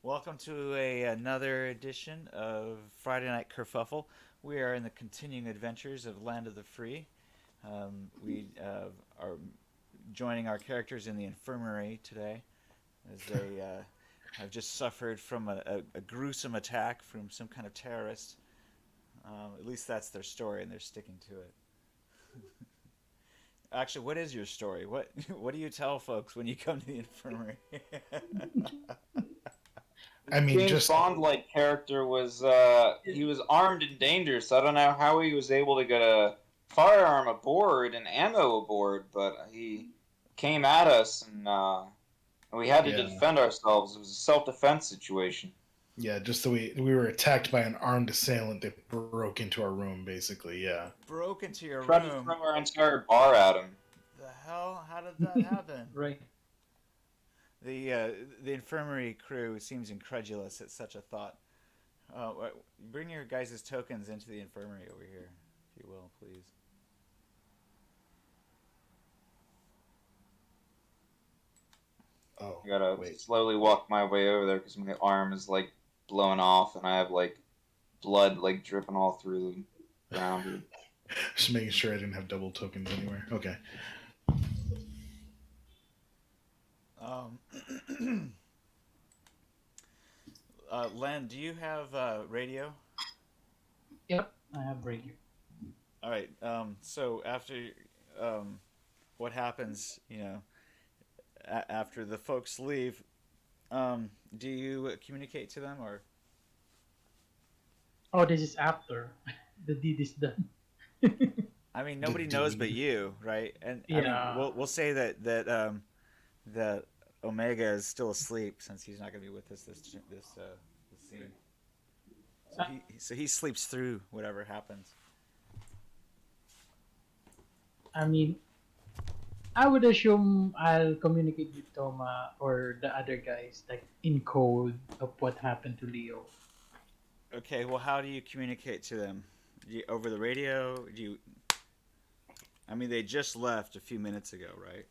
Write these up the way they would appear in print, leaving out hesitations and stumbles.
Welcome to another edition of Friday Night Kerfuffle. We are in the continuing adventures of Land of the Free. We are joining our characters in the infirmary today as they have just suffered from a gruesome attack from some kind of terrorist. At least that's their story, and they're sticking to it. Actually, what is your story? What do you tell folks when you come to the infirmary? I mean, James just Bond like character was he was armed and dangerous. I don't know how he was able to get a firearm aboard and ammo aboard, but he came at us and we had to yeah, defend ourselves. It was a self-defense situation. yeah, just so we were attacked by an armed assailant that broke into our room, basically. Yeah, Broke into your Tried to room. throw our entire bar at him. The hell? How did that happen? Right. The uh, the infirmary crew seems incredulous at such a thought. Bring your guys' tokens into the infirmary over here, if you will, please. oh, I gotta wait. slowly walk my way over there because my arm is like blown off and I have like blood like dripping all through the ground. Just making sure I didn't have double tokens anywhere. Okay. Um, Len, do you have radio? Yep, I have radio. All right. So after um, what happens, after the folks leave, do you communicate to them or? Oh, this is after the deed is done. I mean, The nobody knows but deed. you, right? And I mean, Yeah. we'll say that Omega is still asleep since he's not going to be with us this scene. So Uh, he sleeps through whatever happens. I mean, I would assume I'll communicate with Toma or the other guys, like in code of what happened to Leo. Okay, well, how do you communicate to them? Over the radio? Do you? I mean, they just left a few minutes ago, right?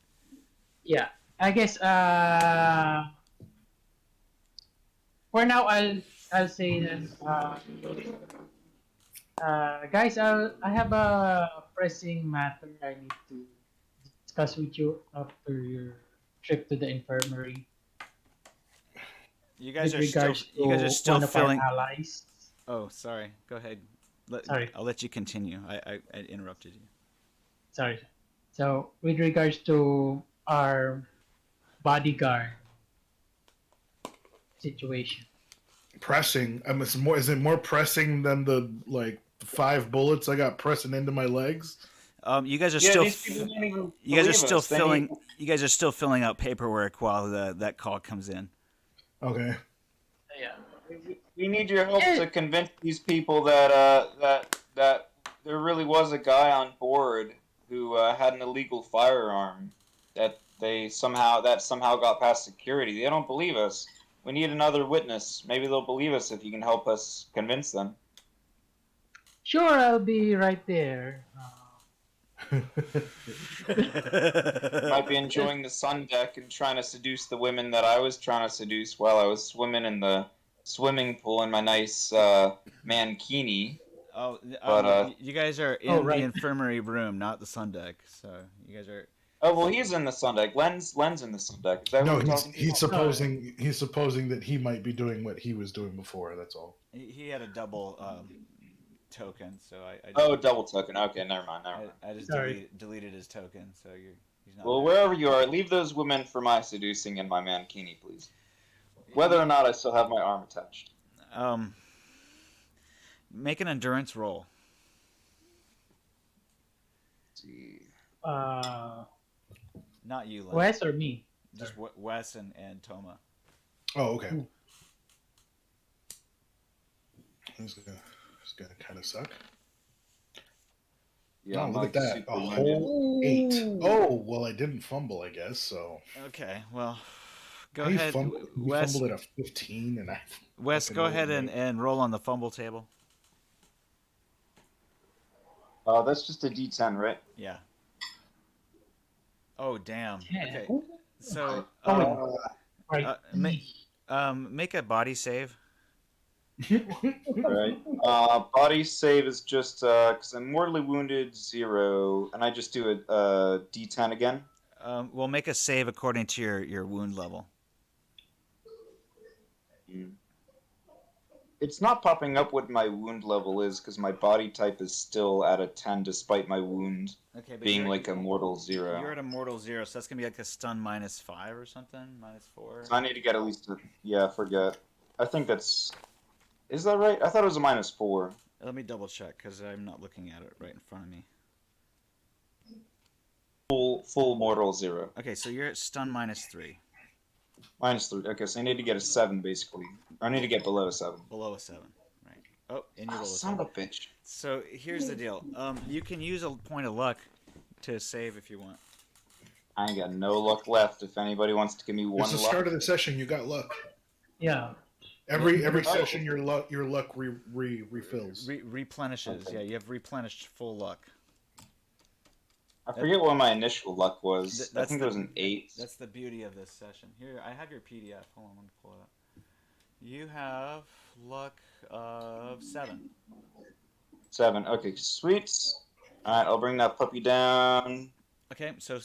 Yeah, I guess. For now, I'll say that. Guys, I have a pressing matter I need to discuss with you after your trip to the infirmary You guys with are still regards you guys are to still one of our filling. allies. Oh, sorry. Go ahead. Sorry, I'll let you continue. I interrupted you. sorry. So, with regards to our bodyguard situation. Pressing. It's more. Is it more pressing than the like 5 bullets I got pressing into my legs? You guys are Yeah, still these people didn't even you guys are believe still us. They need filling you guys are still filling out paperwork while that call comes in. Okay. Yeah. we need your help Eh, to convince these people that that there really was a guy on board who had an illegal firearm that somehow got past security. They don't believe us. We need another witness. Maybe they'll believe us if you can help us convince them. Sure, I'll be right there. Might be enjoying the sun deck and trying to seduce the women that I was trying to seduce while I was swimming in the swimming pool in my nice mankini. Oh, But you guys are Oh, in the right. infirmary room, not the sun deck. So you guys are. oh well, he's in the sun deck. Len's in the sun deck. Is that who No, we're he's talking to? he's Oh, supposing that he might be doing what he was doing before. That's all. He had a double token, so I just Oh, double token. Okay, never mind, never mind. I just sorry. deleted his token, so he's not Well, there. wherever you are, leave those women for my seducing and my mankini, please. Whether or not I still have my arm attached. Um, make an endurance roll. Let's see. Uh, Not you, Len. Wes or me? Sorry. Just Wes and Toma. Oh, okay. Ooh. It's gonna kind of suck. Yeah, Oh, I'm look at like that. super A winded. whole 8. Ooh. Oh, well, I didn't fumble, I guess, so. Okay, well, go He ahead, fumbled, he Wes. fumbled at a 15, and I Wes, fucking go rolled ahead an 8. and roll on the fumble table. That's just a D10, right? Yeah. Oh, damn. Yeah. Okay. Ooh. So, Oh, wait. Uh, Right. make Make a body save. Right. Body save is just because I'm mortally wounded 0, and I just do a D10 again. We'll make a save according to your wound level. Mm. It's not popping up what my wound level is because my body type is still at a 10 despite my wound Okay, but being like a mortal you're 0. at a mortal 0, so that's gonna be like a stun -5 or something, -4. So I need to get at least yeah, forget. I think that's is that right? I thought it was a -4. Let me double check because I'm not looking at it right in front of me. Full mortal 0. Okay, so you're at stun -3, -3. Okay, so I need to get a 7 basically. I need to get below a 7. below a 7, right? Oh, and you roll a Son 7. of a bitch. So here's the deal. You can use a point of luck to save if you want. I ain't got no luck left. If anybody wants to give me one It's the luck, start of the session. You got luck. Yeah. Every session, your luck refills. Replenishes. Okay. Yeah, you have replenished full luck. I forget what my initial luck was. I That's think the- it was an 8. That's the beauty of this session. Here, I have your PDF. Hold on, let me pull it up. You have luck of 7. 7. Okay, sweet. All right, I'll bring that puppy down. Okay, so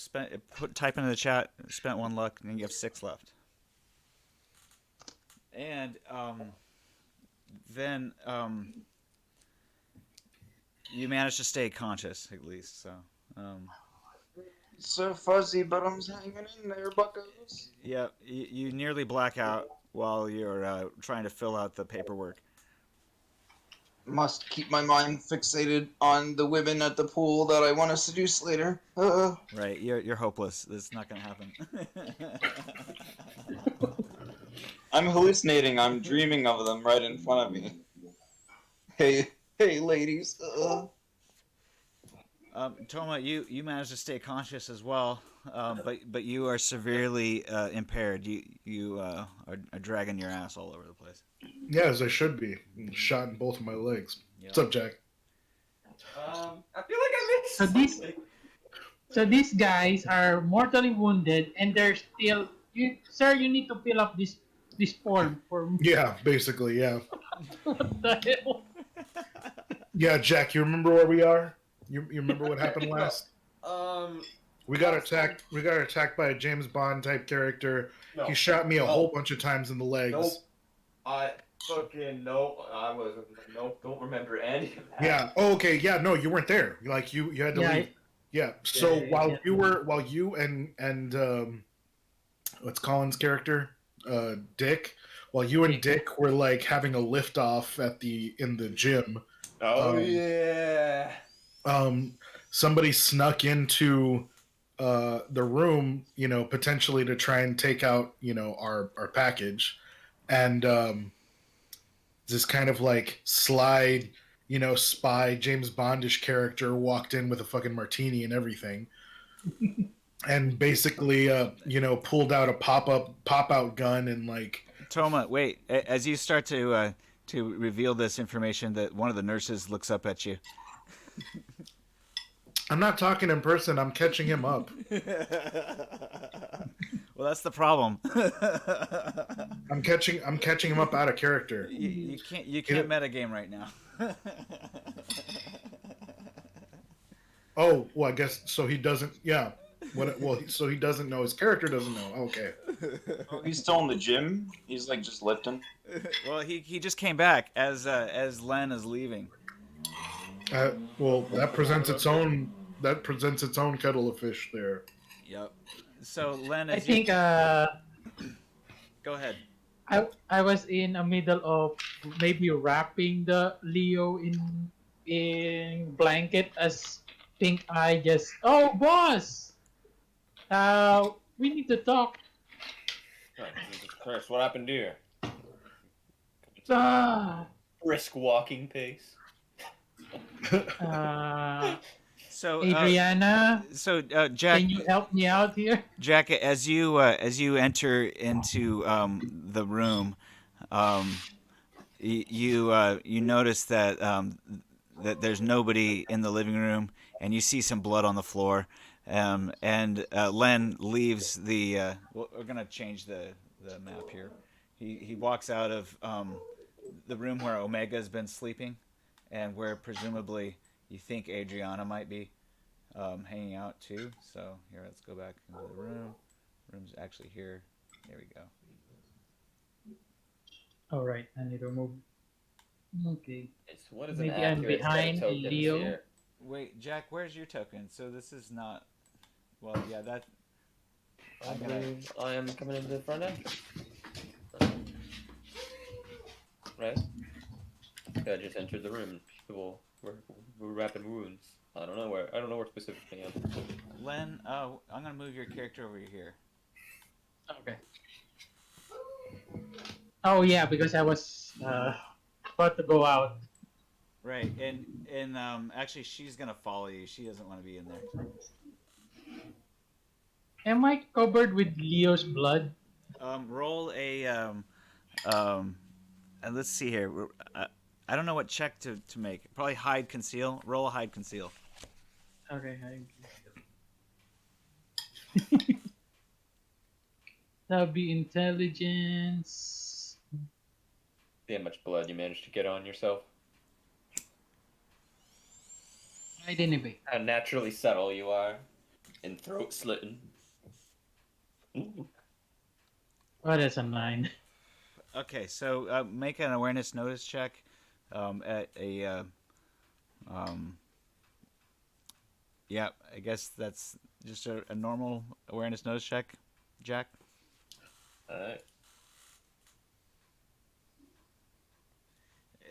type into the chat. Spent 1 luck, and you have 6 left. And then you managed to stay conscious at least. So So fuzzy, but I'm hanging in there, buckos. yeah, you nearly black out while you're trying to fill out the paperwork. Must keep my mind fixated on the women at the pool that I want to seduce later. Right, you're hopeless. This is not gonna happen. I'm hallucinating. I'm dreaming of them right in front of me. Hey, ladies. Touma, you managed to stay conscious as well, but you are severely impaired. You are dragging your ass all over the place. Yeah, as I should be. Shot in both of my legs. Yep. What's up, Jack? I feel like I missed So these- something. So these guys are mortally wounded, and they're still. Sir, you need to fill up this form for me. Yeah, basically, yeah. What the hell? Yeah, Jack, you remember where we are? You remember what happened last? We got attacked. We got attacked by a James Bond type character. No. He shot me a No. whole bunch of times in the legs. Nope. I fucking nope. I wasn't. Nope. Don't remember any of that. Yeah. Oh, okay. Yeah. No, you weren't there. Like you had to Yeah, leave. Yeah. So yeah, while yeah. you and what's Colin's character, Dick, while you and Dick were like having a lift off in the gym, Oh Um, yeah. somebody snuck into the room, potentially to try and take out, our package, and this kind of like sly, spy James Bondish character walked in with a fucking martini and everything, and basically, pulled out a pop out gun and like. Touma, wait. As you start to reveal this information, that one of the nurses looks up at you. I'm not talking in person. I'm catching him up. Well, that's the problem. I'm catching him up out of character. You can't metagame right now. Oh, well, I guess so. He doesn't. Yeah. So he doesn't know. His character doesn't know. Okay. Oh, he's still in the gym. He's like just lifting. Well, he just came back as Len is leaving. Well, that presents its own kettle of fish there. Yep. So Len, I as think go ahead. I was in the middle of maybe wrapping the Leo in blanket as think I just boss. We need to talk. Oh, Jesus Christ! What happened here? Ah, Brisk walking pace. So Adriana, Jack, can you help me out here? Jack, as you enter into the room, you notice that that there's nobody in the living room, and you see some blood on the floor. And Len leaves the. We're gonna change the map here. He walks out of the room where Omega's been sleeping, and where presumably you think Adriana might be hanging out too. So here, let's go back into the room. Room's actually here. There we go. All right, I need to move. Okay, It's what is an maybe I'm accurate set of behind tokens Leo. here? Wait, Jack, where's your token? So this is not. Well, yeah, that. I I'm gonna. believe I am coming into the front end. Right? I just entered the room. People were wrapping wounds. I don't know where. I don't know where specifically I am. Len, I'm gonna move your character over here. Okay. Oh yeah, because I was about to go out. Right, and actually, she's gonna follow you. She doesn't want to be in there. Am I covered with Leo's blood? Roll a um, and let's see here. I don't know what check to make. Probably hide conceal. Roll a hide conceal. Okay. That'll be intelligence. See how much blood you managed to get on yourself. I didn't be. How naturally subtle you are, and throat slitting. Ooh. Oh, that's a 9. Okay, so make an awareness notice check at a. Yeah, I guess that's just a normal awareness notice check, Jack. Alright.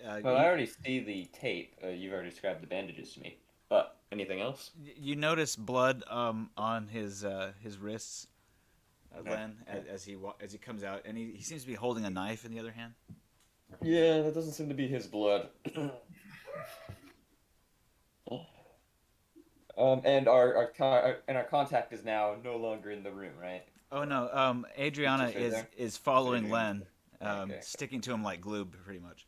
You, Well, I already see the tape. You've already described the bandages to me. But anything else? you notice blood on his wrists, Okay. Len, as he comes out, and he seems to be holding a knife in the other hand. Yeah, that doesn't seem to be his blood. And our contact is now no longer in the room, right? Oh no, Adriana Just right there? is following Adriana. Len, Okay. sticking to him like glue, pretty much.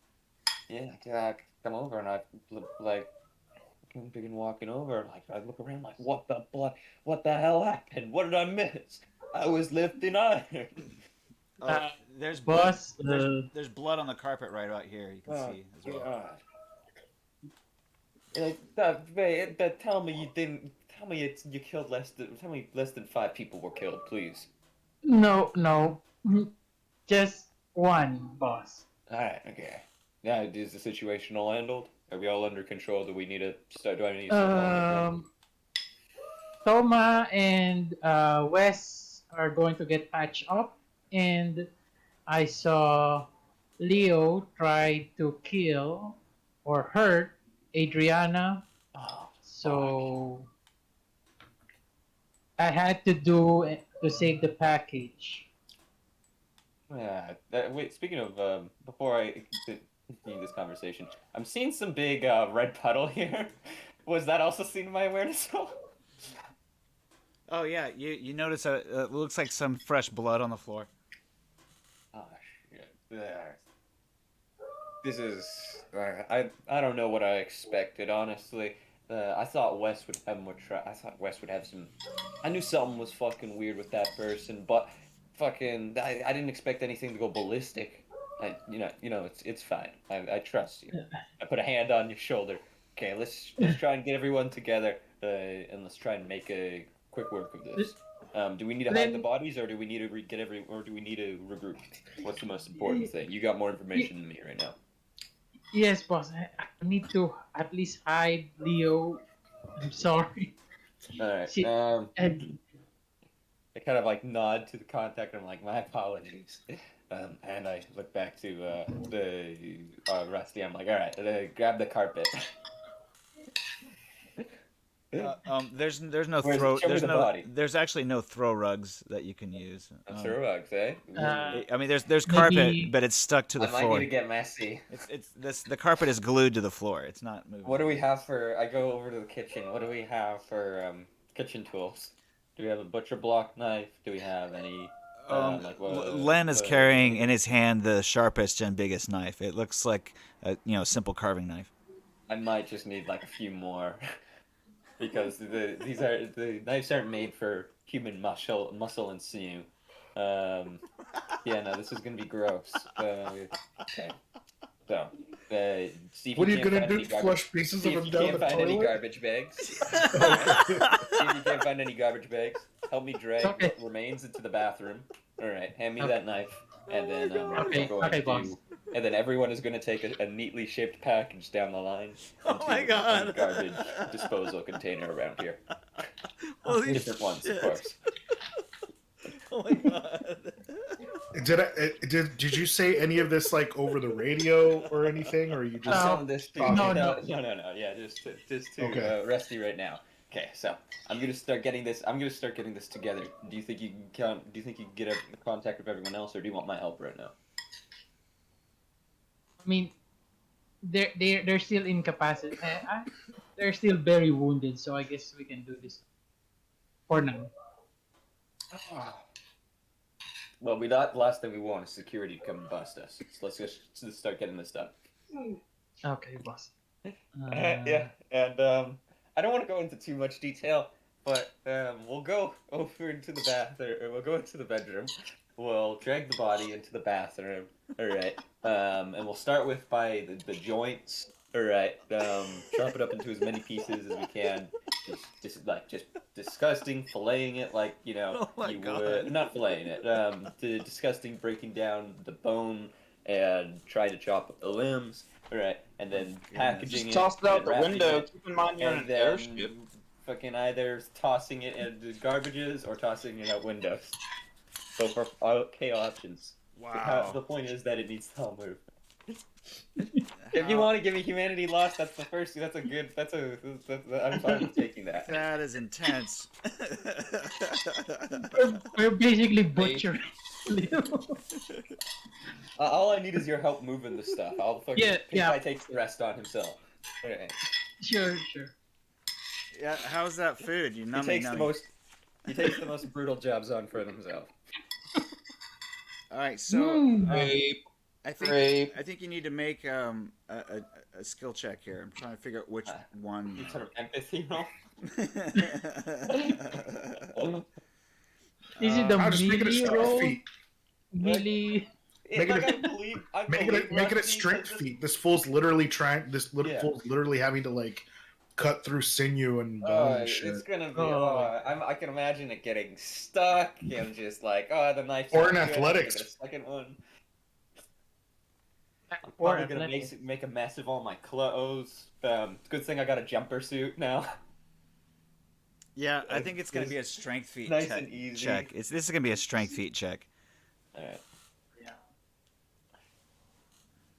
Yeah, come over and I like begin walking over. Like I look around, like what the blood? What the hell happened? What did I miss? I was lifting iron. Oh, there's blood. Boss, There's blood on the carpet right out here. You can see as well. God. Like, tell me you didn't. Tell me you killed less than. Tell me less than 5 people were killed, please. no. Just one, boss. All right, okay. Now, is the situation all handled? Are we all under control? Do we need to start? Do I need to start calling Touma and Wes are going to get patched up, and I saw Leo try to kill or hurt Adriana, Oh, so I had to do it to save the package. yeah. Wait. Speaking of, before I continue this conversation, I'm seeing some big red puddle here. Was that also seen in my awareness? Oh yeah, you notice it looks like some fresh blood on the floor. Oh shit. There. This is. I don't know what I expected, honestly. I thought Wes would have more I thought Wes would have some. I knew something was fucking weird with that person, but fucking, I didn't expect anything to go ballistic. It's fine. I trust you. I put a hand on your shoulder. Okay, let's try and get everyone together, and let's try and make a quick work of this. Do we need to hide the bodies, or do we need to or do we need to regroup? What's the most important thing? You got more information than me right now. Yes, boss. I need to at least hide Leo. I'm sorry. All right. She- And I kind of like nod to the contact. And I'm like, my apologies. And I look back to the Rusty. I'm like, all right, grab the carpet. There's no Where's- throw. show me There's the no. body. There's actually no throw rugs that you can use. Sure, rugs, eh? I mean, there's carpet, maybe- but it's stuck to the I might floor. need to get messy. The carpet is glued to the floor. It's not moving. What do we have for? I go over to the kitchen. What do we have for kitchen tools? Do we have a butcher block knife? Do we have any? Len is carrying in his hand the sharpest and biggest knife. It looks like a simple carving knife. I might just need like a few more, because the knives aren't made for human muscle and sinew. Yeah, no, this is gonna be gross. Okay. So, see if What are you can't gonna find do? any garbage. Flush pieces See of if him you down can't the find any toilet? garbage bags. Okay. See if you can't find any garbage bags. Help me drag Okay. what remains into the bathroom. All right, hand me Okay. that knife, and then God. we're Okay, going okay, to, boss. and then everyone is going to take a neatly shaped package down the line Oh into my a God. garbage disposal container around here. Holy Different ones, of shit. course. Oh my God. Did you say any of this like over the radio or anything, or you I'm just telling this to No, no. Yeah, just to Okay. Rusty right now. Okay, so I'm gonna start getting this. I'm gonna start getting this together. Do you think you can? Do you think you can get in contact with everyone else, or do you want my help right now? I mean, they're still incapacitated. They're still very wounded, so I guess we can do this for now. Well, we thought the last thing we want is security to come and bust us. So let's start getting this done. Okay, boss. Yeah, and I don't want to go into too much detail, but we'll go over into the bathroom. We'll go into the bedroom. We'll drag the body into the bathroom. All right. And we'll start with by the joints. All right. Chop it up into as many pieces as we can. Just disgusting, filleting it like Oh my you God. would not filleting it. Disgusting, breaking down the bone and trying to chop up the limbs. All right, and then packaging Just toss it out and the wrapping window. it, Keep in mind you're in and an then airship. fucking either tossing it into garbages or tossing it out windows. So for okay options. Wow. The point is that it needs to all move. If you want to give me humanity lost, that's the first. That's a good. I'm fine with taking that. That is intense. We're basically butchering. All I need is your help moving the stuff. I'll fucking. Yeah, Pink yeah. Guy takes the rest on himself. Okay. Sure. Yeah, how's that food? You He nummy takes the nummy. most. He takes the most brutal jobs on for himself. All right, so Grape, I think grape. I think you need to make a skill check here. I'm trying to figure out which one. You sort of empathy roll. Is it the I'll just make it a melee strength roll? feat. Melee. Make it a- I believe Make it a Rusty strength said feat. This fool's literally trying. Yeah. Fool's literally having to like cut through sinew and bone and shit. It's gonna be. Oh. I can imagine it getting stuck and just like, the knife. Or in athletics. A second one. I'm Or probably gonna athletics. make a mess of all my clothes. Good thing I got a jumper suit now. Yeah, I think it's gonna be a strength feat Nice and easy. check. This is gonna be a strength feat check. Alright.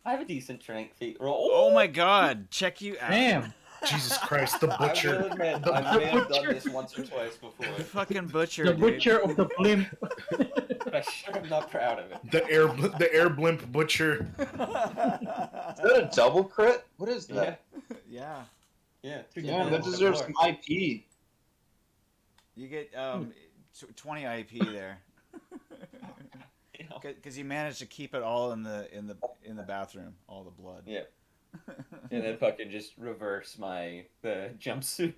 I have a decent strength feat roll. Oh my God! Check you out. Damn. Jesus Christ, the I will butcher. admit, The I may have done butcher. this once or twice before, The fucking butcher. The dude. butcher of the blimp. but I sure am not proud of it. The air blimp butcher. Is that a double crit? What is that? Yeah. Yeah. Yeah, that deserves some IP. You get 20 IP there. Because you managed to keep it all in the bathroom, all the blood. Yeah. And then fucking just reverse the jumpsuit.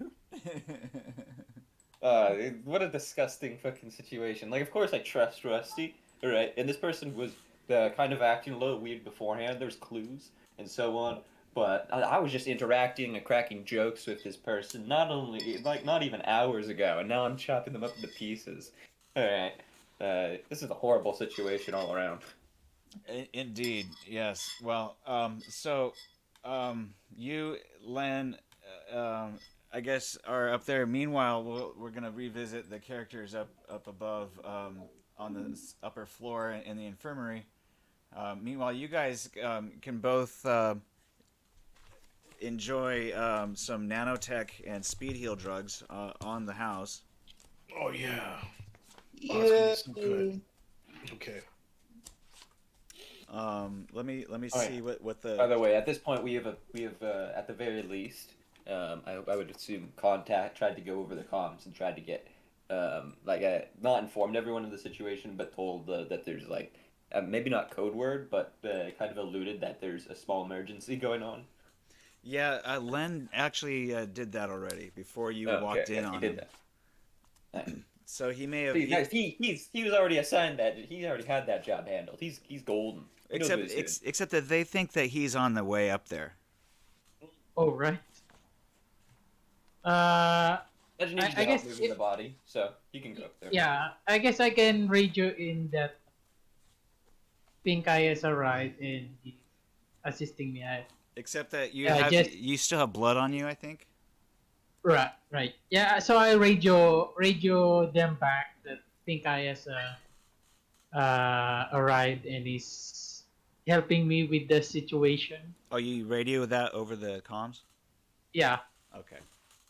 What a disgusting fucking situation. Like, of course I trust Rusty, right? And this person was kind of acting a little weird beforehand. There's clues and so on. But I was just interacting and cracking jokes with this person, not even hours ago, and now I'm chopping them up into pieces. Alright. This is a horrible situation all around. Indeed, yes. Well, you, Len, I guess are up there. Meanwhile, we're gonna revisit the characters up above on the upper floor in the infirmary. Meanwhile, you guys can both enjoy some nanotech and speed heal drugs on the house. Oh yeah. Oh, it's gonna be so good. Okay. Let me Oh, see yeah. what the. By the way, at this point, we have at the very least, I would assume tried to go over the comms and tried to get not informed everyone of the situation, but told that there's maybe not code word, but kind of alluded that there's a small emergency going on. Yeah, Len actually did that already before you Oh, walked okay, in yeah, on he did him. that. So he may have. See, guys, he was already assigned that. He already had that job handled. He's golden. He knows what he's doing. Except that they think that he's on the way up there. Oh right. Uh, Imagine I you guess moving if- the body, so you can go up there. yeah, I guess I can radio in that Pink Eye has arrived and he's assisting me. Except that you Yeah, you still have blood on you, I think. Right. Yeah, so I radio them back that Pink Eye has arrived and is helping me with the situation. Oh, you radio that over the comms? Yeah. Okay.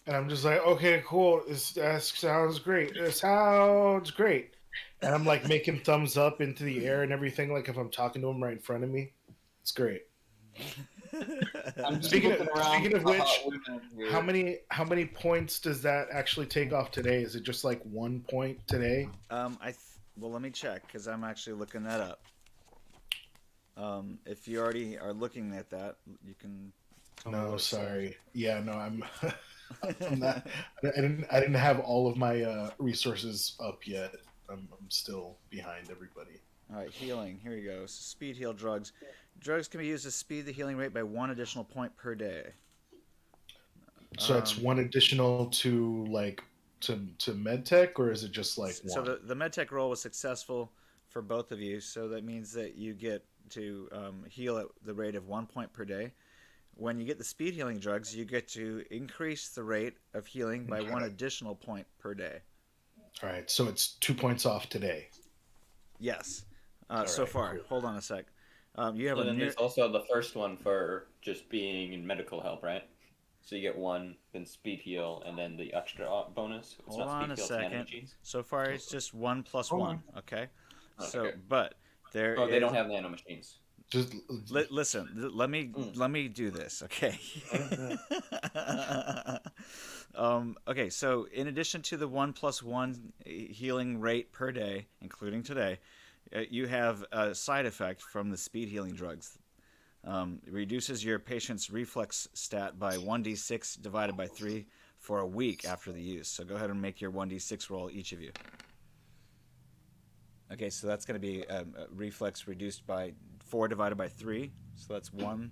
And I'm just like, okay, cool. That sounds great. It sounds great. And I'm like making thumbs up into the air and everything, like if I'm talking to him right in front of me. It's great. I'm just Speaking of- looking around speaking of for which, hot women here. How many points does that actually take off today? Is it just like 1 point today? Well, let me check because I'm actually looking that up. If you already are looking at that, you can. Tell me what No, it says. sorry. Yeah, no, I'm not. I didn't have all of my resources up yet. I'm still behind everybody. All right, healing. Here we go. So speed heal drugs. Drugs can be used to speed the healing rate by 1 additional point per day. So that's one additional to like to medtech, or is it just like So one? the medtech roll was successful for both of you, so that means that you get to heal at the rate of 1 point per day. When you get the speed healing drugs, you get to increase the rate of healing by 1 additional point per day. All right, so it's 2 points off today. Yes. All So right, far. cool. Hold on a sec. You have And a then near... there's also the first one for just being in medical help, right? So you get 1, then speed heal, and then the extra bonus. It's Hold not on a speed heal, it's second. nanomachines. So far, it's just 1 plus Hold 1. on. Okay. Okay. So, but there Oh, they is- don't have nanomachines. Just Listen, let me do this, okay? Okay, so in addition to the 1 plus 1 healing rate per day, including today, you have a side effect from the speed healing drugs. It reduces your patient's reflex stat by 1d6 divided by 3 for a week after the use. So go ahead and make your 1d6 roll, each of you. Okay, so that's going to be reflex reduced by 4 divided by 3. So that's 1,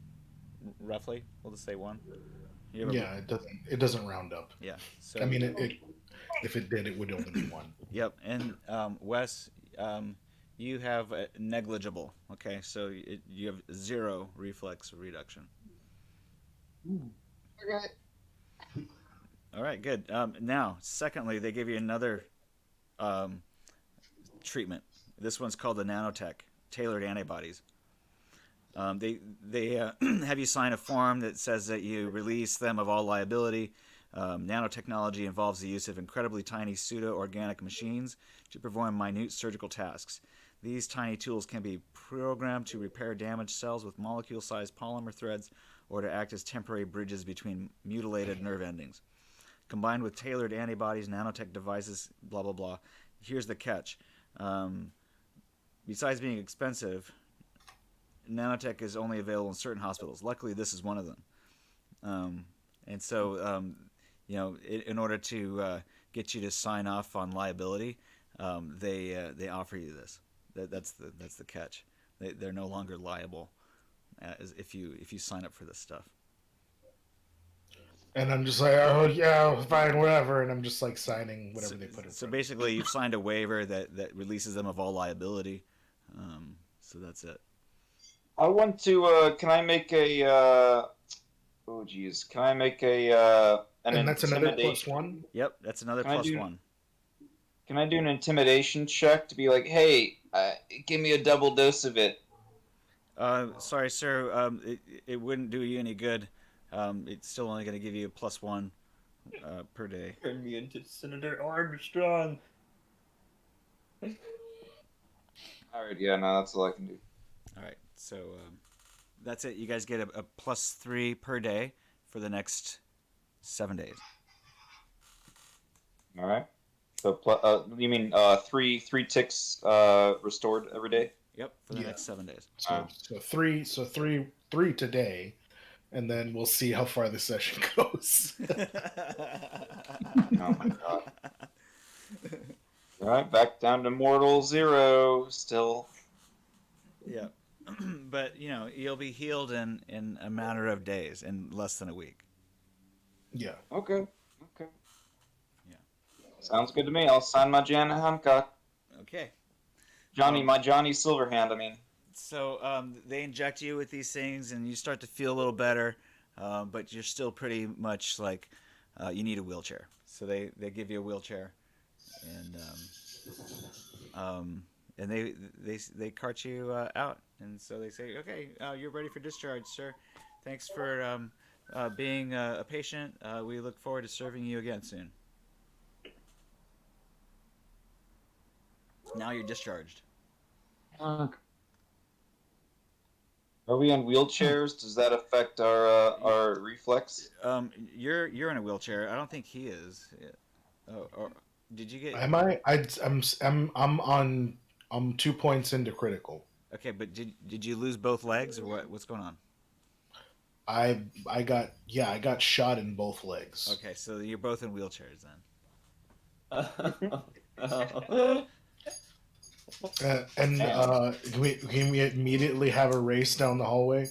roughly. We'll just say 1. You have a- yeah, it doesn't round up. Yeah. So I mean, if it did, it would only be 1. Yep. And Wes, you have negligible. Okay, so you have 0 reflex reduction. Okay. All right, good. Now, secondly, they give you another treatment. This one's called the nanotech, tailored antibodies. They have you sign a form that says that you release them of all liability. Nanotechnology involves the use of incredibly tiny pseudo-organic machines to perform minute surgical tasks. These tiny tools can be programmed to repair damaged cells with molecule-sized polymer threads or to act as temporary bridges between mutilated nerve endings. Combined with tailored antibodies, nanotech devices, blah, blah, blah. Here's the catch. Besides being expensive, nanotech is only available in certain hospitals. Luckily, this is one of them. And so, in order to get you to sign off on liability, they offer you this. That's the catch. They're no longer liable as if you sign up for this stuff. And I'm just like, oh yeah, fine, whatever. And I'm just like signing whatever they put in. So basically, you've signed a waiver that releases them of all liability. So that's it. I want to. Can I make a? Oh geez, can I make a? And that's another intimidation- +1. Yep, that's another Can I plus do- 1. Can I do an intimidation check to be like, hey, give me a double dose of it? Sorry, sir. It wouldn't do you any good. It's still only going to give you a +1 per day. Turn me into Senator Armstrong. All right, yeah, no, that's all I can do. All right, so that's it. You guys get a +3 per day for the next 7 days. All right. So, you mean three ticks restored every day? Yep, for the Yeah. next 7 days. So three today, and then we'll see how far the session goes. Oh my god. All right, back down to mortal zero. Still. Yeah. But you'll be healed in a matter of days, in less than a week. Yeah. Okay. Okay. Yeah. Sounds good to me. I'll sign my Jan Hancock. Okay. My Johnny Silverhand. I mean. So they inject you with these things, and you start to feel a little better, but you're still pretty much like you need a wheelchair. So they give you a wheelchair, and they cart you out, and so they say, okay, you're ready for discharge, sir. Thanks for being a patient. We look forward to serving you again soon. Now you're discharged. Uh, Are we in wheelchairs? Does that affect our reflex? You're in a wheelchair. I don't think he is. Oh, or did you get? Am I? I'm 2 points into critical. Okay, but did you lose both legs or what? What's going on? I got shot in both legs. Okay, so you're both in wheelchairs then. Can we immediately have a race down the hallway?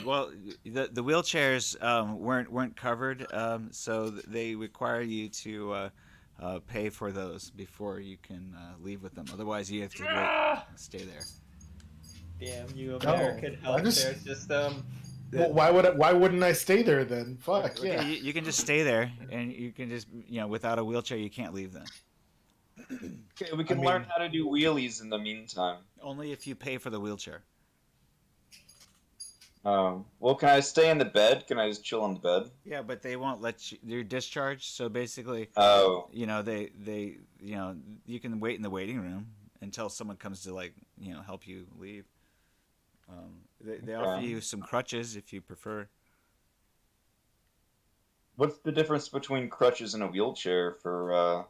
Well, the wheelchairs weren't covered, so they require you to pay for those before you can leave with them. Otherwise, you have to stay there. Damn you, American I just- healthcare system. Well, why wouldn't I stay there then? Fuck Okay, yeah. you can just stay there, and you can just without a wheelchair, you can't leave then. Okay, we can learn how to do wheelies in the meantime. Only if you pay for the wheelchair. Well, can I stay in the bed? Can I just chill in the bed? Yeah, but they won't let you. You're discharged, so basically, Oh, they you can wait in the waiting room until someone comes to help you leave. They offer Okay. you some crutches if you prefer. what's the difference between crutches and a wheelchair for?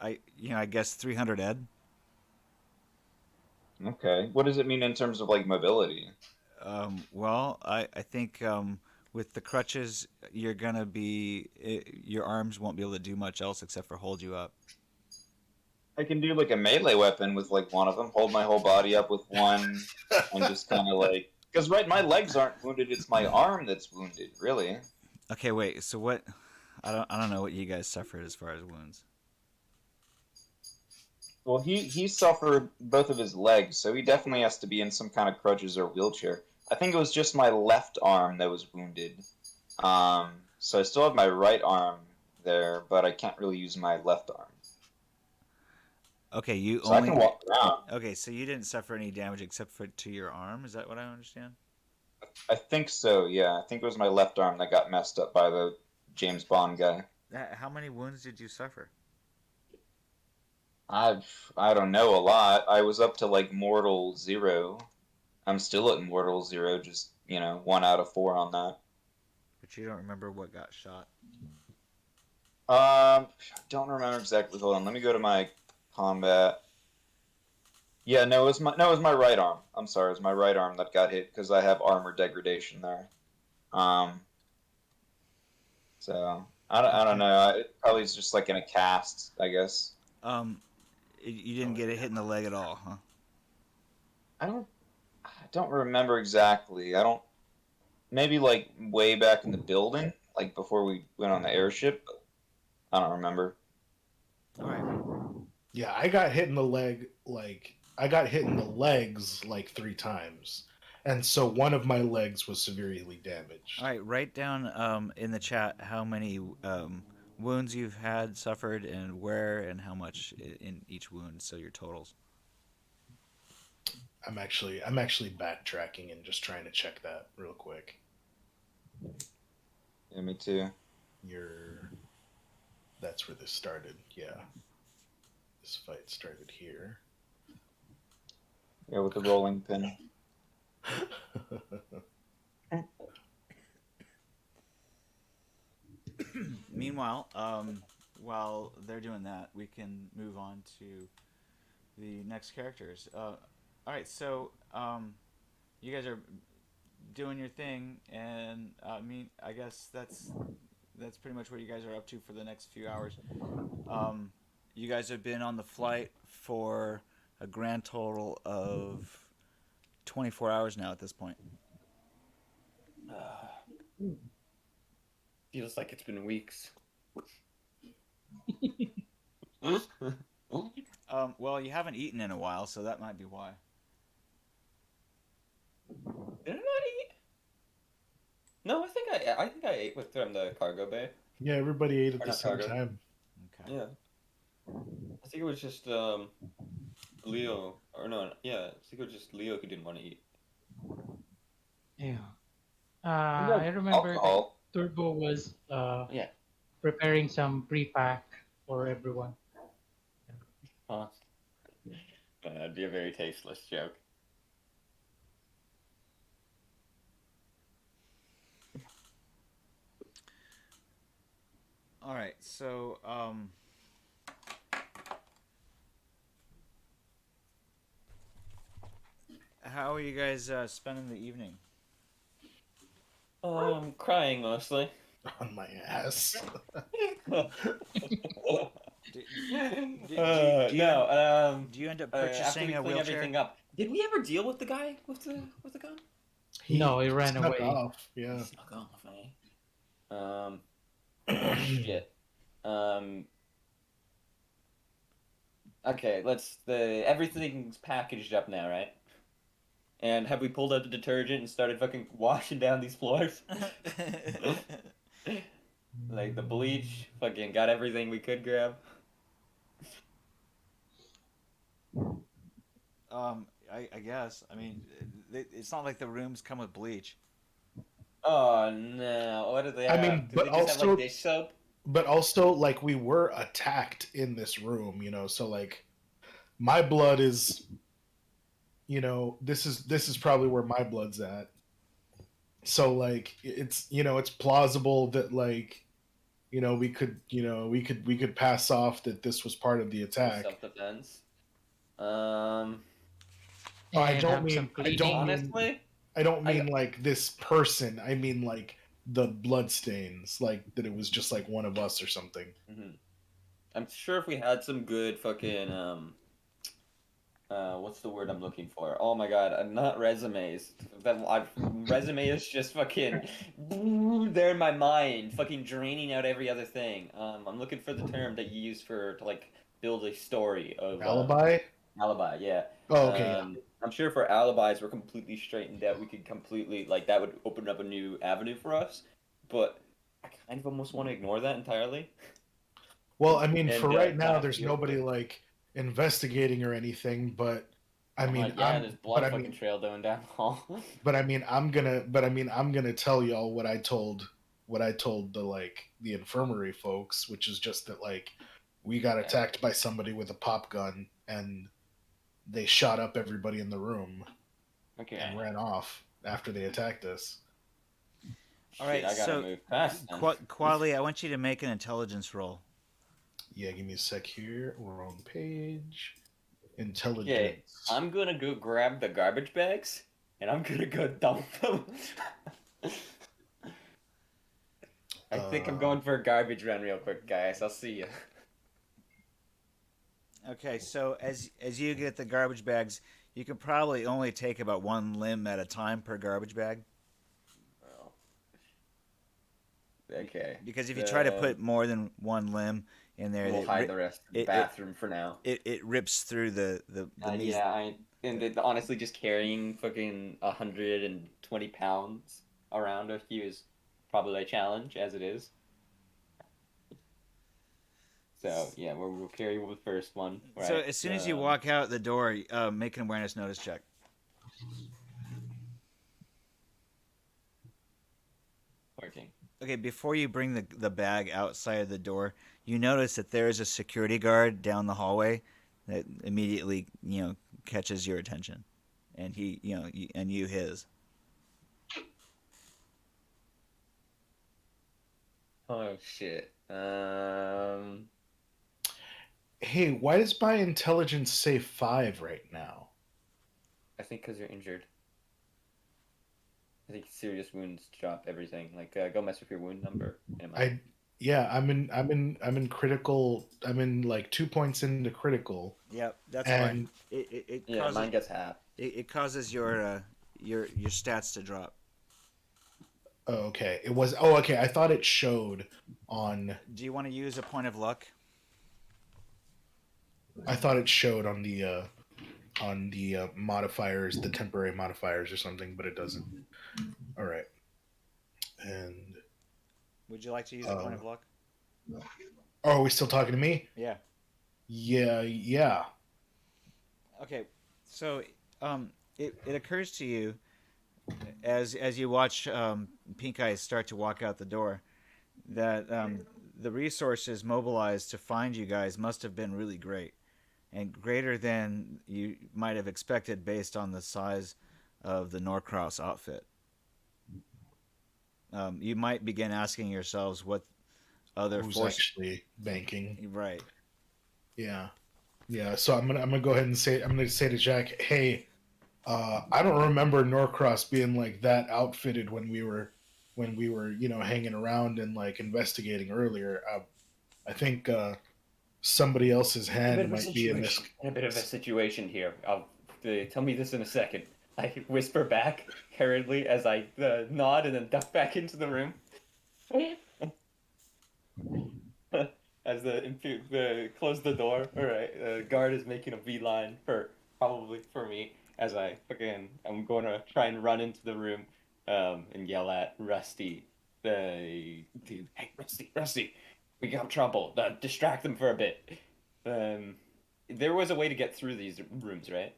I guess 300 ed. Okay, what does it mean in terms of like mobility? Well, I think with the crutches, you're gonna your arms won't be able to do much else except for hold you up. I can do like a melee weapon with like one of them, hold my whole body up with one, and just kind of like. Because my legs aren't wounded; it's my arm that's wounded. Really. Okay, wait. So what? I don't know what you guys suffered as far as wounds. Well, he suffered both of his legs, so he definitely has to be in some kind of crutches or wheelchair. I think it was just my left arm that was wounded. So I still have my right arm there, but I can't really use my left arm. Okay, you So I only. can walk around. Okay, so you didn't suffer any damage except for to your arm. Is that what I understand? I think so. Yeah, I think it was my left arm that got messed up by the James Bond guy. How many wounds did you suffer? I don't know a lot. I was up to like mortal zero. I'm still at mortal zero, just 1 out of 4 on that. But you don't remember what got shot. I don't remember exactly. Hold on, let me go to my combat. Yeah, no, it was my right arm. I'm sorry, it was my right arm that got hit because I have armor degradation there. So I don't know. It probably is just like in a cast, I guess. You didn't get a hit in the leg at all, huh? I don't remember exactly. I don't. Maybe like way back in the building, like before we went on the airship. But I don't remember. All right. Yeah, I got hit in the leg I got hit in the legs like 3 times. And so one of my legs was severely damaged. All right. Write down in the chat how many wounds you've had suffered and where and how much in each wound. So your totals. I'm actually backtracking and just trying to check that real quick. Yeah, me too. That's where this started. Yeah. This fight started here. Yeah, with the rolling pin. Meanwhile, while they're doing that, we can move on to the next characters. All right, so you guys are doing your thing, and I guess that's pretty much what you guys are up to for the next few hours. You guys have been on the flight for a grand total of 24 hours now at this point. Feels like it's been weeks. Well, you haven't eaten in a while, so that might be why. Did I not eat? No, I think I ate with from the cargo bay. Yeah, everybody ate at Or the not same cargo. time. Okay. Yeah. I think it was just Leo or no, yeah, I think it was just Leo who didn't want to eat. Yeah. No I remember that alcohol. Turbo was Yeah. preparing some pre-pack for everyone. Huh. That'd be a very tasteless joke. All right. So, how are you guys spending the evening? Crying mostly. On my ass. Do, do No. do you end up After purchasing we a clean wheelchair? everything up, did we ever deal with the guy with the gun? No, he ran snuck away. off. Yeah. He snuck off, eh? Well, shit. Okay, everything's packaged up now, right? And have we pulled out the detergent and started fucking washing down these floors? Like the bleach, fucking got everything we could grab. I guess. I mean, it's not like the rooms come with bleach. Oh no, what do they have? I mean, Do but they just have also, like dish soap? but also, like, we were attacked in this room, so like, my blood is, this is probably where my blood's at. So like, it's plausible that like, we could pass off that this was part of the attack. Self-defense. Oh, I And don't have some mean I cleaning. don't mean Honestly, I don't mean like this person. I mean like the blood stains, like that it was just like one of us or something. mhm. I'm sure if we had some good fucking what's the word I'm looking for? Oh my god, not resumes. Resume is just fucking there in my mind, fucking draining out every other thing. I'm looking for the term that you use to like build a story of Alibi? alibi. Yeah. Oh, okay. I'm sure if our alibis were completely straightened out, we could completely like that would open up a new avenue for us. But I kind of almost want to ignore that entirely. Well, I mean, And for right not now, have to there's deal with nobody it. like investigating or anything. But I mean, Yeah, there's blood fucking mean, trail going down the hall. I'm gonna tell y'all what I told the infirmary folks, which is just that like we got Yeah. attacked by somebody with a pop gun and they shot up everybody in the room Okay. and ran off after they attacked us. All right, I gotta so move past then. Quali, I want you to make an intelligence roll. Yeah, give me a sec here. Wrong page. Intelligence. Okay, I'm gonna go grab the garbage bags and I'm gonna go dump them. I think I'm going for a garbage run real quick, guys. I'll see you. Okay, so as you get the garbage bags, you can probably only take about one limb at a time per garbage bag. Oh. Okay. Because if you try to put more than one limb in there, We'll hide the rest in the bathroom for now. It rips through the Yeah, honestly, just carrying fucking 120 pounds around with you is probably a challenge as it is. So yeah, we'll carry the first one. Right? So as soon as you walk out the door, make an awareness notice check. Working. Okay, before you bring the bag outside of the door, you notice that there is a security guard down the hallway that immediately catches your attention, and he and you his. Oh shit. Hey, why does my intelligence say 5 right now? I think because you're injured. I think serious wounds drop everything. Like, go mess with your wound number. Yeah, I'm in critical. I'm in like 2 points into critical, Yep, that's why. and It Yeah, causes mine gets half. it causes your stats to drop. oh, okay, it was. Oh, okay. I thought it showed on. Do you want to use a point of luck? I thought it showed on the modifiers, the temporary modifiers or something, but it doesn't. All right, and Would you like to use a point uh, of luck? oh, are we still talking to me? Yeah. Yeah, yeah. Okay. So, it occurs to you as you watch Pink Eyes start to walk out the door that the resources mobilized to find you guys must have been really great and greater than you might have expected based on the size of the Norcross outfit. You might begin asking yourselves what other Who's forces. actually banking? Right. Yeah, yeah. So I'm gonna go ahead and say I'm gonna say to Jack, hey, I don't remember Norcross being like that outfitted when we were hanging around and like investigating earlier. I think somebody else's In a bit hand of a might be in this. situation. In a bit of a situation here. Tell me this in a second. I whisper back hurriedly as I nod and then duck back into the room. As the close the door. All right, the guard is making a beeline probably for me. As I'm going to try and run into the room, and yell at Rusty. Hey, Rusty, we got trouble. Distract them for a bit. There was a way to get through these rooms, right?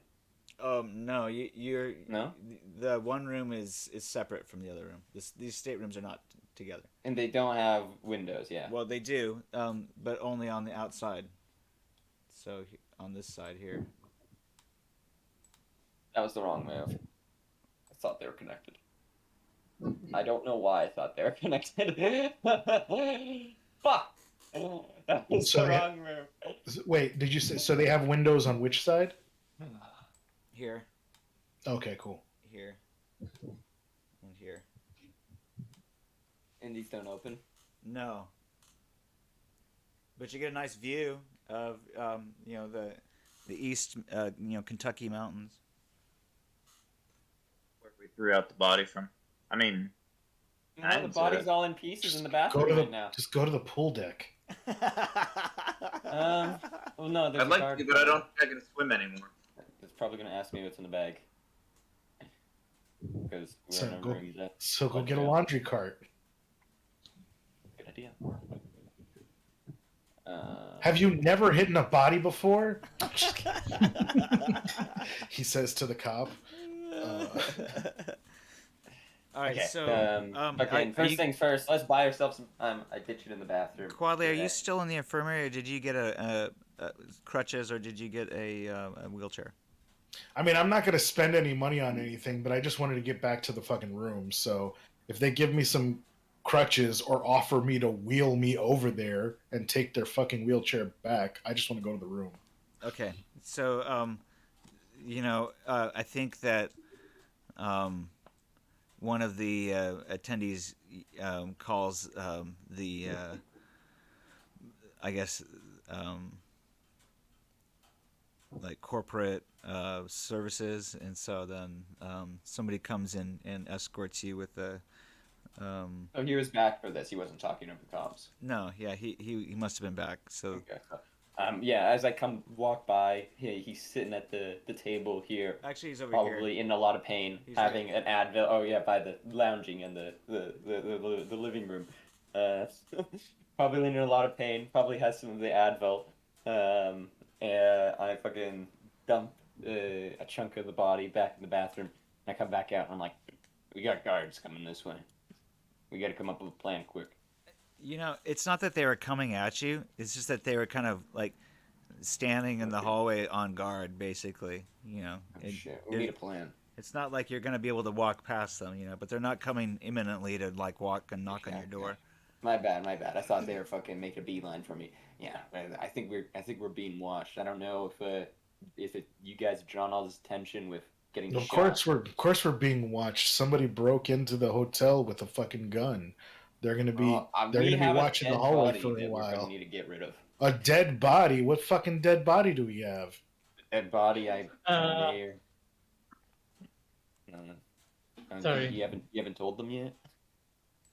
No, you're No, the one room is separate from the other room. These staterooms are not together. and they don't have windows. Yeah, Well, they do, but only on the outside. So on this side here. that was the wrong move. I thought they were connected. I don't know why I thought they were connected. Fuck! That was So the wrong move. wait, did you say so? They have windows on which side? Here, Okay, cool. here, and here. And these don't open. No. But you get a nice view of the east Kentucky mountains. Where we threw out the body from. I mean, No, the And, body's all in pieces in the bathroom Go to the right now. just go to the pool deck. Well, no, there's I'd a like guard. to, but I don't think I can swim anymore. It's probably gonna ask me what's in the bag. Because we're So in a go- room that. So go get a laundry cart. Good idea. Have you never hidden a body before? He says to the cop. All right, Okay. so Okay. First things first. Let's buy ourselves some time. I ditched it in the bathroom. Quadley, are Yeah. you still in the infirmary, or did you get a crutches, or did you get a wheelchair? I mean, I'm not going to spend any money on anything, but I just wanted to get back to the fucking room. So if they give me some crutches or offer me to wheel me over there and take their fucking wheelchair back, I just want to go to the room. Okay, so I think that one of the attendees calls the I guess like corporate services, and so then somebody comes in and escorts you with the Oh, he was back for this. He wasn't talking over the comms. no, yeah, he must have been back. So Okay. Yeah. As I walk by, he's sitting at the table here. actually he's over Probably here. in a lot of pain, He's having an Advil. Oh yeah, by the lounging in the living room. Probably in a lot of pain. Probably has some of the Advil. And I fucking dump a chunk of the body back in the bathroom. And I come back out and I'm like, we got guards coming this way. We got to come up with a plan quick. It's not that they were coming at you. It's just that they were kind of like standing in the hallway on guard, basically. Oh, shit, we need a plan. It's not like you're going to be able to walk past them, but they're not coming imminently to like walk and knock on your door. My bad. I thought they were fucking making a beeline for me. Yeah, I think we're being watched. I don't know if you guys have drawn all this attention with getting Of shot. course we're being watched. Somebody broke into the hotel with a fucking gun. They're gonna be We they're gonna be have watching a the dead hallway body for a that we're gonna while. need to get rid of. A dead body? What fucking dead body do we have? Dead body, I Uh, may. Sorry. You haven't told them yet.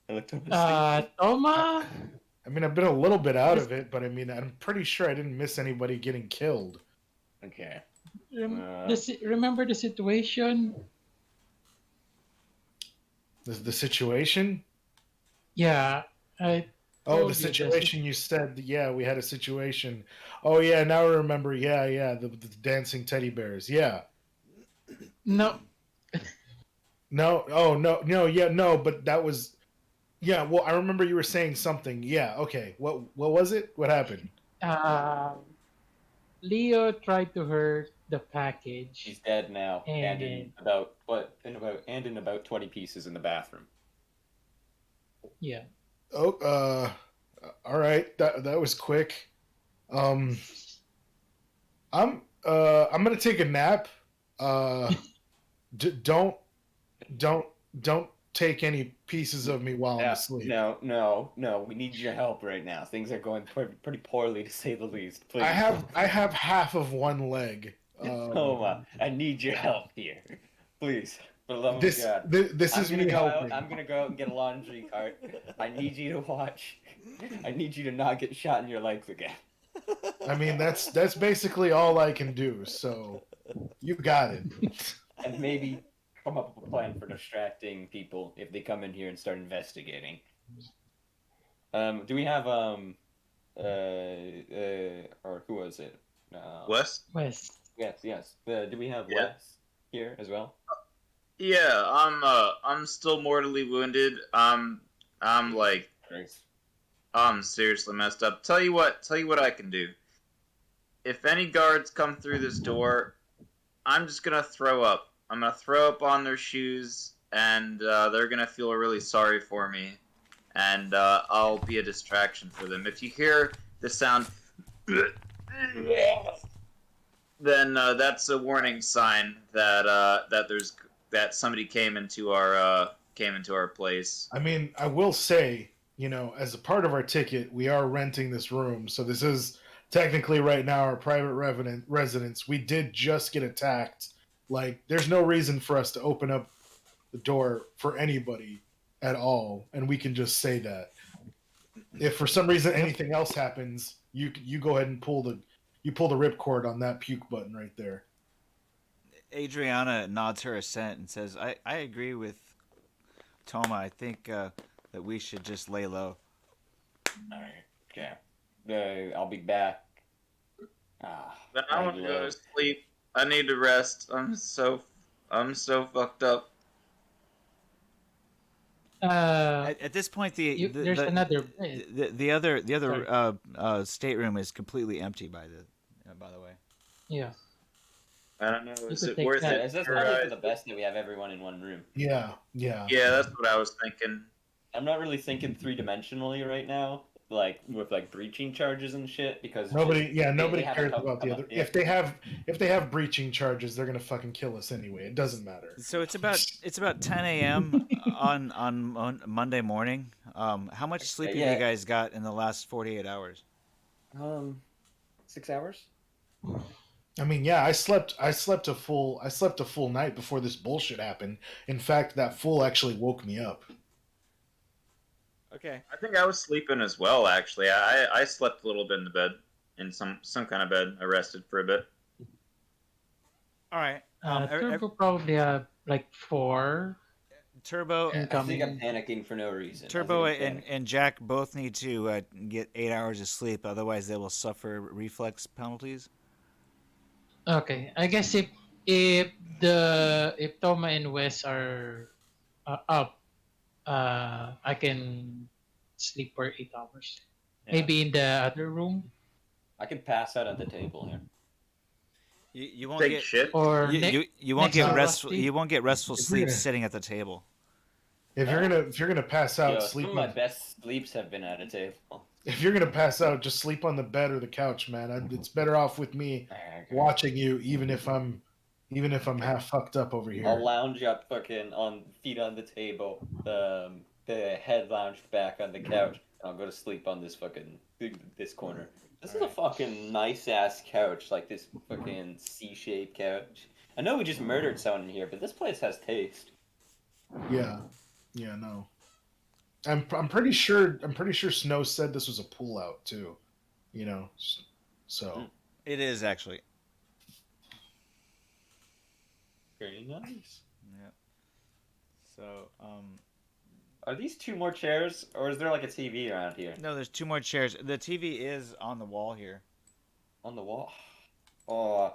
I looked up Touma. I mean, I've been a little bit out of it, but I mean, I'm pretty sure I didn't miss anybody getting killed. Okay. Remember the situation? The situation? Yeah, I. Oh, told the you this. situation you said. Yeah, we had a situation. Oh, yeah, now I remember. Yeah, the dancing teddy bears. Yeah. No, No. Oh, no. Yeah, no. But that was. Yeah. Well, I remember you were saying something. Yeah. Okay. What was it? What happened? Leo tried to hurt the package. He's dead now, and And in about 20 pieces in the bathroom. yeah, Oh. All right. That was quick. I'm gonna take a nap. Don't take any pieces of me while I'm asleep. No. We need your help right now. Things are going pretty poorly, to say the least. Please. I have half of one leg. Toma, I need your help here. Please, for the love This of God. this is me helping. I'm gonna go out and get a laundry cart. I need you to watch. I need you to not get shot in your legs again. I mean, that's basically all I can do. So you got it. And maybe come up with a plan for distracting people if they come in here and start investigating. Do we have or who was it? Wes? West. Yes. Do we have Yeah. Wes here as well? Yeah, I'm still mortally wounded. I'm like, Nice. I'm seriously messed up. Tell you what I can do. If any guards come through this door, I'm just gonna throw up. I'm gonna throw up on their shoes, and they're gonna feel really sorry for me, and I'll be a distraction for them. If you hear the sound, then that's a warning sign that that somebody came into our place. I mean, I will say, as a part of our ticket, we are renting this room, so this is technically right now our private residence. We did just get attacked. Like, there's no reason for us to open up the door for anybody at all, and we can just say that. If for some reason anything else happens, you go ahead and pull the ripcord on that puke button right there. Adriana nods her assent and says, I agree with Touma. I think that we should just lay low. Alright, okay. I'll be back. But I want to go to sleep. I need to rest. I'm so fucked up. At this point, There's another bed. the other stateroom is completely empty. By the way. Yeah. I don't know. You Is could it take worth that. it? It's just for, probably for the best that we have everyone in one room. Yeah. Yeah, that's what I was thinking. I'm not really thinking three-dimensionally right now, like with like breaching charges and shit, because Nobody they have cares a couple about the come other. up, yeah. If they have breaching charges, they're gonna fucking kill us anyway. It doesn't matter. So it's about 10 a.m. on Monday morning. How much sleep have Yeah. you guys got in the last 48 hours? 6 hours. I mean, yeah, I slept a full night before this bullshit happened. In fact, that fool actually woke me up. Okay. I think I was sleeping as well. Actually, I slept a little bit in the bed, in some kind of bed. I rested for a bit. All right. Turbo probably have like 4. Turbo, I think I'm panicking for no reason. Turbo, I think I'm and Jack both need to get 8 hours of sleep. Otherwise, they will suffer reflex penalties. Okay, I guess if Toma and Wes are up, I can sleep for 8 hours. Yeah. Maybe in the other room I could pass out at the table here. You won't Take get shit. or you won't next get to restful. Rusty. You won't get restful If sleep we're- sitting at the table. If you're gonna pass out, Yo, sleep some of my on. best sleeps have been at a table. If you're gonna pass out, just sleep on the bed or the couch, man. It's better off with me watching you, even if I'm half fucked up over here. I'll lounge up fucking on feet on the table, the head lounged back on the couch. I'll go to sleep on this corner. This is a fucking nice ass couch, like this fucking C-shaped couch. I know we just murdered someone in here, but this place has taste. Yeah, yeah, no. I'm pretty sure Snow said this was a pull out too. You know, so It is actually. Very nice. Yep. So, Are these 2 more chairs, or is there like a TV around here? no, there's 2 more chairs. The TV is on the wall here. On the wall? Oh,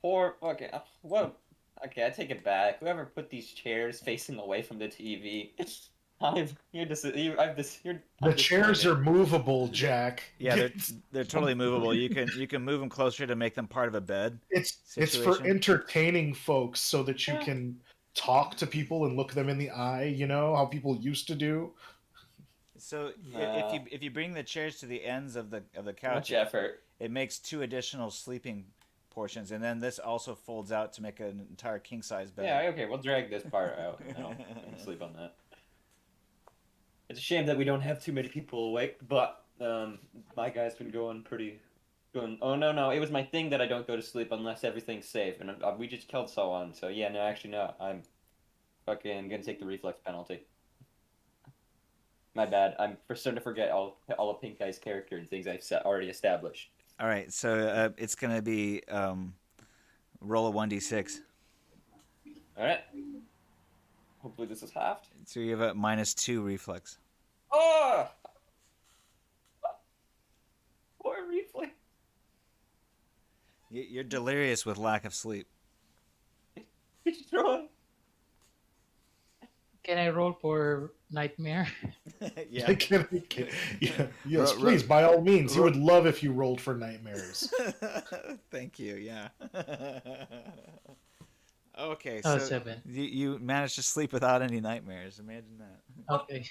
poor fucking. What? Okay, I take it back. Whoever put these chairs facing away from the TV, the chairs are movable, Jack. Yeah, they're totally movable. You can move them closer to make them part of a bed. It's situation. for entertaining folks so that you can talk to people and look them in the eye. You know how people used to do. So if you bring the chairs to the ends of the couch, Much effort. it makes 2 additional sleeping portions, and then this also folds out to make an entire king size bed. Yeah, okay, we'll drag this part out. I can sleep on that. It's a shame that we don't have too many people awake, but my guy's been going. Oh no, it was my thing that I don't go to sleep unless everything's safe, and we just killed someone. So yeah, no, actually no, I'm fucking gonna take the reflex penalty. My bad. I'm starting to forget all of Pink Guy's character and things I've already established. All right, so it's gonna be roll a 1d6. All right. Hopefully this is halved. So you have a -2 reflex. Oh! Poor reflex. You're delirious with lack of sleep. Destroy. Can I roll for nightmare? Yeah. Yes, please, by all means. He would love if you rolled for nightmares. Thank you. Yeah. Okay, Oh, so 7. you managed to sleep without any nightmares. Imagine that. Okay.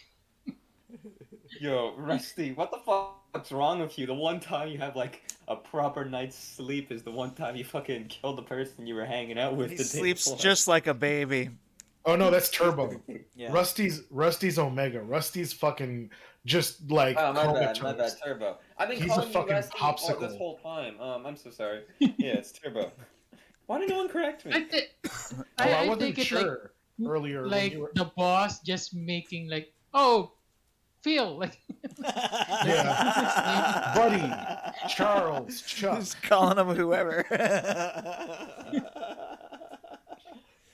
Yo, Rusty, what the fuck's wrong with you? The one time you have like a proper night's sleep is the one time you fucking killed the person you were hanging out with. He the day sleeps before. just like a baby. Oh no, that's Turbo. Yeah. Rusty's Omega. Rusty's fucking just like Oh, my bad, comatose. Turbo. I've been He's calling a you fucking Rusty popsicle. this whole time. I'm so sorry. Yeah, it's Turbo. Why did no one correct me? I I wasn't think it sure earlier. when like you were... the boss just making like, oh, Phil, like Yeah. Buddy, Charles, Chuck. Just calling him whoever.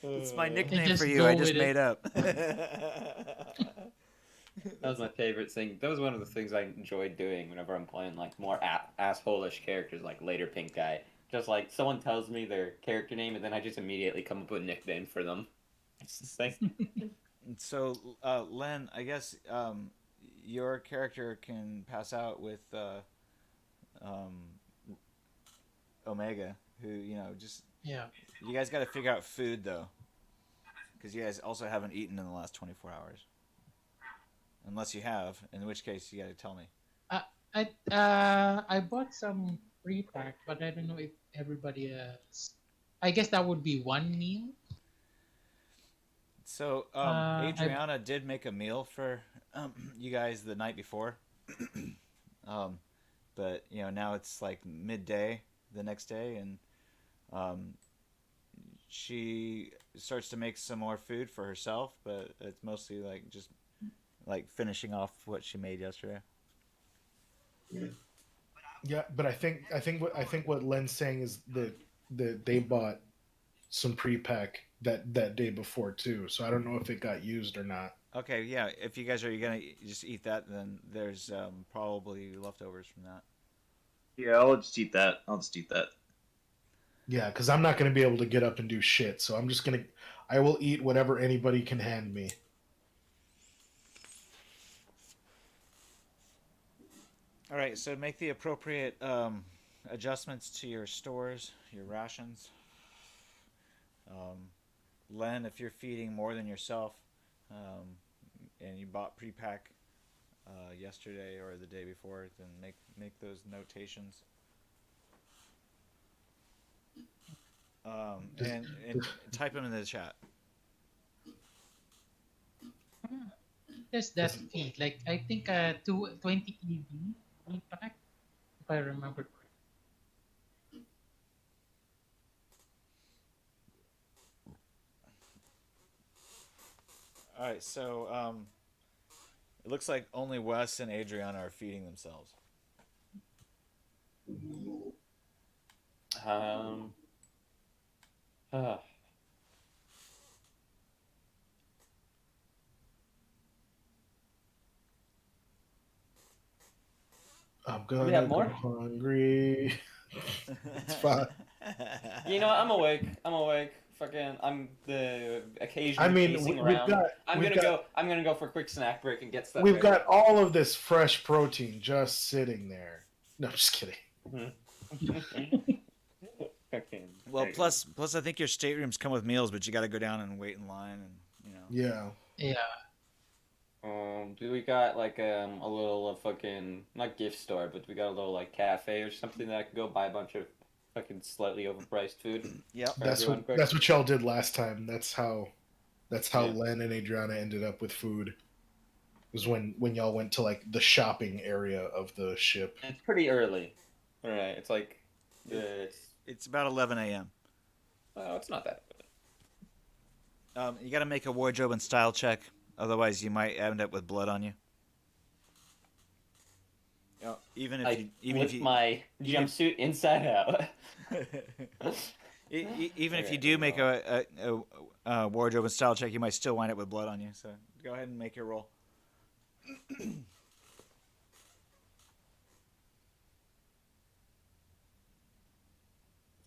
It's my nickname just for you. go I just with it. made up. That was my favorite thing. That was one of the things I enjoyed doing whenever I'm playing like more asshole-ish characters, like later Pink Guy. Just like someone tells me their character name, and then I just immediately come up with a nickname for them. It's the thing. So, Len, I guess your character can pass out with Omega, who just yeah. you guys got to figure out food though, because you guys also haven't eaten in the last 24 hours. Unless you have, in which case you got to tell me. I bought some pre-pack, but I don't know if everybody I guess that would be one meal. So Adriana did make a meal for you guys the night before, but now it's like midday the next day, and she starts to make some more food for herself, but it's mostly like just like finishing off what she made yesterday. Yeah, but I think what Len's saying is that they bought some pre-pack that day before too. So I don't know if it got used or not. Okay, yeah. If you guys are gonna just eat that, then there's probably leftovers from that. Yeah, I'll just eat that. Yeah, because I'm not going to be able to get up and do shit. So I will eat whatever anybody can hand me. All right, so make the appropriate adjustments to your stores, your rations. Len, if you're feeding more than yourself, and you bought pre-pack yesterday or the day before, then make those notations. And type them in the chat. does that feed? Like I think 20 EV pack, if I remember correctly. All right, so it looks like only Wes and Adriana are feeding themselves. Um. Uh, I'm do we have gonna go more? hungry. It's fine. You know what? I'm awake. I'm awake. Fucking, I'm the I occasionally mean, pacing we've around. got I'm we've gonna got go. I'm gonna go for a quick snack break and get stuff we've ready. got all of this fresh protein just sitting there. No, I'm just kidding. Fucking. Well, plus, I think your staterooms come with meals, but you got to go down and wait in line, and you know. Yeah. Yeah. Do we got like a little fucking not gift store, but we got a little like cafe or something that I can go buy a bunch of fucking slightly overpriced food Yep. for everyone quick? That's what y'all did last time. That's how Yeah. Len and Adriana ended up with food. Was when y'all went to like the shopping area of the ship. It's pretty early. All right, it's like it's It's about 11 a.m. well, it's not that. You got to make a wardrobe and style check, otherwise you might end up with blood on you. Even if I even lift if you my even- jumpsuit inside out. even if Okay, you do make well. a wardrobe and style check, you might still wind up with blood on you. So go ahead and make your roll.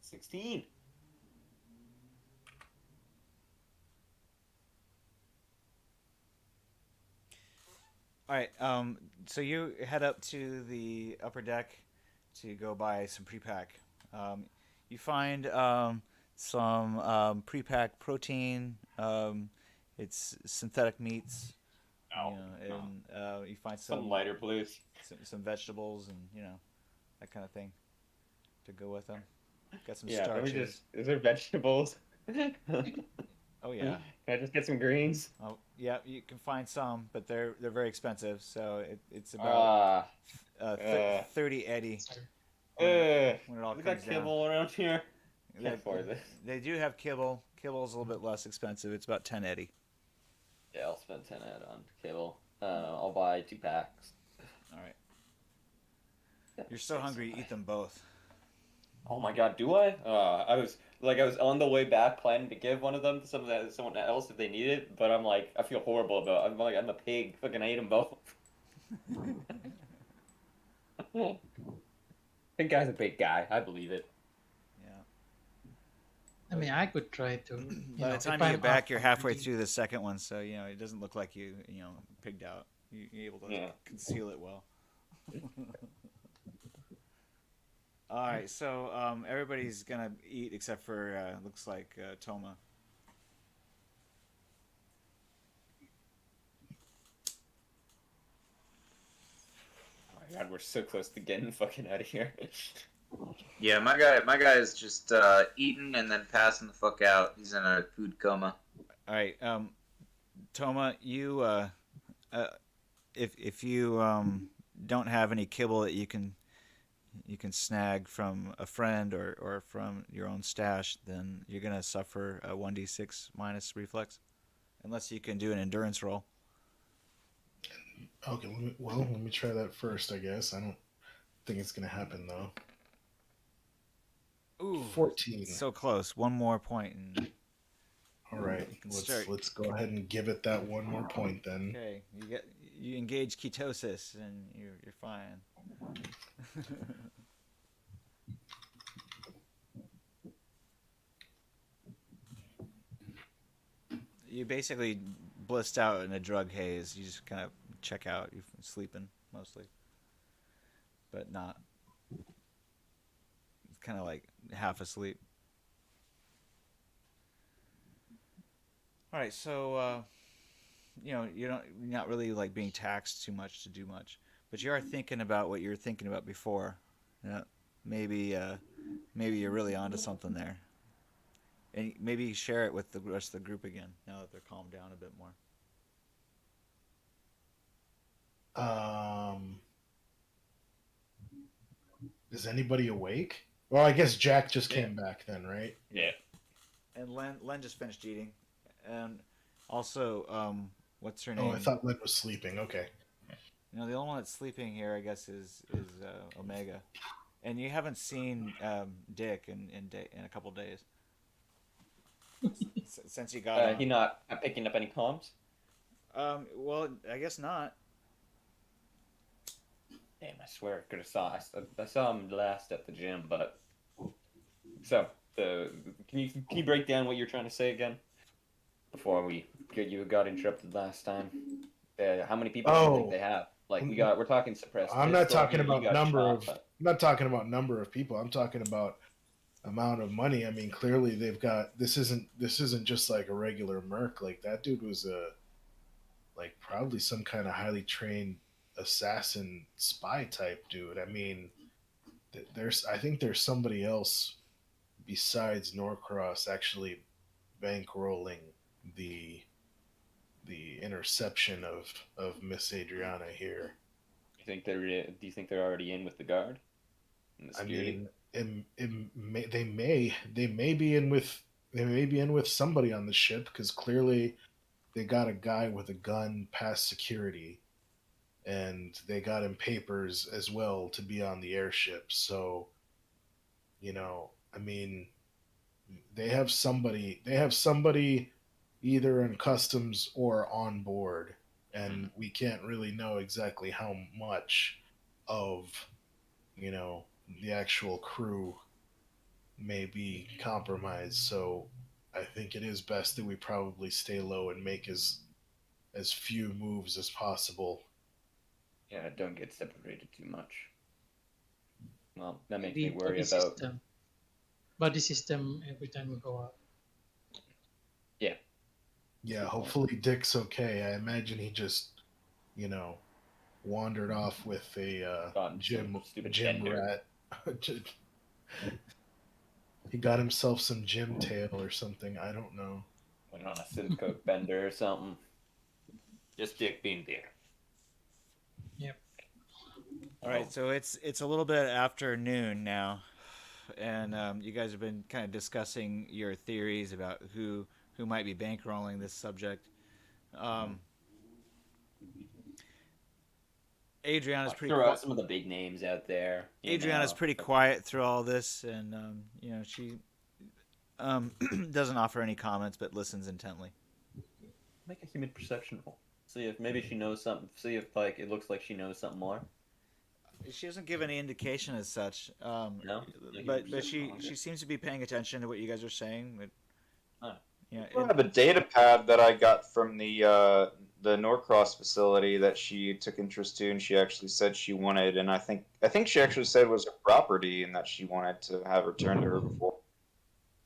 16. All right. So you head up to the upper deck to go buy some pre-pack. You find some pre-packed protein. It's synthetic meats. Oh, You know, and you find some lighter blues. some vegetables and that kind of thing to go with them. Got some Yeah, let me starches. just. Is there vegetables? Oh yeah. Can I just get some greens? Oh yeah. You can find some, but they're very expensive. So it's about Ah, 30 eddy when it all we comes got down. kibble around here. Can't They, afford this. they do have kibble. Kibble's a little bit less expensive. It's about 10 eddy. Yeah, I'll spend 10 ed on kibble. I'll buy 2 packs. All right. You're so hungry, you eat them both. Oh my god, do I? I was on the way back planning to give one of them to someone else if they need it, but I'm like I feel horrible about it. I'm a pig. Fucking I ate them both. Big guy's a big guy. I believe it. Yeah. I mean, I could try to. By the time you get back, you're halfway through the second one, so it doesn't look like you pigged out. You're able to conceal it well. All right, so everybody's gonna eat except for looks like Touma. Oh my god, we're so close to getting fucking out of here. Yeah, my guy is just eating and then passing the fuck out. He's in a food coma. All right, Touma, you if you don't have any kibble that you can snag from a friend or from your own stash, then you're gonna suffer a 1d6 minus reflex, unless you can do an endurance roll. Okay, let me try that first, I guess. I don't think it's gonna happen though. Ooh, 14. so close. One more point. And... All right, let's go ahead and give it that one more point then. Okay, you engage ketosis and you're fine. You basically blissed out in a drug haze. You just kind of check out. You're sleeping mostly, but not. It's kind of like half asleep. All right, so you're not really like being taxed too much to do much, but you are thinking about what you were thinking about before. Maybe you're really onto something there, and maybe share it with the rest of the group again now that they're calmed down a bit more. Um, is anybody awake? Well, I guess Jack just Yeah. came back then, right? Yeah. And Len just finished eating, and also what's her Oh, I name? thought Len was sleeping. Okay. You know, the only one that's sleeping here, I guess, is Omega. And you haven't seen Dick in a couple days since he got He on. not picking up any comms. Well, I guess not. Damn, I swear I could have I saw him last at the gym, but so can you break down what you're trying to say again before you got interrupted last time? How many people do you think Oh, they have? Like I'm we're talking suppressed I'm not pistol talking here. You about got number shot, of. but I'm not talking about number of people. I'm talking about amount of money. I mean, clearly they've got. This isn't just like a regular merc. Like that dude was a like probably some kind of highly trained assassin spy type dude. I mean, there's I think there's somebody else besides Norcross actually bankrolling the the interception of Miss Adriana here. do you think they're already in with the guard and the I security? mean, they may be in with somebody on the ship because clearly they got a guy with a gun past security, and they got him papers as well to be on the airship. So I mean, they have somebody either in customs or on board, and we can't really know exactly how much of you know the actual crew may be compromised. So I think it is best that we probably stay low and make as few moves as possible. Yeah, don't get separated too much. Well, that makes me The worry about. body system every time we go out. Yeah, that's a Yeah, good point. hopefully Dick's okay. I imagine he just, you know, wandered off with a Gotten some gym stupid gym bender. rat. He got himself some gym tail or something. I don't know. Went on a synth coke bender or something. Just Dick being Dick. Yep. All Oh, right, so it's a little bit after noon now, and you guys have been kind of discussing your theories about who might be bankrolling this subject. Um, Adriana's I'll pretty throw out quiet. some of the big names out there. Adriana's pretty quiet through all this, and she doesn't offer any comments, but listens intently. Make a human perception roll. See if maybe she knows something. See if like it looks like she knows something more. She doesn't give any indication as such, No, no human but perception she roll. she seems to be paying attention to what you guys are saying. But Huh. yeah, I have a data pad that I got from the Norcross facility that she took interest to, and she actually said she wanted, and I think she actually said it was her property, and that she wanted to have returned to her before.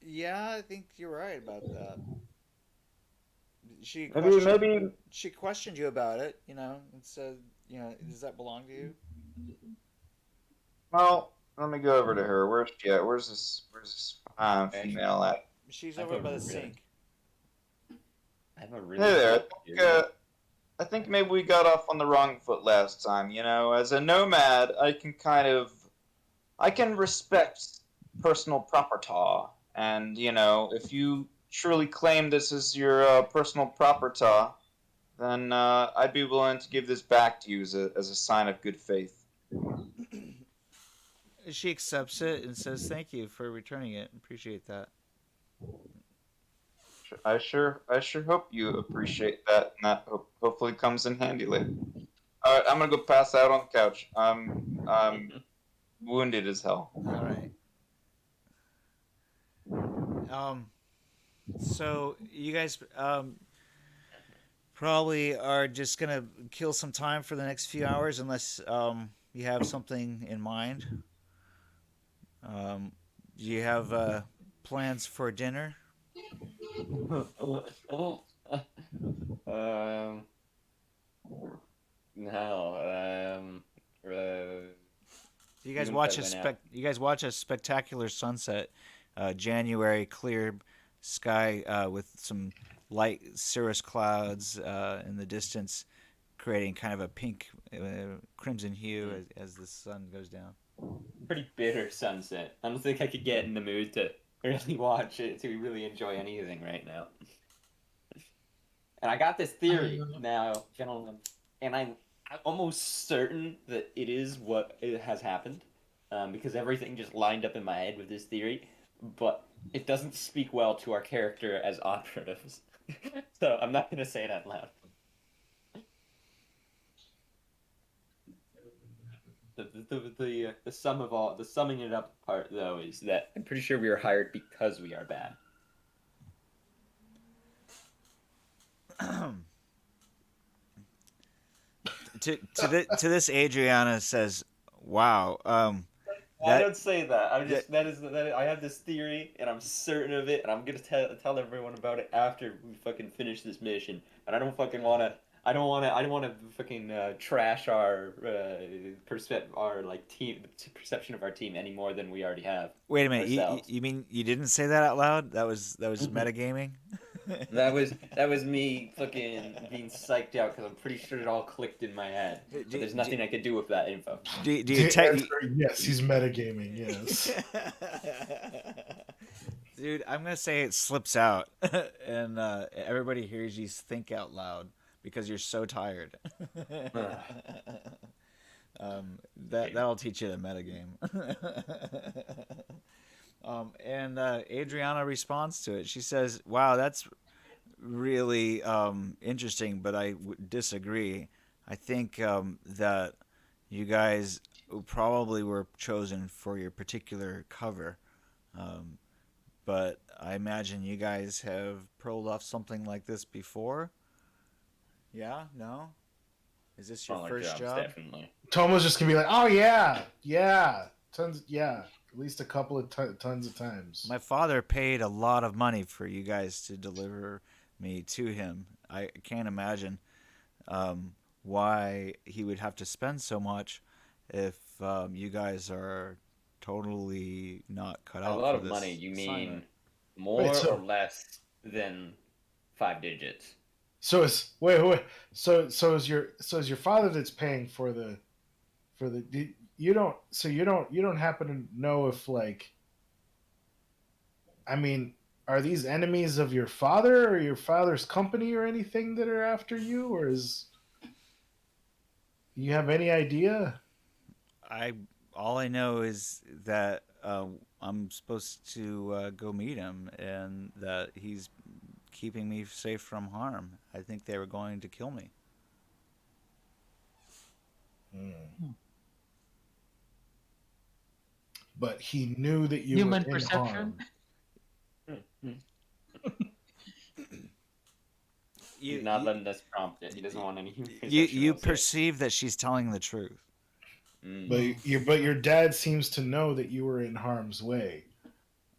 yeah, I think you're right about that. She Maybe questioned maybe she questioned you about it, and said, does that belong to you? Well, let me go over to her. Where's she at? Where's this Actually, female at? She's I have over a by the really, sink. I have a Hey really there. good theory. I think maybe we got off on the wrong foot last time. As a nomad, I can respect personal property, and if you truly claim this is your personal property, then I'd be willing to give this back to you as a sign of good faith. She accepts it and says, "Thank you for returning it. Appreciate that." I sure hope you appreciate that, and that hopefully comes in handy later. All right, I'm gonna go pass out on the couch. I'm wounded as hell. All right. Um. So you guys probably are just gonna kill some time for the next few hours, unless you have something in mind. Um, do you have plans for dinner? um, no. You guys Moonset watch a went out. spectacular sunset. January, clear sky with some light cirrus clouds in the distance. creating kind of a pink, crimson hue as the sun goes down. Pretty bitter sunset. I don't think I could get in the mood to really watch it to really enjoy anything right now. And I got this theory now, gentlemen, and I'm almost certain that it is what it has happened, because everything just lined up in my head with this theory, but it doesn't speak well to our character as operatives. So I'm not going to say it out loud. The sum of all, the summing it up part though is that I'm pretty sure we were hired because we are bad. To this, Adriana says, "Wow, I don't say that. I'm just that is I have this theory and I'm certain of it, and I'm gonna tell everyone about it after we fucking finish this mission. And I don't fucking wanna. I don't want to fucking trash our team perception of our team any more than we already have. Wait a minute. You mean you didn't say that out loud? That was metagaming. That was me fucking being psyched out because I'm pretty sure it all clicked in my head. But there's nothing I could do with that info. Yes, he's metagaming. Yes. Dude, I'm gonna say it slips out, and everybody hears you think out loud because you're so tired. That'll teach you the metagame. And Adriana responds to it. She says, "Wow, that's really interesting, but I disagree. I think that you guys probably were chosen for your particular cover, but I imagine you guys have pulled off something like this before. Yeah? No? Is this your first job? Definitely. Touma's just gonna be like, "Oh yeah, tons, yeah." At least a couple of tons of times. My father paid a lot of money for you guys to deliver me to him. I can't imagine why he would have to spend so much if you guys are totally not cut out. A lot for of this money. You mean assignment. more or less than 5 digits? So it's wait. So is your father that's paying for the you don't happen to know if, like, I mean, are these enemies of your father or your father's company or anything that are after you, or is you have any idea? All I know is that I'm supposed to go meet him, and that he's keeping me safe from harm. I think they were going to kill me. But he knew that you Human were in perception. harm. He's not letting us prompt it. He doesn't want any human perception. You perceive that she's telling the truth. But your dad seems to know that you were in harm's way.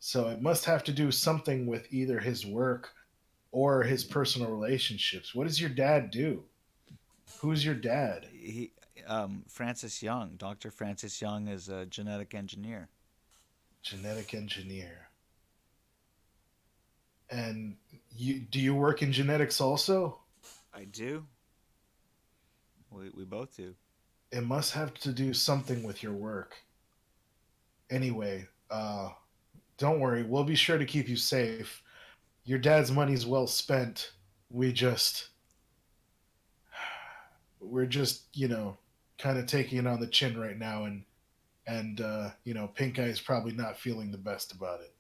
So it must have to do something with either his work or his personal relationships. What does your dad do? Who's your dad? Francis Young. Dr. Francis Young is a genetic engineer. Genetic engineer. And do you work in genetics also? I do. We both do. It must have to do something with your work. Anyway, don't worry. We'll be sure to keep you safe. Your dad's money's well spent. We're just, kind of taking it on the chin right now, and Pink Eye's probably not feeling the best about it.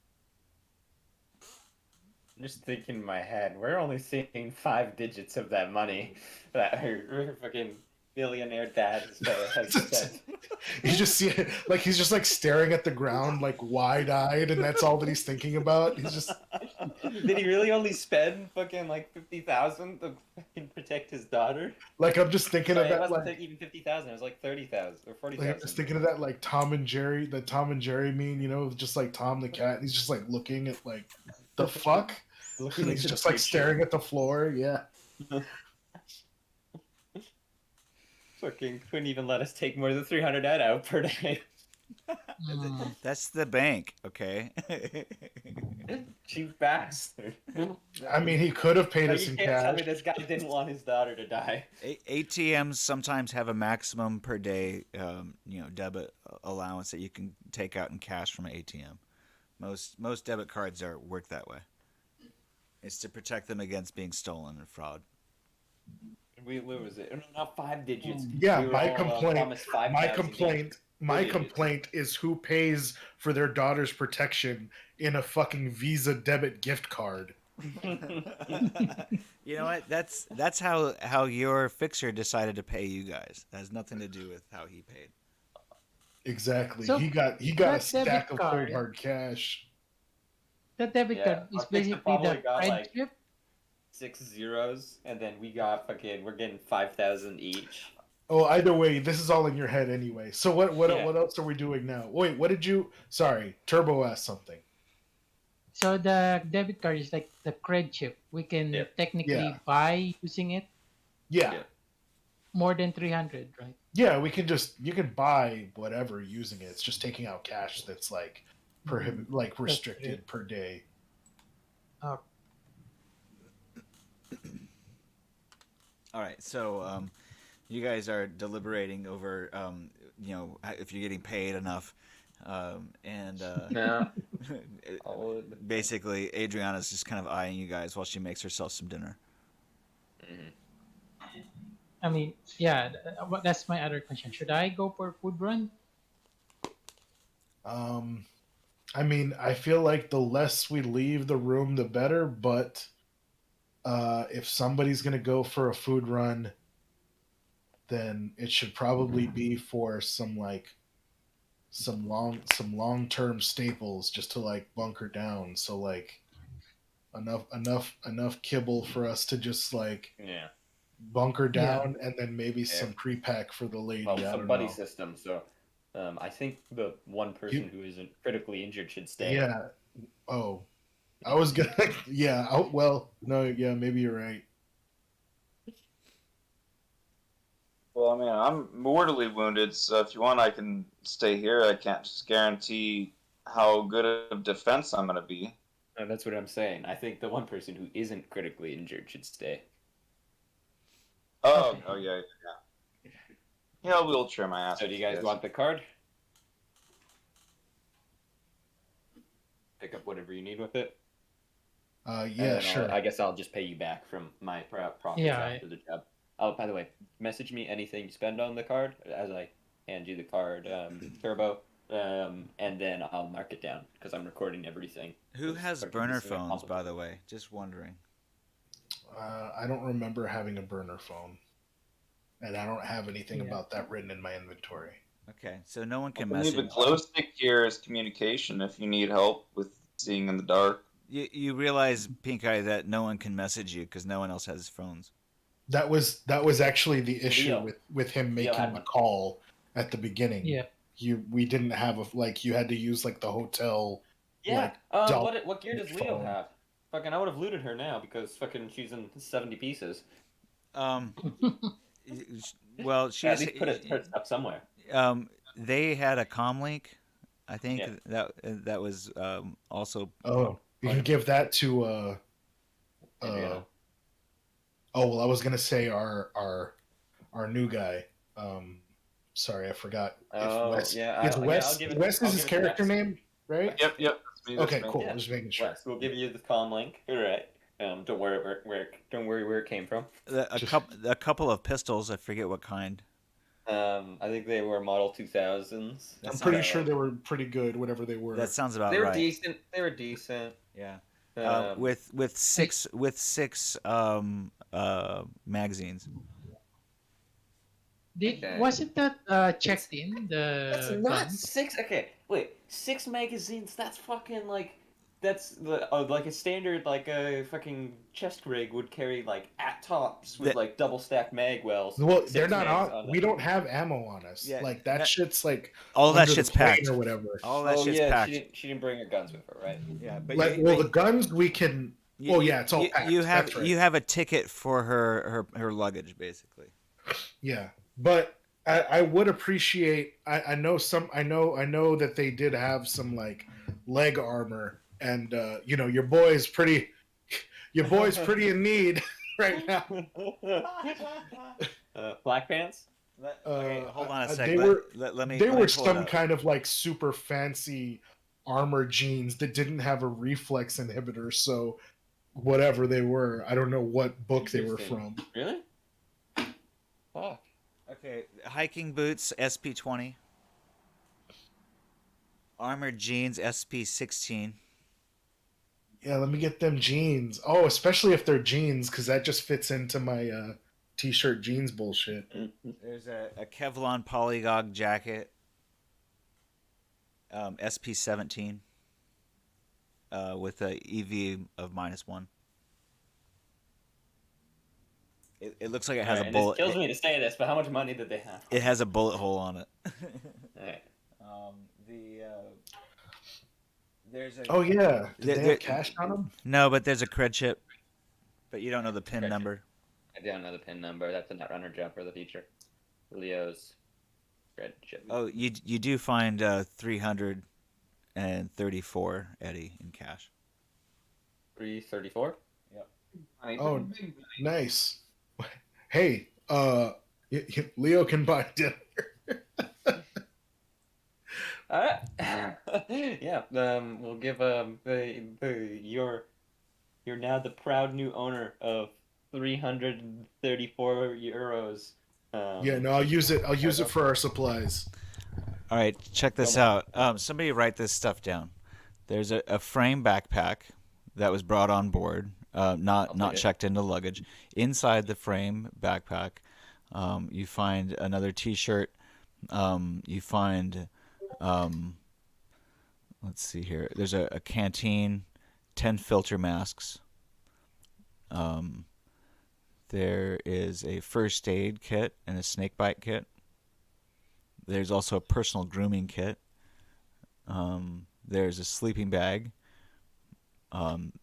I'm just thinking in my head, we're only seeing 5 digits of that money that her fucking billionaire dad has spent. You just see it, like he's just like staring at the ground, like wide-eyed, and that's all that he's thinking about. He's just. Did he really only spend fucking like 50,000 to fucking protect his daughter? Like, I'm just thinking of that. It wasn't like, even 50,000. It was like 30,000 or 40,000. Like, I'm just thinking of that, like Tom and Jerry, the Tom and Jerry meme, just like Tom the cat. And he's just like looking at like the fuck. And he's just like staring at the floor. Yeah. Fucking couldn't even let us take more than 300 out per day. Mm. That's the bank, okay? Cheap bastard. I mean, he could have paid Like, us you in can't tell cash. me this guy didn't want his daughter to die. ATMs sometimes have a maximum per day, debit allowance that you can take out in cash from an ATM. Most debit cards work that way. It's to protect them against being stolen and fraud. What was it? No, not 5 digits. Yeah, We were my all, complaint. promised 5,000 My each. complaint. My 4 digits. complaint is who pays for their daughter's protection in a fucking Visa debit gift card. You know what? That's how your fixer decided to pay you guys. That has nothing to do with how he paid. Exactly. So, he got a that stack debit of card- cold hard cash. That debit Yeah, card our is fixer basically probably the got, like, friendship. 6 zeros, and then we're getting 5,000 each. Oh, either way, this is all in your head anyway. So what Yeah. what else are we doing now? Wait, what did you? Sorry, Turbo asked something. So the debit card is like the cred chip. We can Yep. technically Yeah. buy using it Yeah. Yeah. more than 300, right? Yeah, you can buy whatever using it. It's just taking out cash that's like restricted per day. All right, so you guys are deliberating over, if you're getting paid enough, and Yeah. basically Adriana's just kind of eyeing you guys while she makes herself some dinner. I mean, yeah, that's my other question. Should I go for food run? I mean, I feel like the less we leave the room, the better. But if somebody's gonna go for a food run, then it should probably be for some long term staples, just to like bunker down. So like enough kibble for us to just like Yeah. bunker down, and then maybe some pre-pack for the lady. Well, I some don't buddy know. system, so I think the one person who isn't critically injured should stay. Yeah. Oh, I was gonna. Yeah. Oh, well, no. Yeah, maybe you're right. Well, I mean, I'm mortally wounded, so if you want, I can stay here. I can't just guarantee how good of defense I'm gonna be. That's what I'm saying. I think the one person who isn't critically injured should stay. Oh, Okay. oh yeah. Yeah, I'll wheelchair my ass. So do you guys want the card? Pick up whatever you need with it. Yeah, And then sure. I guess I'll just pay you back from my profits Yeah, after the job. Oh, by the way, message me anything you spend on the card as I hand you the card, Turbo, and then I'll mark it down because I'm recording everything. Who It's has fucking burner missing a phones, compliment. by the way? Just wondering. I don't remember having a burner phone, and I don't have anything Yeah. about that written in my inventory. Okay, so no one can I believe message. the glow stick here is communication if you need help with seeing in the dark. You realize, Pink Eye, that no one can message you because no one else has phones. That was actually the issue Leo. with him Leo making had the one. call at the beginning. Yeah. We didn't have you had to use like the hotel. Yeah. Like, What gear does Leo phone. have? Fucking, I would have looted her now because fucking she's in 70 pieces. Um, well, At she's least put her stuff somewhere. they had a comm link. I think Yeah. that was also. Oh, you can give that to Adriana. oh well, I was gonna say our new guy. Sorry, I forgot. Oh, Wes, yeah, Is I'll Wes give it- Wes I'll is his give it to character Wes. name, right? Yep. That's me, that's Okay, me. cool. Yeah. Just making sure. Wes, we'll give you the comm link. All right. Don't worry where it came from. A couple of pistols. I forget what kind. I think they were Model 2000s. I'm pretty sure they were pretty good, whatever they were. That sounds about They were right. decent. They were decent. Yeah. Um, With six magazines. Okay. Wasn't that checked in That's the not guns? 6. Okay, wait. 6 magazines. That's fucking like. That's like a standard like a fucking chest rig would carry like at tops with That- like double stacked mag wells. Well, 6 they're not mags on. them. We don't have ammo on us. Yeah, Like that shit's like All that under the shit's plane packed. or whatever. All that Oh shit's yeah, packed. she didn't bring her guns with her, right? Yeah, but Like, well, the guns we can. Oh yeah, it's all packed. You have That's right. you have a ticket for her luggage, basically. Yeah, but I would appreciate. I know some. I know that they did have some like leg armor, and your boy's pretty. Your boy's pretty in need right now. Black pants. Okay, hold on a sec. They let, were let me they let me were pull it some up. kind of like super fancy armor jeans that didn't have a reflex inhibitor. So whatever they were, I don't know what book they were Interesting. from. Really? Fuck. Okay, hiking boots SP20, armored jeans SP16. Yeah, let me get them jeans. Oh, especially if they're jeans, because that just fits into my t-shirt jeans bullshit. There's a Kevlar polygog jacket, SP17, with a EV of -1. It looks like it has Alright, a and bullet. This kills me to say this, but how much money did they have? It has a bullet hole on it. Alright. There's a Oh yeah, did There- they there- have cash on them? no, but there's a cred chip, but you don't know the pin Cred chip. number. I don't know the pin number. That's a Netrunner jump for the future. Leo's red chip. Oh, you do find 334 Eddie in cash. 334. Oh, nice. Hey, Leo can buy dinner. Yeah. We'll give you're now the proud new owner of 334 euros. Yeah, no, I'll use it. I'll use it for our supplies. All right, check this out. Somebody write this stuff down. There's a frame backpack that was brought on board, not take it. checked into luggage. Inside the frame backpack, you find another T-shirt. You find, let's see here. There's a canteen, 10 filter masks. There is a first aid kit and a snake bite kit. There's also a personal grooming kit. There's a sleeping bag.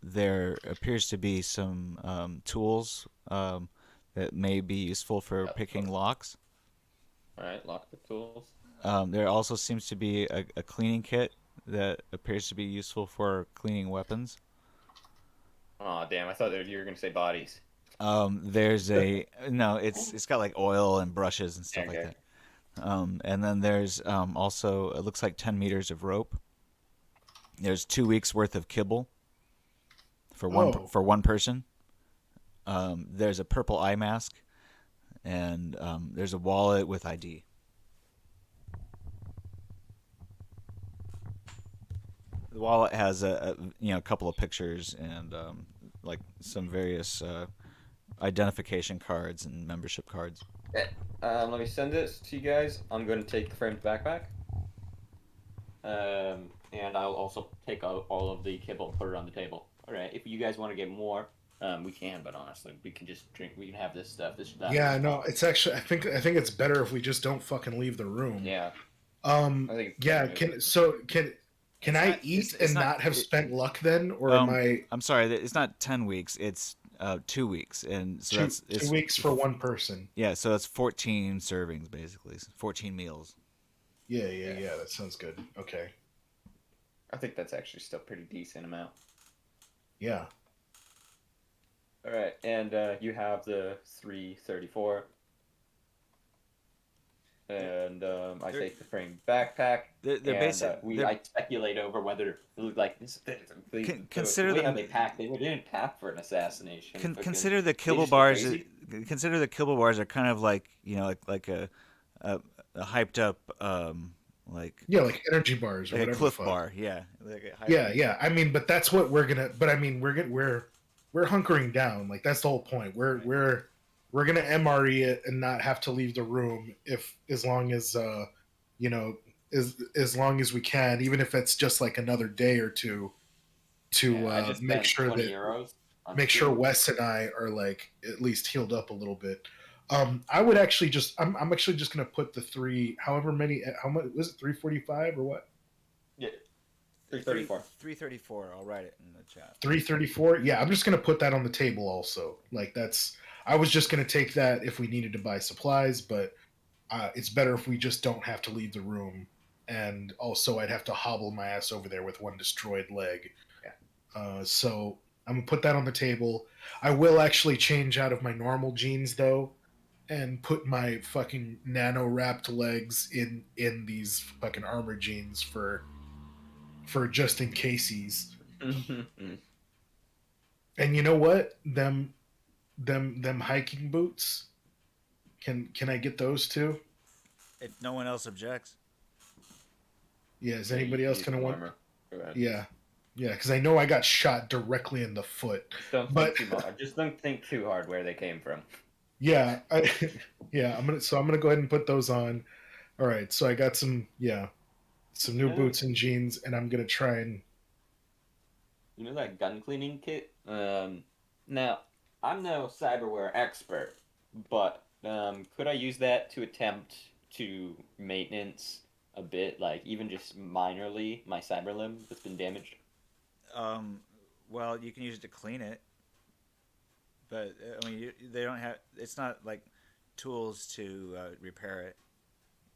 There appears to be some tools that may be useful for picking locks. Alright, lock the tools. There also seems to be a cleaning kit that appears to be useful for cleaning weapons. Oh damn! I thought you were gonna say bodies. There's no, it's got like oil and brushes and stuff like Okay. that. And then there's also, it looks like 10 meters of rope. There's 2 weeks worth of kibble for one person. There's a purple eye mask, and there's a wallet with ID. The wallet has a couple of pictures and like some various identification cards and membership cards. Let me send this to you guys. I'm going to take the framed backpack. And I'll also take all of the kibble and put it on the table. Alright, if you guys want to get more, we can, but honestly, we can just drink. We can have this stuff. Yeah, no, it's actually. I think it's better if we just don't fucking leave the room. Yeah. I think it's Yeah. better. Can I eat and not have spent luck then, or am I? I'm sorry, it's not 10 weeks. It's 2 weeks, and so that's 2 weeks for one person. Yeah, so that's 14 servings basically, 14 meals. Yeah. That sounds good. Okay. I think that's actually still pretty decent amount. Yeah. Alright, and you have the 334. And I take the framed backpack. I speculate over whether like this. Consider the way them- how they pack. They didn't pack for an assassination. Consider the they kibble just go bars. crazy. Consider the kibble bars are kind of like like a hyped up like like energy bars or like a whatever. Cliff the fuck. bar. Yeah. Like a hyped Yeah. I mean, but that's what we're gonna. But I mean, we're hunkering down. Like that's the whole point. We're gonna MRE it and not have to leave the room as long as as long as we can, even if it's just like another day or two to I just make spent sure 20 that euros on make sure food. Wes and I are like at least healed up a little bit. I would actually I'm actually just gonna put the how much was it, 345 or what? Yeah, 334. 334. I'll write it in the chat. 334. Yeah, I'm just gonna put that on the table also. Like I was just gonna take that if we needed to buy supplies, but it's better if we just don't have to leave the room. And also, I'd have to hobble my ass over there with one destroyed leg. So I'm gonna put that on the table. I will actually change out of my normal jeans though, and put my fucking nano wrapped legs in these fucking armor jeans for just in cases. And you know what? Them hiking boots. Can I get those too? If no one else objects. Yeah. Is Yeah, you anybody can else use gonna the want? armor. Go ahead. Yeah. Yeah, because I know I got shot directly in the foot. Just don't But- think too hard. Just don't think too hard where they came from. Yeah, yeah. I'm gonna go ahead and put those on. All right, so I got some new Yeah. boots and jeans, and I'm gonna try and You know that gun cleaning kit? Now, I'm no cyberware expert, but could I use that to attempt to maintenance a bit, like even just minorly, my cyber limb that's been damaged? Well, you can use it to clean it, but I mean, they don't have. It's not like tools to repair it.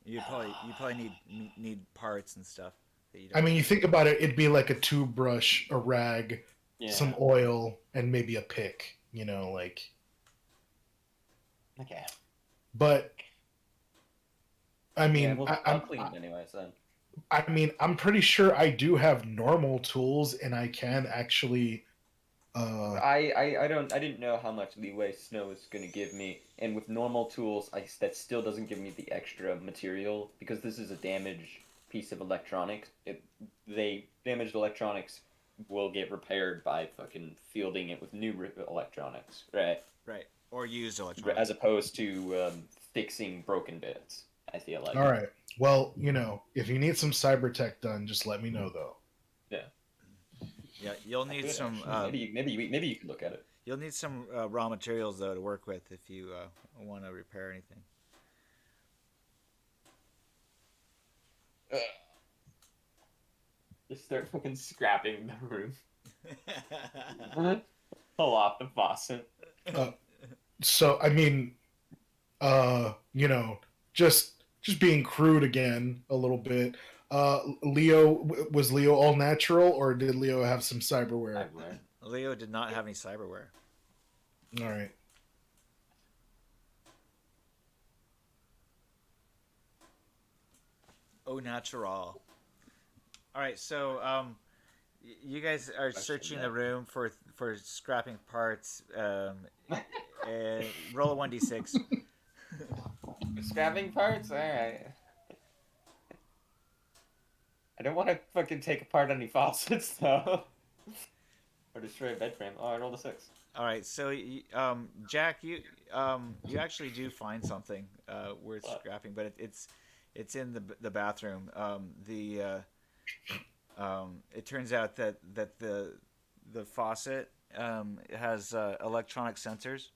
You probably need parts and stuff that you don't. I mean, you think about it, it'd be like a toothbrush, a rag, Yeah. some oil, and maybe a pick. You know, like. Okay. But I mean, Yeah, well, I'll clean it anyways then. I mean, I'm pretty sure I do have normal tools, and I can actually. I didn't know how much leeway Snow was gonna give me, and with normal tools, that still doesn't give me the extra material because this is a damaged piece of electronics. Damaged electronics will get repaired by fucking fielding it with new electronics, right? Right. Or used electronics. As opposed to fixing broken bits. I feel like. All right. Well, if you need some cyber tech done, just let me know though. Yeah, you'll need Good, some. actually. Maybe you could look at it. You'll need some raw materials though to work with if you want to repair anything. Just start fucking scrapping the room. Pull off the faucet. So I mean, just being crude again a little bit. Was Leo all natural, or did Leo have some cyberware? Leo did not have any cyberware. All right. Au natural. All right, so you guys are searching the room for scrapping parts. And roll a 1d6. Scrapping parts? Alright. I don't want to fucking take apart any faucets, though. Or destroy a bed frame. Oh, I rolled a 6. All right, so Jack, you actually do find something worth scrapping, but it's in the bathroom. It turns out that the faucet has electronic sensors.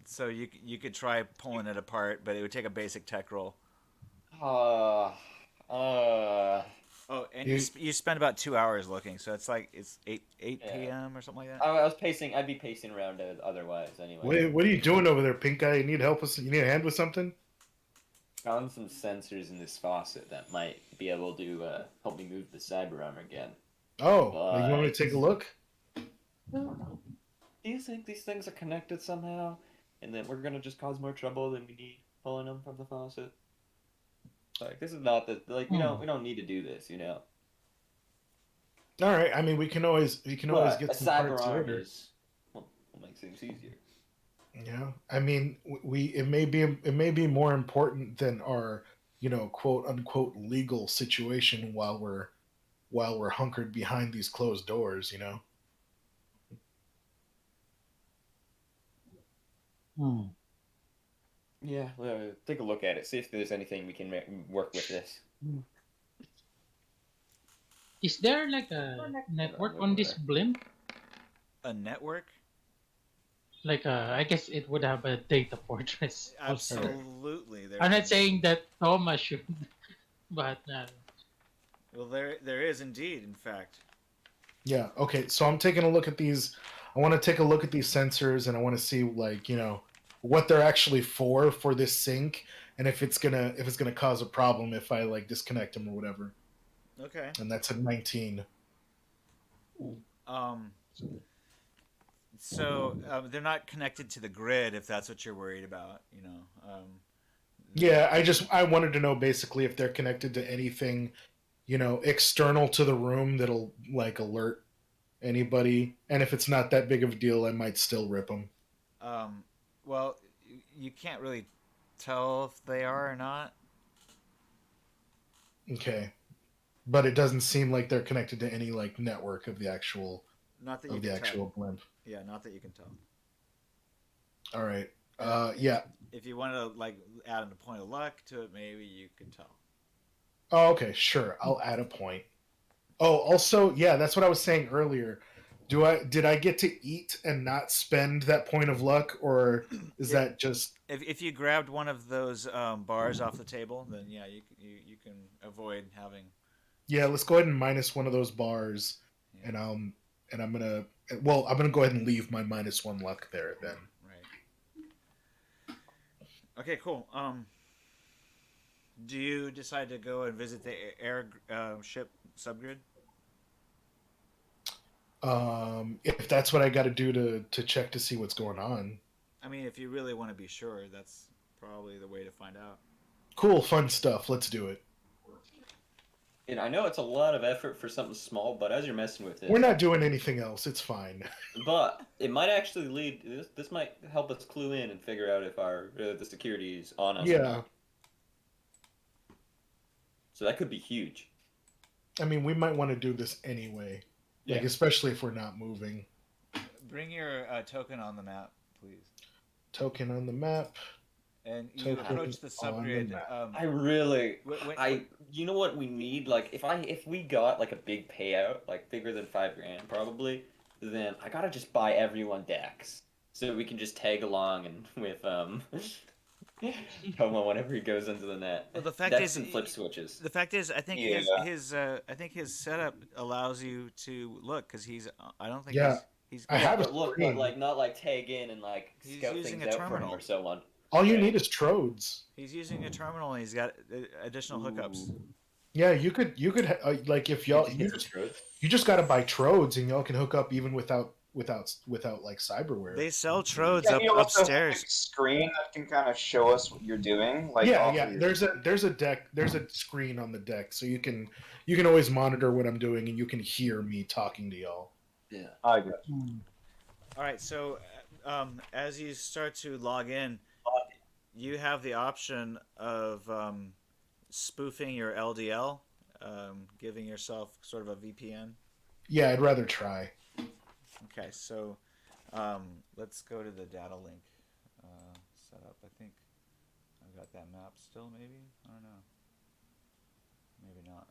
So you could try pulling it apart, but it would take a basic tech roll. Oh, and you spend about 2 hours looking, so it's 8 p.m. or something like that. I was pacing. I'd be pacing around otherwise anyway. What are you doing over there, pink guy? You need help with? You need a hand with something? Found some sensors in this faucet that might be able to help me move the cyber armor again. Oh, you want me to take a look? Do you think these things are connected somehow, and that we're gonna just cause more trouble than we need pulling them from the faucet? Like, this is not we don't need to do this, All right. I mean, we can always get a some cyber parts arm later. will make things easier. Yeah. I mean, it may be more important than our quote unquote legal situation while we're hunkered behind these closed doors. Yeah, take a look at it. See if there's anything we can work with this. Is there like a network on this blimp? A network? I guess it would have a data fortress. also. Absolutely. I'm not saying that Touma should, but Well, there is indeed, in fact. Yeah. Okay. So I'm taking a look at these I want to take a look at these sensors, and I want to see like what they're actually for this sync, and if it's gonna cause a problem if I like disconnect them or whatever. Okay. And that's a 19. Um, so they're not connected to the grid if that's what you're worried about. Yeah, I wanted to know basically if they're connected to anything, external to the room that'll like alert anybody, and if it's not that big of a deal, I might still rip them. Um, well, you can't really tell if they are or not. Okay, but it doesn't seem like they're connected to any like network of the actual Not that you can tell. blimp. Yeah, not that you can tell. All right. And Yeah. If you want to like add a point of luck to it, maybe you can tell. Oh, okay, sure. I'll add a point. Oh, also, yeah, that's what I was saying earlier. Did I get to eat and not spend that point of luck, or is that just If you grabbed one of those bars off the table, then yeah, you can avoid having. yeah? Let's go ahead and minus one of those bars, Yeah. and I'm gonna go ahead and leave my -1 luck there then. Right. Okay, cool. Do you decide to go and visit the airship subgrid? If that's what I got to do to check to see what's going on. I mean, if you really want to be sure, that's probably the way to find out. Cool, fun stuff. Let's do it. And I know it's a lot of effort for something small, but as you're messing with this, We're not doing anything else. It's fine. but it might actually lead. This might help us clue in and figure out if the security is on us. Or Yeah. not. So that could be huge. I mean, we might want to do this anyway. Like, especially if we're not moving. Bring your token on the map, please. Token on the map. And you Token approach the on the subgrid. map. I really, you know what we need? Like, if we got like a big payout, like bigger than $5,000 probably, then I gotta just buy everyone decks so we can just tag along and with Touma whenever he goes into the net. Well, the fact Decks is, and flip switches. the fact is, I think Yeah. I think his setup allows you to look because he's. I don't think Yeah. he's. I have a But look, screen. but like not like tag in and like He's scout using things a out for him terminal. or so on. All you Right. need is trodes. He's using a terminal and he's got additional hookups. Yeah, you could like if y'all you just got to buy trodes and y'all can hook up even without like cyberware. They sell trodes Yeah, you also have a upstairs. big screen that can kind of show us what you're doing. Like yeah, off yeah. of your- There's a screen on the deck, so you can always monitor what I'm doing and you can hear me talking to y'all. Yeah. I got you. All right, so as you start to log in, you have the option of spoofing your LDL, giving yourself sort of a VPN. Yeah, I'd rather try. Okay, so let's go to the data link setup. I think I've got that map still, maybe? I don't know. Maybe not.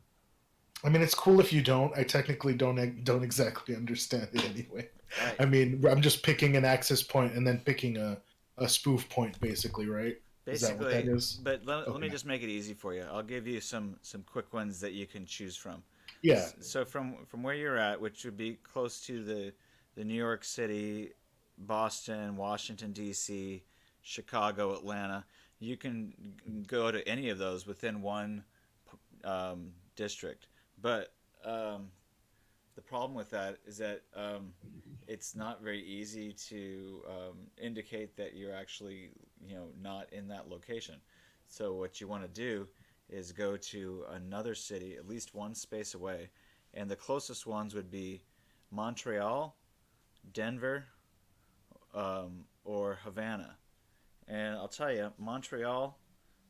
I mean, it's cool if you don't. I technically don't exactly understand it anyway. Right. I mean, I'm just picking an access point and then picking a spoof point, basically, right? Is that what that Basically, is? but let me Okay. just make it easy for you. I'll give you some quick ones that you can choose from. Yeah. So from where you're at, which would be close to the New York City, Boston, Washington D.C., Chicago, Atlanta, you can go to any of those within one district. But the problem with that is that it's not very easy to indicate that you're actually not in that location. So what you want to do is go to another city, at least one space away, and the closest ones would be Montreal, Denver, or Havana. And I'll tell you, Montreal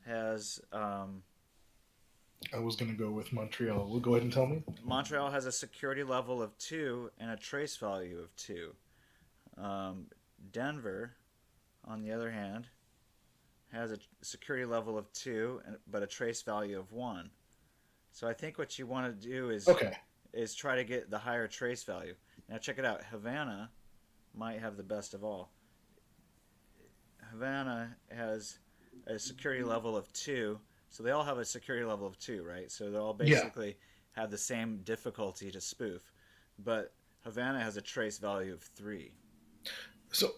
has I was going to go with Montreal. We'll go ahead and tell me. Montreal has a security level of 2 and a trace value of 2. Denver, on the other hand, has a security level of 2 but a trace value of 1. So I think what you want to do is try to get the higher trace value. Now check it out. Havana might have the best of all. Havana has a security level of 2. So they all have a security level of 2, right? So they all basically have the same difficulty to spoof. But Havana has a trace value of 3. So,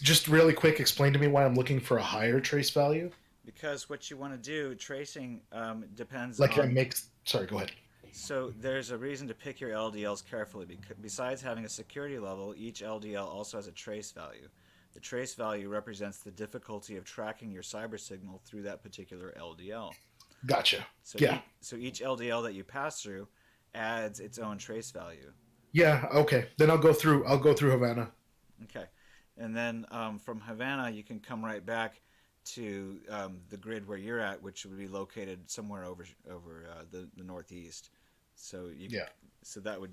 just really quick, explain to me why I'm looking for a higher trace value. Because what you want to do, tracing depends Like it on. makes. Sorry, go ahead. So there's a reason to pick your LDLs carefully. Besides having a security level, each LDL also has a trace value. The trace value represents the difficulty of tracking your cyber signal through that particular LDL. Gotcha. So, Yeah. so each LDL that you pass through adds its own trace value. Yeah. Okay. Then I'll go through. I'll go through Havana. Okay, and then from Havana you can come right back to the grid where you're at, which would be located somewhere over the northeast. So Yeah. so that would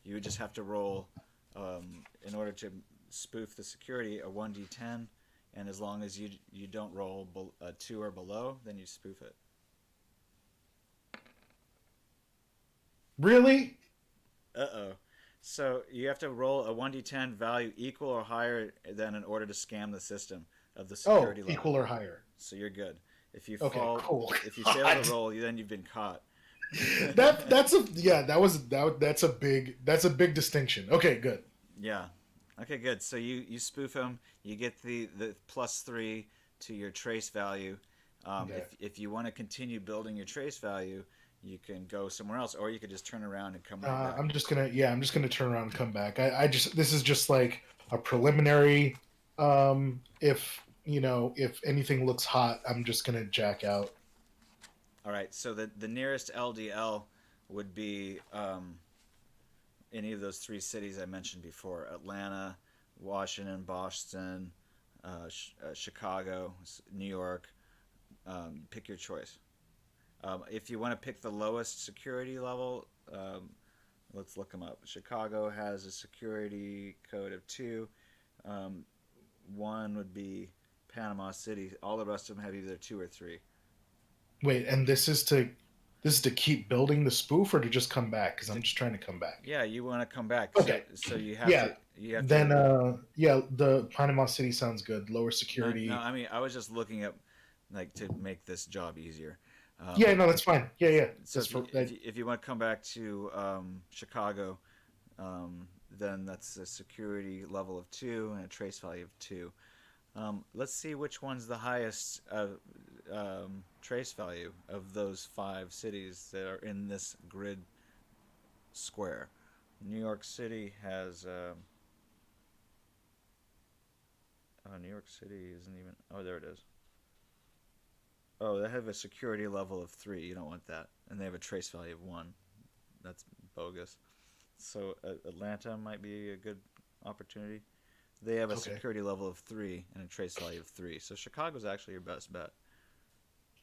you would just have to roll in order to spoof the security a 1d10, and as long as you don't roll a 2 or below, then you spoof it. Really? Uh-oh. So you have to roll a 1d10 value equal or higher than in order to scam the system of the Oh, security level. equal or higher. So you're good. If you Okay, fall, cool. if you fail God. to roll, then you've been caught. That's a yeah. That's a big distinction. Okay, good. Yeah. Okay, good. So you spoof him. You get the +3 to your trace value. Okay. If you want to continue building your trace value, you can go somewhere else, or you could just turn around and come right back. I'm just gonna turn around and come back. I just this is just like a preliminary. If if anything looks hot, I'm just gonna jack out. All right. So the nearest LDL would be any of those three cities I mentioned before: Atlanta, Washington, Boston, Chicago, New York. Pick your choice. If you want to pick the lowest security level, let's look them up. Chicago has a security code of 2. One would be Panama City. All the rest of them have either 2 or 3. Wait, and this is to keep building the spoof or to just come back? Because I'm just trying to come back. Yeah, you want to come back. Okay. So you have Yeah. to. You have Then to. yeah, the Panama City sounds good. Lower No, security. no. I mean, I was just looking up, like, to make this job easier. Yeah, no, that's fine. Yeah, yeah. So That's if you want to come back to Chicago, then that's a security level of 2 and a trace value of 2. Let's see which one's the highest trace value of those 5 cities that are in this grid square. New York City has. New York City isn't even. Oh, there it is. Oh, they have a security level of 3. You don't want that, and they have a trace value of 1. That's bogus. So Atlanta might be a good opportunity. They have a Okay. security level of 3 and a trace value of 3. So Chicago's actually your best bet.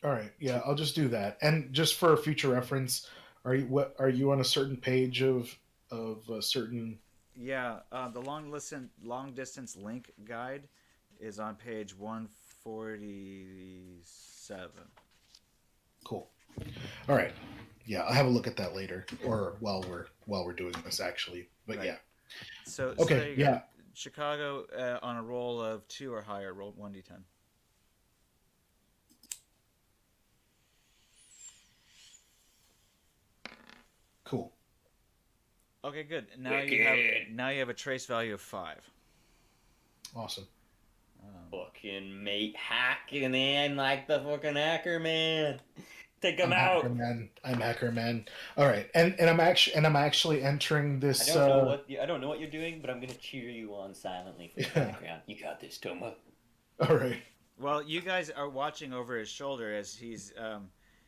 All right. Yeah, I'll just do that. And just for future reference, are you on a certain page of a certain? Yeah, the long distance link guide is on page 147. Cool. All right. Yeah, I'll have a look at that later, or while we're doing this actually. But Right. yeah. So Okay. there you Yeah. go. Chicago on a roll of 2 or higher, roll 1d10. Cool. Okay, good. Now you have a trace value of 5. Awesome. Fucking mate hacking in like the fucking hacker man. Take him I'm out. Hacker Man. I'm Hacker Man. All right, and I'm actually entering this. I don't know what you're doing, but I'm gonna cheer you on silently from the Yeah. background. You got this, Touma. All right. Well, you guys are watching over his shoulder as he's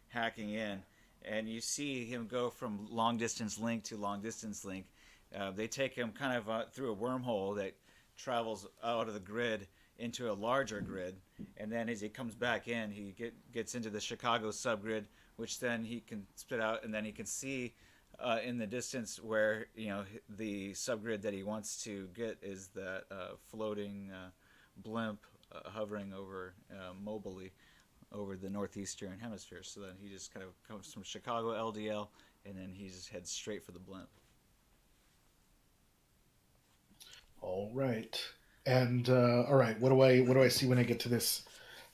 hacking in, and you see him go from long distance link to long distance link. They take him kind of through a wormhole that travels out of the grid into a larger grid, and then as he comes back in, he gets into the Chicago subgrid, which then he can spit out, and then he can see in the distance where the subgrid that he wants to get is that floating blimp hovering over mobily over the northeastern hemisphere. So then he just kind of comes from Chicago LDL, and then he just heads straight for the blimp. All right. And all right, what do I see when I get to this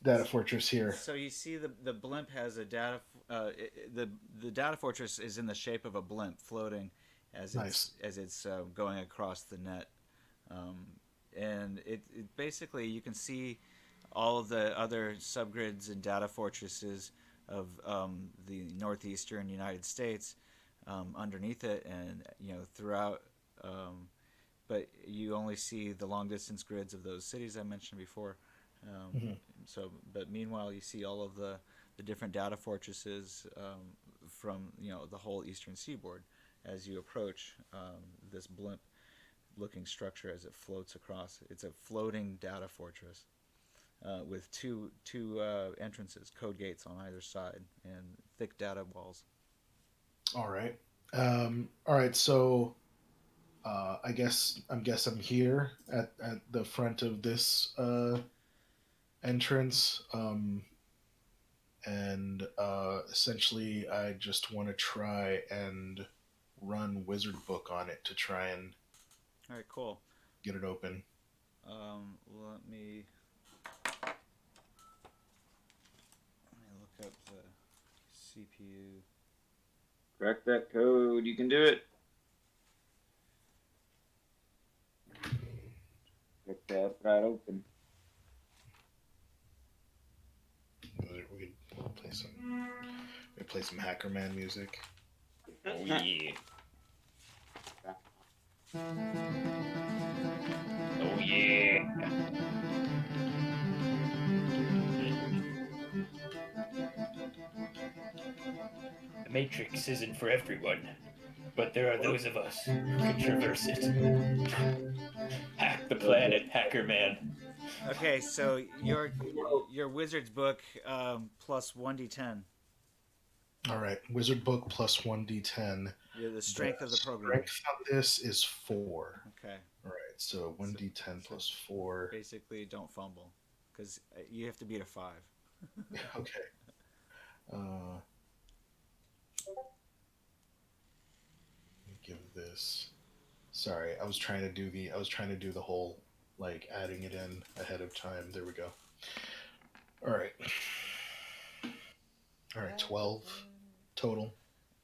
data fortress here? So you see the blimp has a data. The data fortress is in the shape of a blimp floating as Nice. it's going across the net. and it basically you can see all of the other subgrids and data fortresses of the northeastern United States underneath it, and throughout. But you only see the long distance grids of those cities I mentioned before. Mhm. So, but meanwhile, you see all of the different data fortresses from the whole eastern seaboard as you approach this blimp-looking structure as it floats across. It's a floating data fortress with two entrances, code gates on either side, and thick data walls. All right. All right. So I guess I'm here at the front of this entrance, and essentially I just want to try and run Wizard Book on it to try and All right, cool. get it open. Let me look up the CPU. Crack that code. You can do it. Crack that right open. We could play some Hacker Man music. Oh yeah. Oh yeah. The Matrix isn't for everyone, but there are those of us who can traverse it. Hack the planet, Hacker Man. Okay, so your wizard's book plus 1d10. All right, Wizard Book plus 1d10. The strength of the program. Strength on this is 4. Okay. All right, so 1d10 plus 4. Basically, don't fumble, because you have to beat a 5. Okay. Let me give this. Sorry, I was trying to do the whole like adding it in ahead of time. There we go. All right. All right, 12 total.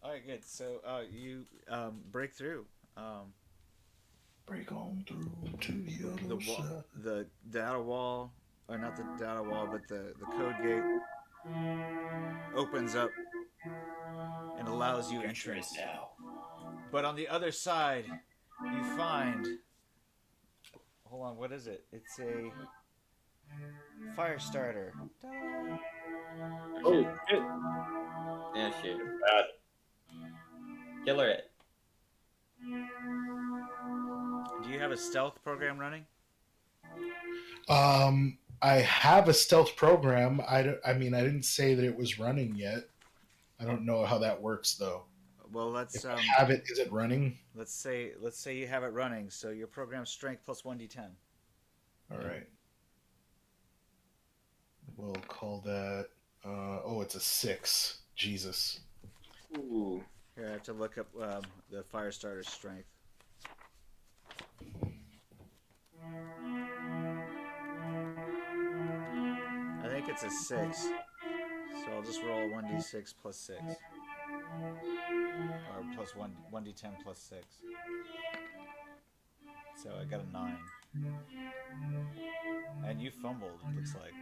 All right, good. So you break through. Break on through to the other side. The data wall, or not the data wall, but the code gate opens up and allows you Future is entrance. now. But on the other side, you find. Hold on, what is it? It's a fire starter. Ta-da! Oh shit! Yeah, shit. Bad. Killer it. Do you have a stealth program running? I have a stealth program. I mean, I didn't say that it was running yet. I don't know how that works though. Well, let's If I have it, is it running? let's say you have it running. So your program strength plus 1d10. All right. We'll call that. It's a 6. Jesus. Ooh. Here, I have to look up the fire starter's strength. I think it's a 6. So I'll just roll a 1d6 plus 6. Or plus 1d10 plus 6. So I got a 9. And you fumbled, it looks like.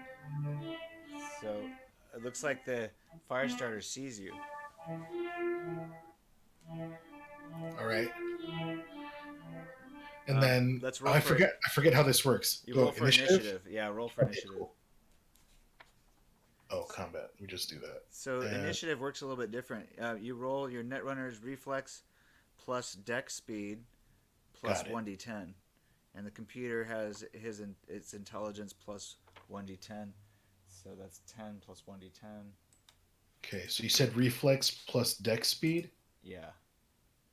So it looks like the fire starter sees you. All right. And then let's roll I for forget how this works. You roll for initiative. Yeah, roll for initiative. Cool. Oh, combat. We just do that. So initiative works a little bit different. You roll your Netrunner's reflex plus dex speed plus 1d10, and the computer has its intelligence plus 1d10. So that's 10 plus 1d10. Okay, so you said reflex plus dex speed? Yeah,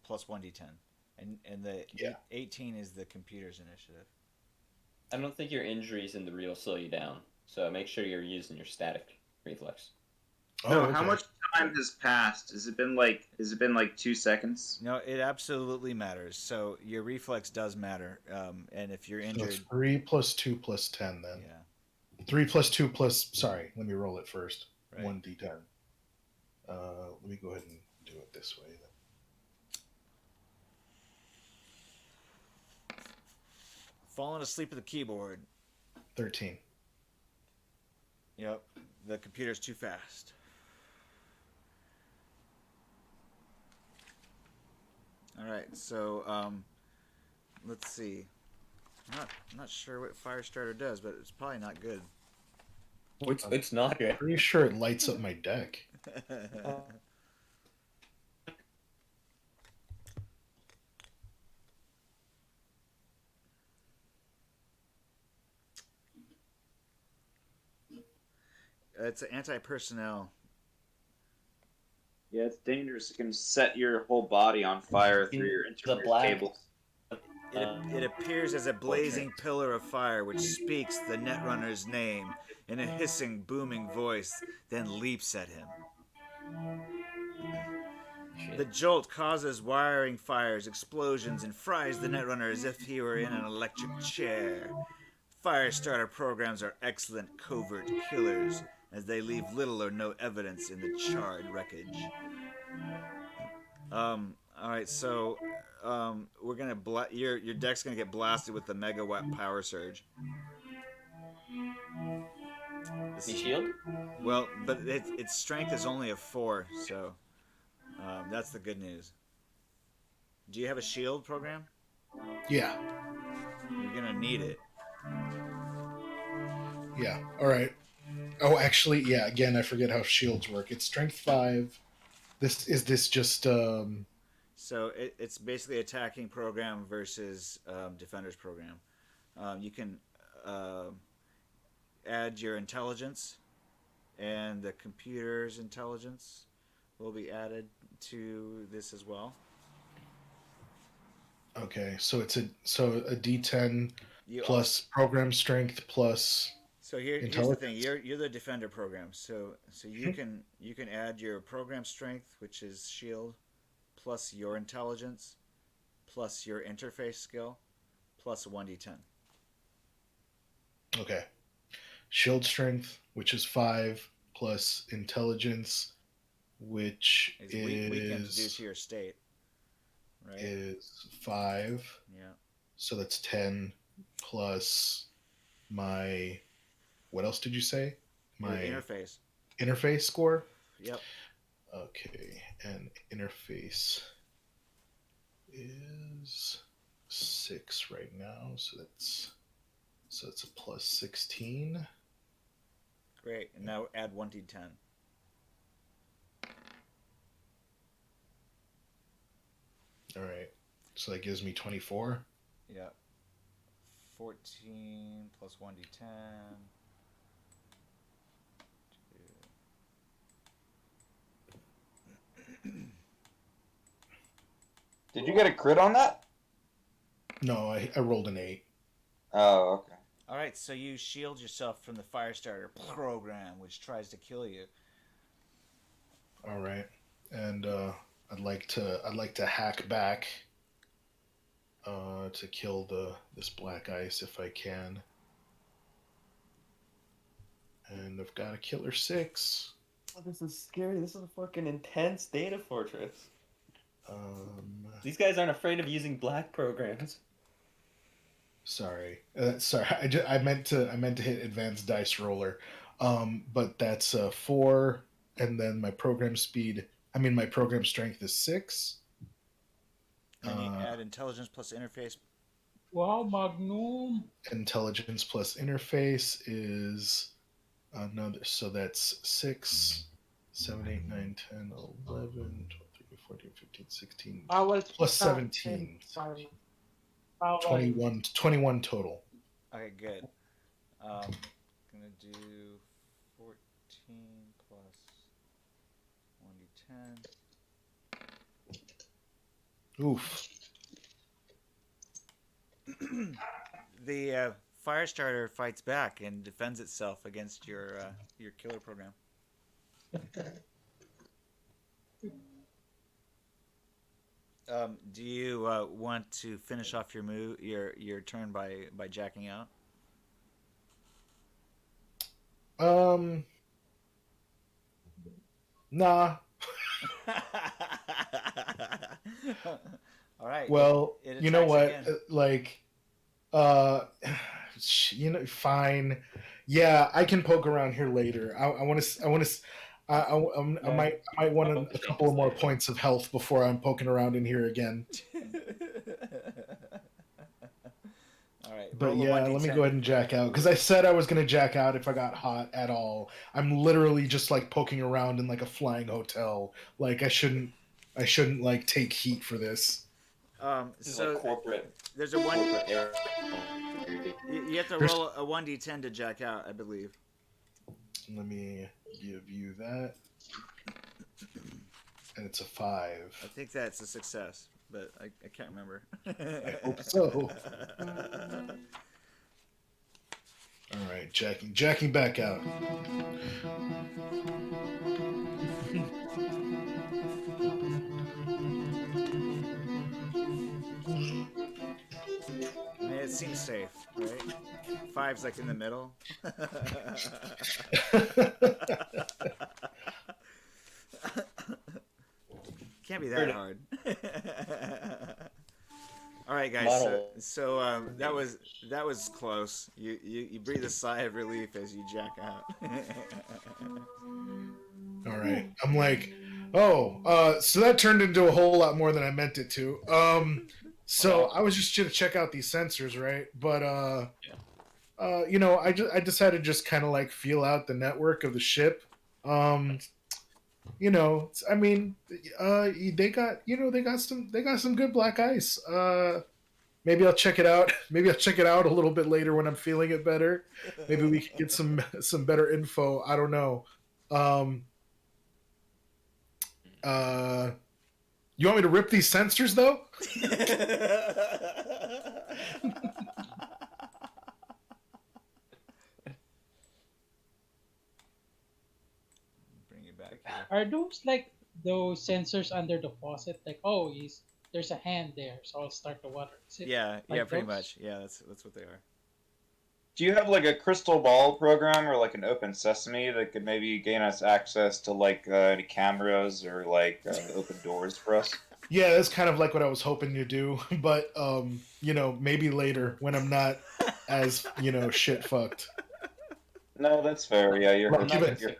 plus 1d10, and the 18 is the computer's initiative. I don't think your injuries in the real slow you down, so make sure you're using your static reflex. No, okay. how much time has passed? Has it been like 2 seconds? No, it absolutely matters. So your reflex does matter, and if you're injured, So 3 plus 2 plus 10 then. Yeah. 3 plus 2 plus. Sorry, let me roll it first. Right. 1d10. Let me go ahead and do it this way then. Falling asleep at the keyboard. 13. Yep. The computer's too fast. All right. So let's see. I'm not sure what Firestarter does, but it's probably not good. It's not good. Pretty sure it lights up my deck. It's an anti-personnel. Yeah, it's dangerous. It can set your whole body on fire through your The interface black- cables. It appears as a blazing pillar of fire which speaks the Netrunner's name in a hissing, booming voice, then leaps at him. Shit. The jolt causes wiring fires, explosions, and fries the Netrunner as if he were in an electric chair. Firestarter programs are excellent covert killers, as they leave little or no evidence in the charred wreckage. Alright, so we're gonna your deck's gonna get blasted with the megawatt power surge. The shield? Well, but its strength is only a 4, so that's the good news. Do you have a shield program? Yeah. You're gonna need it. Yeah. All right. Oh, actually, yeah. Again, I forget how shields work. It's strength 5. This just So it's basically attacking program versus defender's program. You can add your intelligence, and the computer's intelligence will be added to this as well. okay. So it's a D10 You plus program strength plus. So here's the intelligence? thing: you're the defender program, so you can add your program strength, which is shield, plus your intelligence, plus your interface skill, plus 1d10. Okay. Shield strength, which is 5, plus intelligence, which Weakness due is to your state, right? 5. Yeah. So that's 10 plus my. What else did you say? My Your interface. interface score? Yep. Okay, and interface is 6 right now, so it's a plus 16. Great. And now add 1d10. All right, so that gives me 24. Yep. 14 plus 1d10. Did you get a crit on that? No, I rolled an 8. Oh, okay. All right, so you shield yourself from the Firestarter program, which tries to kill you. All right, and I'd like to hack back to kill this black ice if I can. And I've got a killer 6. Oh, this is scary. This is a fucking intense data fortress. These guys aren't afraid of using black programs. Sorry. I meant to hit advanced dice roller, but that's 4, and then my program strength is 6. And you add intelligence plus interface. Wow, Magnum. Intelligence plus interface is another, so that's 6, 7, 8, 9, 10, 11, 12, 13, 14, 15, 16, Bawal plus sa- 17. Bawal. 21 total. Okay, good. Gonna do 14 plus 1d10. Oof. The Firestarter fights back and defends itself against your killer program. Do you want to finish off your turn by jacking out? Nah. All right. Well, It you know attacks what? again. Uh, fine. Yeah, I can poke around here later. I want to. I want to. I might want a couple of more points of health before I'm poking around in here again. All right. But Roll a yeah, let me go ahead and jack out because I said I was gonna jack out if I got hot at all. I'm literally just like poking around in like a flying hotel. Like I shouldn't like take heat for this. This is So like corporate there's a one. air. You have to There's- roll a 1d10 to jack out, I believe. Let me give you that, and it's a 5. I think that's a success, but I can't remember. I hope so. All right, jacking back out. I mean, it seems safe, right? 5's like in the middle. Can't be that hard. All right, guys. So that was close. You breathe a sigh of relief as you jack out. All right, I'm like, oh, so that turned into a whole lot more than I meant it to. So I was just gonna check out these sensors, right? But I decided to just kind of like feel out the network of the ship. I mean, they got some good black ice. Maybe I'll check it out. Maybe I'll check it out a little bit later when I'm feeling it better. Maybe we can get some better info. I don't know. You want me to rip these sensors though? Bring you back here. Are those like those sensors under the faucet? Like, there's a hand there, so I'll start the water. Is it Yeah, like pretty those? much. Yeah, that's what they are. Do you have like a crystal ball program or like an open sesame that could maybe gain us access to like any cameras or like open doors for us? Yeah, that's kind of like what I was hoping to do, but maybe later when I'm not as shit fucked. No, that's fair. Yeah, you're. Well, give it- you're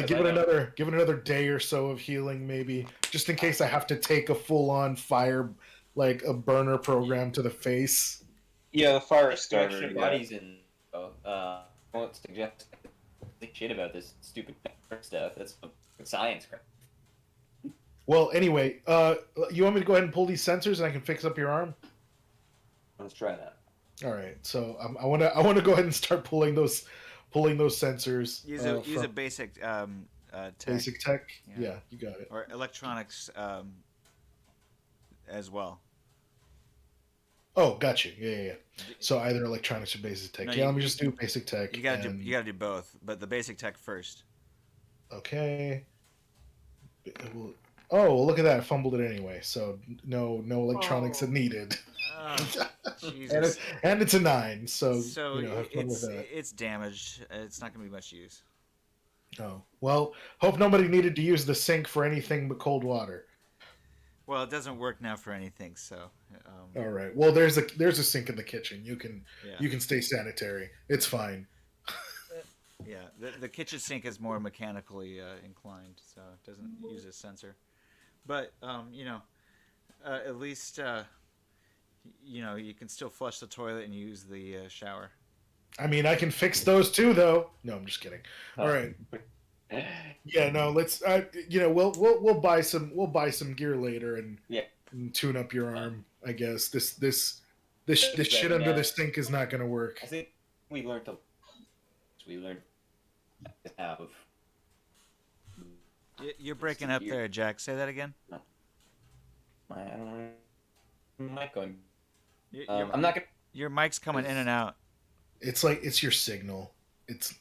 Give it another day or so of healing, maybe, just in case I have to take a full on fire, like a burner program to the face. yeah, the fire Extraction starter. of Yeah. bodies in. I won't suggest think shit about this stupid stuff. That's science crap. Well, anyway, you want me to go ahead and pull these sensors and I can fix up your arm? Let's try that. All right, so I want to go ahead and start pulling those sensors. Use a from basic tech basic tech. Yeah. Yeah, you got it. or electronics as well. Oh, got you. Yeah. So either electronics or basic tech. No, Yeah, let me just do basic tech. You gotta do both, but the basic tech first. Okay. Oh, well, look at that! I fumbled it anyway. So no electronics Oh. needed. Oh, and, Jesus. it's a 9. So have fun it's with that. it's damaged. It's not gonna be much use. Oh well, hope nobody needed to use the sink for anything but cold water. Well, it doesn't work now for anything, so. All right. Well, there's a sink in the kitchen. You Yeah. can stay sanitary. It's fine. Yeah, the kitchen sink is more mechanically inclined, so it doesn't use a sensor. But at least you can still flush the toilet and use the shower. I mean, I can fix those too, though. No, I'm just kidding. All right. Yeah, no. Let's. We'll buy some gear later and tune up your arm. I guess this shit under the sink is not gonna work. I think we learned half of. You're breaking up there, Jack. Say that again. I don't know. Mic going. Your, I'm not gonna. your mic's coming in and out. It's like it's your signal. It's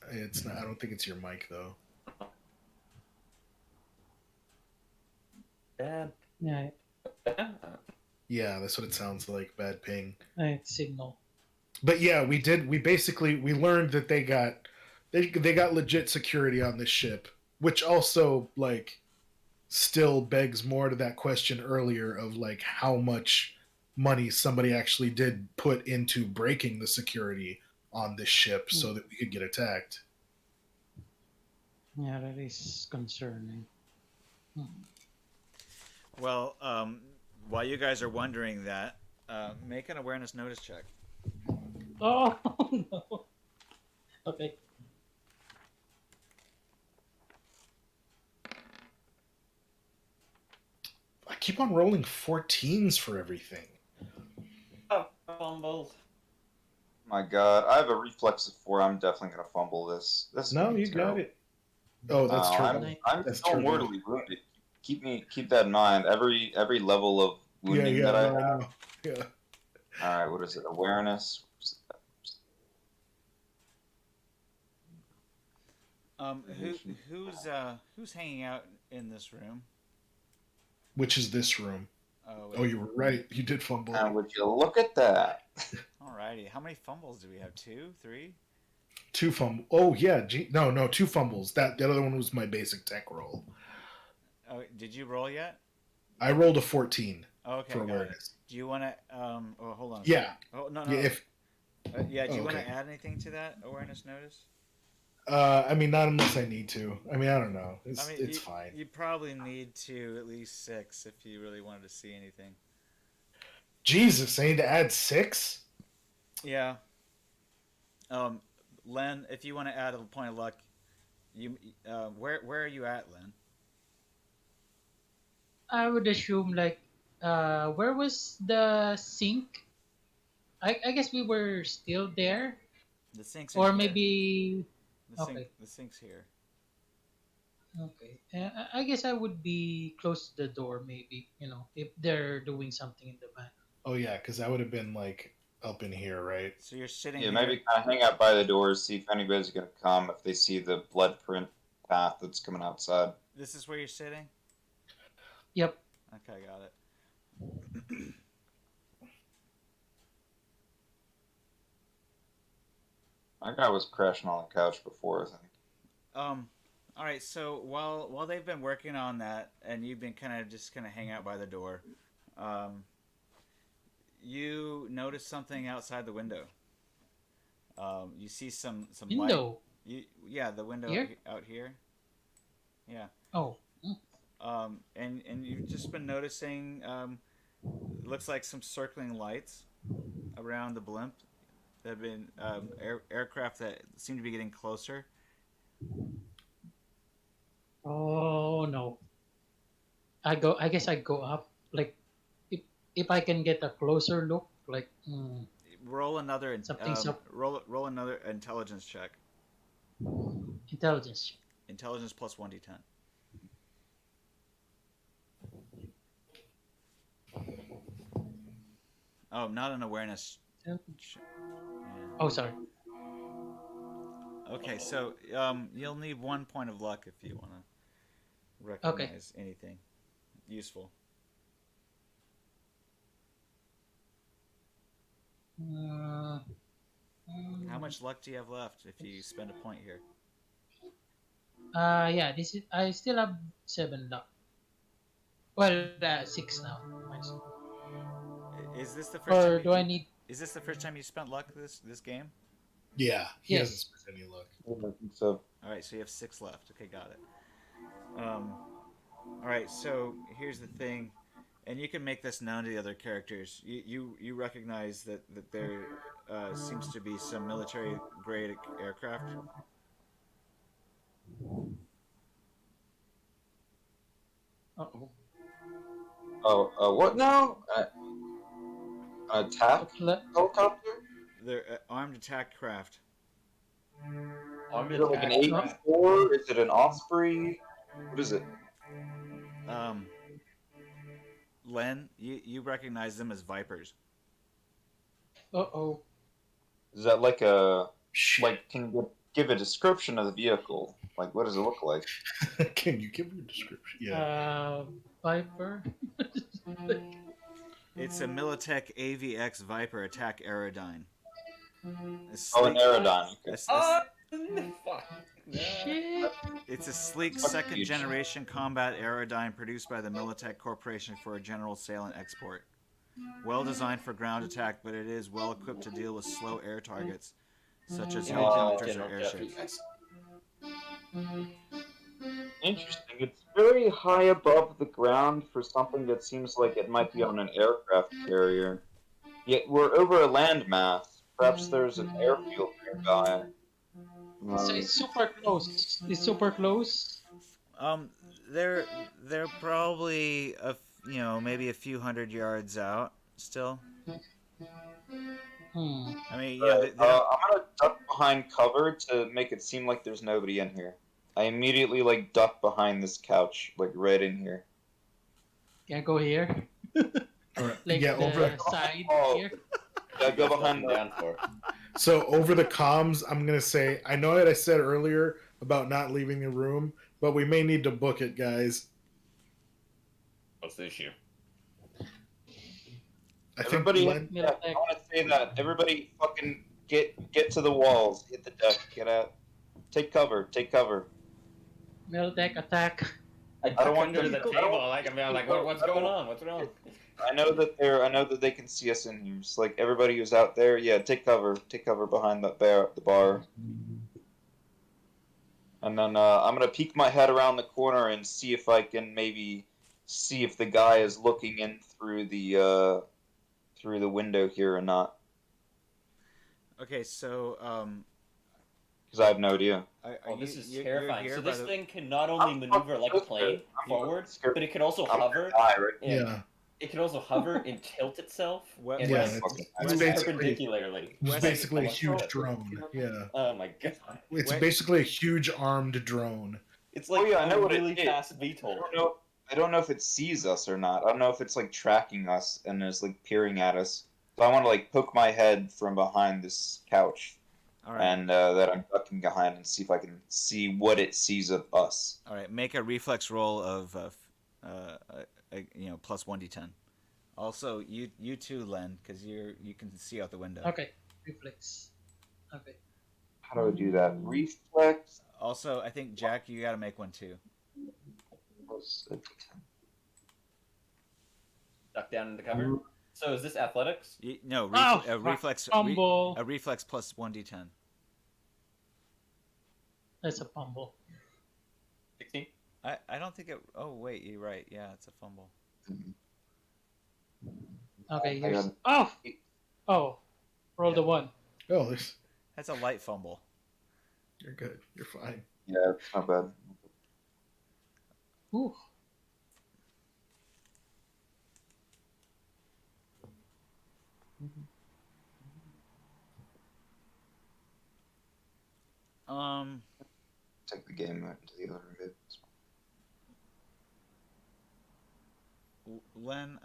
not. I don't think it's your mic though. Yeah, Yeah, that's what it sounds like. Bad ping. signal. But yeah, we learned that they got legit security on this ship, which also like still begs more to that question earlier of like how much money somebody actually did put into breaking the security on this ship so that we could get attacked. Yeah, that is concerning. Hmm. Well, while you guys are wondering that, make an awareness notice check. Oh no. Okay. I keep on rolling 14s for everything. Oh, fumbled. My God, I have a reflex of 4. I'm definitely gonna fumble this. This is No, gonna be you got terrible. it. Oh, that's No, turbo. I'm That's so turbo. mortally wounded. Keep that in mind. Every level of Yeah, wounding yeah, that I no, I have. know. Yeah. All right, what is it? Awareness. Who's hanging out in this room? Which is this room? Oh, Oh, wait. you were right. You did fumble. And would you look at that? Alrighty. How many fumbles do we have? 2, 3? 2 fumble. Oh yeah, no, 2 fumbles. That the other one was my basic tech roll. Oh, did you roll yet? I rolled a 14 Okay, for got it. awareness. Do you want to? Oh, hold on. A Yeah. second. Oh no, Yeah. no. If Yeah. Do you want okay. to add anything to that awareness notice? I mean, not unless I need to. I mean, I don't know. I mean, It's fine. you probably need to at least 6 if you really wanted to see anything. Jesus, I need to add 6. Yeah. Len, if you want to add a point of luck, where are you at, Len? I would assume like where was the sink? I guess we were still there. The sink's in Or here. maybe The sink's here. okay. I guess I would be close to the door maybe, if they're doing something in the back. Oh yeah, because that would have been like up in here, right? So you're sitting Yeah, here. maybe kind of hang out by the doors, see if anybody's gonna come. If they see the blood print path that's coming outside. This is where you're sitting? Yep. Okay, got it. My guy was crashing on the couch before, I think. All right. So while they've been working on that, and you've been kind of hang out by the door, you notice something outside the window. You see some light. Window. Yeah, the window Here? out here. Yeah. Oh. And you've just been noticing. Looks like some circling lights around the blimp. That have been aircraft that seem to be getting closer. Oh no. I guess I go up like if I can get a closer look like Roll another something's up. roll another intelligence check. Intelligence. Intelligence plus 1d10. Oh, not an awareness. Yeah. Oh, sorry. Okay, so you'll need 1 point of luck if you want to recognize anything useful. How much luck do you have left if you spend a point here? Yeah, this is I still have 7 luck. Well, 6 now. Nice. Is this the first Or time do I need? Is this the first time you spent luck this game? Yeah, he Yes. hasn't spent any luck. So All right, so you have 6 left. Okay, got it. All right, so here's the thing, and you can make this known to the other characters. You recognize that there seems to be some military grade aircraft. Uh-oh. what now? An attack helicopter? They're armed attack craft. I'm Is it like an attack. A4? Is it an Osprey? What is it? Len, you recognize them as Vipers. Uh-oh. Is that like a Shit. can you give a description of the vehicle? Like, what does it look like? Can you give me a description? Yeah. Viper. It's a Militech AVX Viper attack Aerodyne. Oh, an Aerodyne. Okay. Fuck. Shit. It's a sleek Fuck second you. generation combat Aerodyne produced by the Militech Corporation for general sale and export. well designed for ground attack, but it is well equipped to deal with slow air targets, such as Imagine the helicopters or general airships. Jeffy. Interesting. It's very high above the ground for something that seems like it might be on an aircraft carrier. Yet we're over a landmass. Perhaps there's an airfield nearby. So it's super close. It's super close. Um, they're probably maybe a few hundred yards out still. I mean, yeah, Right. they don't. I'm gonna duck behind cover to make it seem like there's nobody in here. I immediately duck behind this couch, right in here. Can I go here? All right. Like Yeah, over the side Oh. here. Yeah, go What's behind nothing down for? So over the comms, I'm gonna say I know that I said earlier about not leaving the room, but we may need to book it, guys. What's the issue? I think Everybody, Len- I want to say that everybody fucking get to the walls, hit the deck, get out, take cover, take cover. Miltech attack. I don't duck want under them- the I don't table. want Like I'm them- like, what's I don't going want- on? What's wrong? I know that they can see us in here. Just everybody who's out there, yeah, take cover behind the bar. And then I'm gonna peek my head around the corner and see if I can maybe see if the guy is looking in through the window here or not, Okay, so because I have no idea. Oh, this is you're terrifying. here So by this the- thing can not only maneuver like a plane forward, scared. but it can also I'm hover. gonna die, right? And yeah, it can also hover and tilt itself. What- and yeah, Wes- it's Wes- basically perpendicularly. it's Wes- basically a huge drone. Yeah, Oh my god! it's Wait. basically a huge armed drone. It's like yeah, I know a what it really is. fast I VTOL. don't know if it sees us or not. I don't know if it's tracking us and is peering at us. So I want to poke my head from behind this couch, all right, and that I'm ducking behind and see if I can see what it sees of us. all right. Make a reflex roll of plus 1d10. Also, you too, Len, because you can see out the window. Okay. Reflex. Okay. How do I do that? Reflex. Also, I think Jack, you got to make one too. Plus a D10. Duck down in the cover. So is this athletics? No, Oh, a reflex. fumble. A reflex plus 1d10. That's a fumble. 16. I don't think it. Oh wait, you're right. Yeah, it's a fumble. Okay, I here's. got- Oh! Oh. Roll the one. Oh, this That's a light fumble. you're good. You're fine. Yeah, it's not bad. Ooh. Take the game into the other room. Len,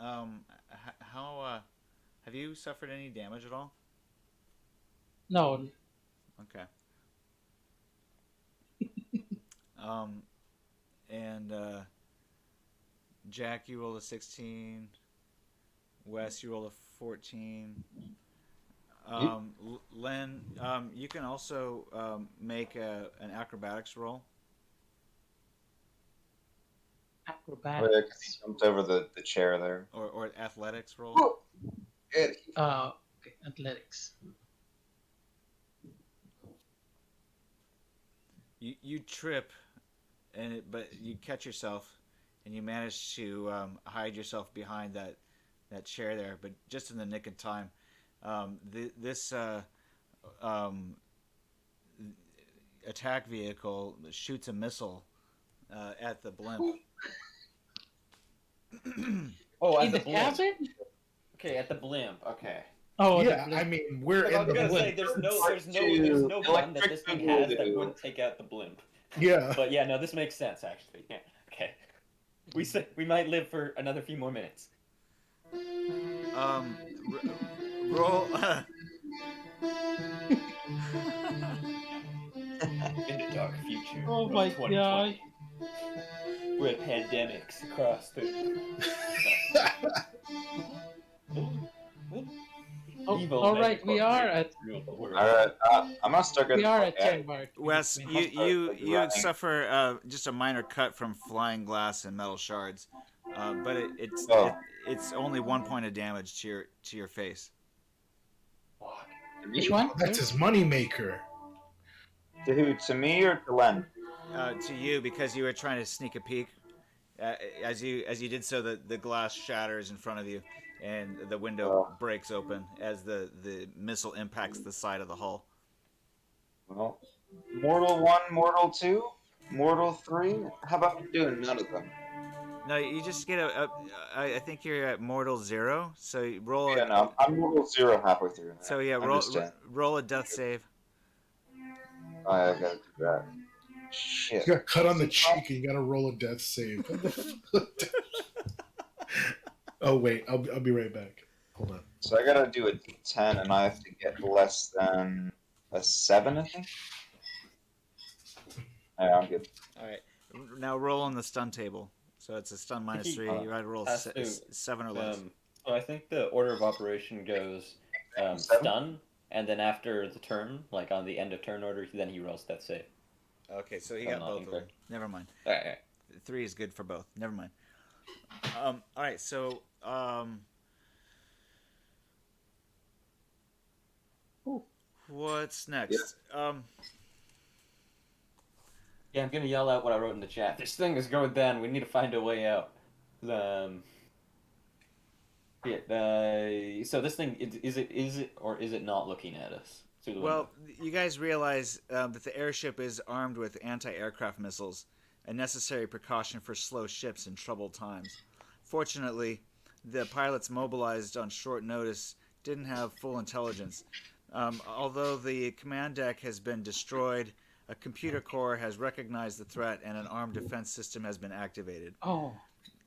how have you suffered any damage at all? No. Okay. And Jack, you rolled a 16. Wes, you rolled a 14. Len, you can also make an acrobatics roll. Oh, Acrobat. yeah, 'cause he jumped over the chair there. Or athletics roll. Good. Okay. Athletics. You trip, but you catch yourself, and you manage to hide yourself behind that chair there, but just in the nick of time. This attack vehicle shoots a missile at the blimp. Oh, In at the the blimp. cabin? Okay, at the blimp. Okay. Oh, yeah, the I mean we're I in was the gonna say blimp. there's no gun that this thing has that wouldn't take out the blimp. Yeah. But yeah, no, this makes sense actually. Yeah. Okay. We might live for another few more minutes. Roll. In the dark future. Oh of my 2020, god. Where pandemics across the evil All right, we are at rule the world. All right, I'm gonna start getting. we are at okay. Chenbart. Wes, you running. suffer just a minor cut from flying glass and metal shards. but Oh. it's only 1 point of damage to your face. Fuck. Which one? That's his moneymaker. To who? To me or to Len? To you, because you were trying to sneak a peek. As you did so, the glass shatters in front of you, and the window Oh. breaks open as the missile impacts the side of the hull. Well, Mortal 1, Mortal 2, Mortal 3? How about doing none of them? No, you just get I think you're at Mortal 0, so you roll Yeah, no, I'm Mortal 0 halfway through. so yeah, roll a death save. Oh, I gotta do that. Shit. You got cut on the cheek and you gotta roll a death save. Oh wait, I'll be right back. Hold on. So I gotta do a D10 and I have to get less than a 7, I think? Yeah, I'm good. All right, now roll on the stun table. So it's a stun minus 3. You had to roll Has to, 7 or less. So I think the order of operation goes Seven? stun, and then after the turn, like on the end of turn order, then he rolls death save. Okay, so he I'm got not both of them. incorrect. Never mind. All right. 3 is good for both. Never mind. All right, so what's next? Yeah, I'm gonna yell out what I wrote in the chat. This thing is going down. We need to find a way out. So this thing is it or is it not looking at us through the window? Well, you guys realize that the airship is armed with anti-aircraft missiles, a necessary precaution for slow ships in troubled times. Fortunately, the pilots mobilized on short notice didn't have full intelligence. Although the command deck has been destroyed, a computer core has recognized the threat and an armed defense system has been activated. Oh.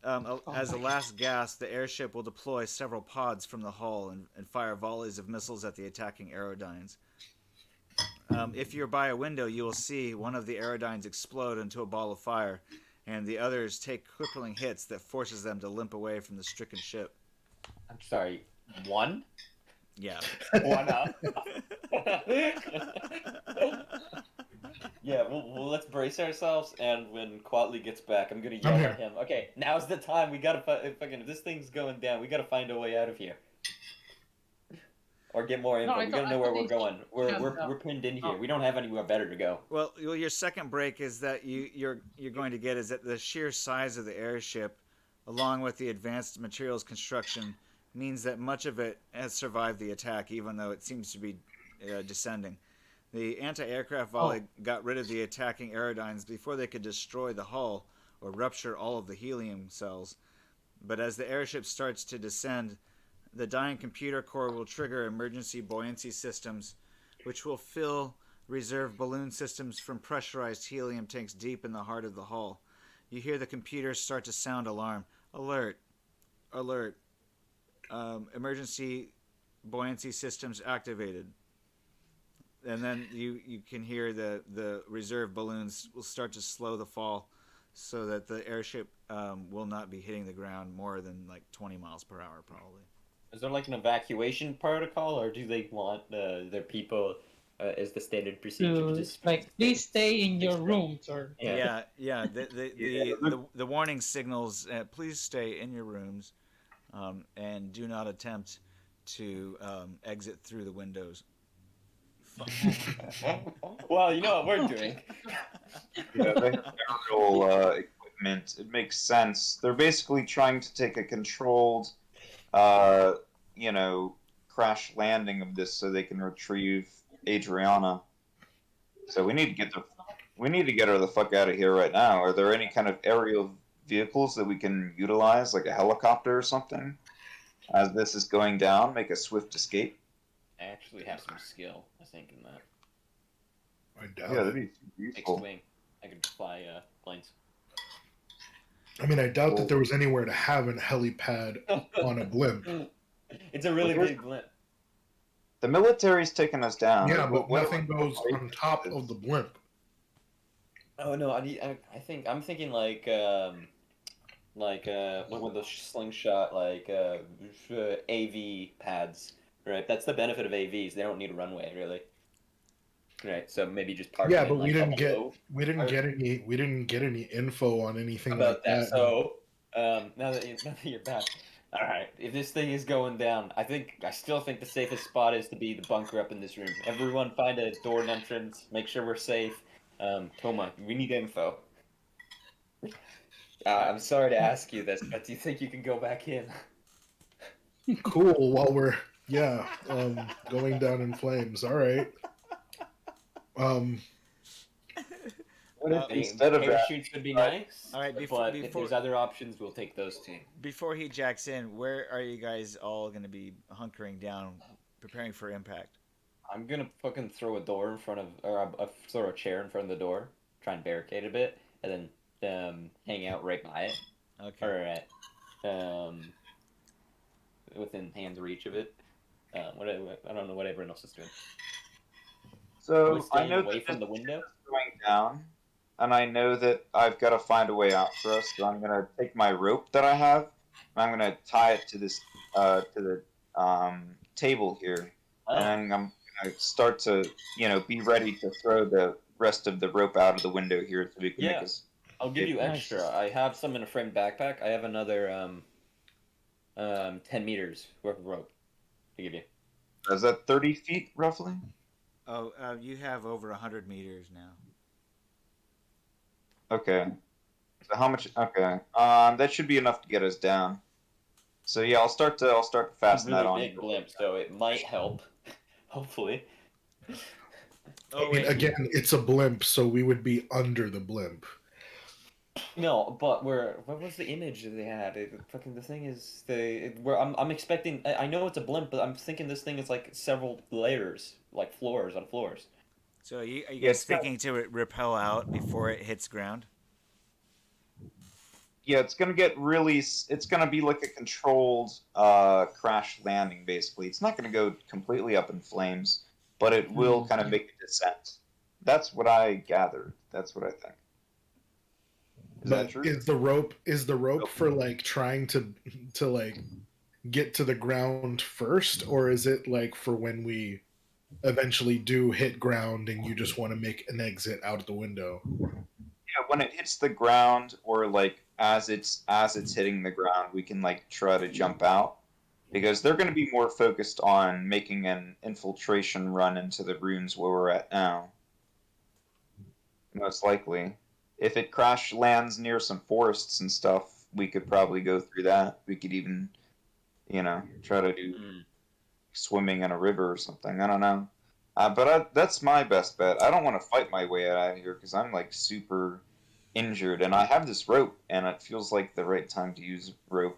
As a last gasp, the airship will deploy several pods from the hull and fire volleys of missiles at the attacking aerodynes. If you're by a window, you will see one of the aerodynes explode into a ball of fire, and the others take crippling hits that forces them to limp away from the stricken ship. I'm sorry. One? Yeah. One up. Yeah, well, let's brace ourselves, and when Quatley gets back, I'm gonna yell at him. Okay, now's the time. We gotta fucking. If this thing's going down, we gotta find a way out of here, or get more info. We gotta know where we're going. We're pinned in here. We don't have anywhere better to go. Well, your second break is that you're going to get is that the sheer size of the airship, along with the advanced materials construction, means that much of it has survived the attack, even though it seems to be descending. The anti-aircraft volley got rid of the attacking aerodynes before they could destroy the hull or rupture all of the helium cells. But as the airship starts to descend, the dying computer core will trigger emergency buoyancy systems, which will fill reserve balloon systems from pressurized helium tanks deep in the heart of the hull. You hear the computers start to sound alarm. Alert. Alert. Emergency buoyancy systems activated. And then you can hear the reserve balloons will start to slow the fall so that the airship will not be hitting the ground more than like 20 miles per hour probably. Is there like an evacuation protocol, or do they want their people as the standard procedure? To, Just like, please stay in your rooms, or Yeah. The warning signals, please stay in your rooms and do not attempt to exit through the windows. Well, you know what we're doing. Yeah, they have aerial equipment. It makes sense. They're basically trying to take a controlled, crash landing of this so they can retrieve Adriana. So we need to get her the fuck out of here right now. Are there any kind of aerial vehicles that we can utilize, like a helicopter or something, as this is going down? Make a swift escape. I actually have some skill, I think, in that. I doubt Yeah, that'd it. be useful. Fixed wing. I could fly planes. I mean, I doubt that there was anywhere to have a helipad on a blimp. It's a really big blimp. The military's taking us down. Yeah, What- but what- nothing goes on top of the blimp. Oh no, I'm thinking like when the slingshot AV pads, right? That's the benefit of AVs. They don't need a runway really. Right, so maybe just park. Yeah, them but in, we like, didn't up get low. we didn't get any info on anything About like that. that. So Now that you're back, all right. If this thing is going down, I still think the safest spot is to be the bunker up in this room. Everyone, find a door and entrance. Make sure we're safe. Toma, we need info. I'm sorry to ask you this, but do you think you can go back in? Cool. While we're going down in flames. All right. What if Uh, instead of that, Parachutes would be nice. All right, but if before there's other options, we'll take those too. before he jacks in, where are you guys all going to be hunkering down, preparing for impact? I'm gonna fucking throw a door in front of, or throw a chair in front of the door, try and barricade a bit, and then hang out right by it, Okay. or at within hand's reach of it. I don't know what everyone else is doing. Are we so I staying know away that from the this window? is going down, and I know that I've got to find a way out for us. So I'm gonna take my rope that I have, and I'm gonna tie it to this to the table here, Oh, and then I'm gonna start to be ready to throw the rest of the rope out of the window here so we can make yeah. us. I'll give you Nice. extra. I have some in a framed backpack. I have another 10 meters worth of rope to give you. Is that 30 feet roughly? Oh, you have over 100 meters now. Okay. So how much? Okay. That should be enough to get us down. So yeah, I'll start to It's a fasten that really on. big blimp, so it might help. Hopefully. Oh, I mean, wait. again, it's a blimp, so we would be under the blimp. No, but what was the image that they had? Fucking the thing is I'm expecting. I know it's a blimp, but I'm thinking this thing is like several layers, like floors on floors. So are you Yeah, guys it's got- thinking to repel out before it hits ground? Yeah, it's gonna get really. It's gonna be like a controlled crash landing, basically. It's not gonna go completely up in flames, but it will kind of make a descent. That's what I gathered. That's what I think. Is that But true? is the rope for like trying to like get to the ground first, or is it like for when we eventually do hit ground and you just want to make an exit out the window? Yeah, when it hits the ground, or like as it's hitting the ground, we can like try to jump out because they're going to be more focused on making an infiltration run into the rooms where we're at now. Most likely, if it crash lands near some forests and stuff, we could probably go through that. We could even, try to do Mm. swimming in a river or something. I don't know. That's my best bet. I don't want to fight my way out of here because I'm like super injured, and I have this rope, and it feels like the right time to use rope.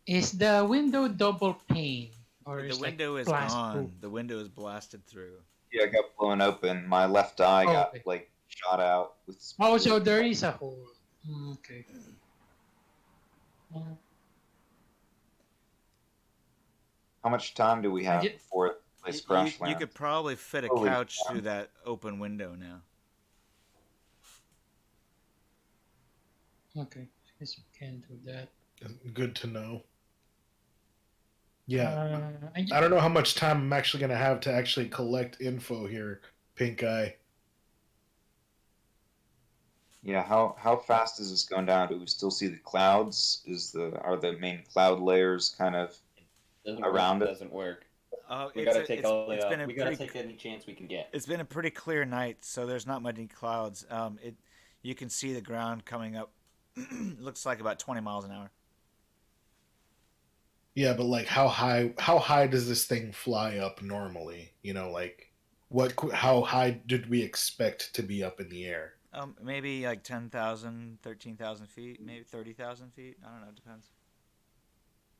Is the window double pane or The is window like is glass gone. proof? The window is blasted through. Yeah, I got blown open. My left eye Oh, got okay. like shot out with. Oh, so there is a hole. Okay. How much time do we have get- before this You, crash you lands? could probably fit a Holy couch cow. through that open window now. Okay. Yes, we can do that. Good to know. Yeah, I I don't know how much time I'm actually gonna have to actually collect info here, Pink Eye. Yeah, how fast is this going down? Do we still see the clouds? Are the main cloud layers kind of Doesn't around work. it? Doesn't work. We It's gotta a- take it's- all the. it's been a We gotta pretty- take any chance we can get. It's been a pretty clear night, so there's not many clouds. You can see the ground coming up. Looks like about 20 miles an hour. Yeah, but like how high does this thing fly up normally? Like how high did we expect to be up in the air? Maybe like 10,000, 13,000 feet, maybe 30,000 feet. I don't know. It depends.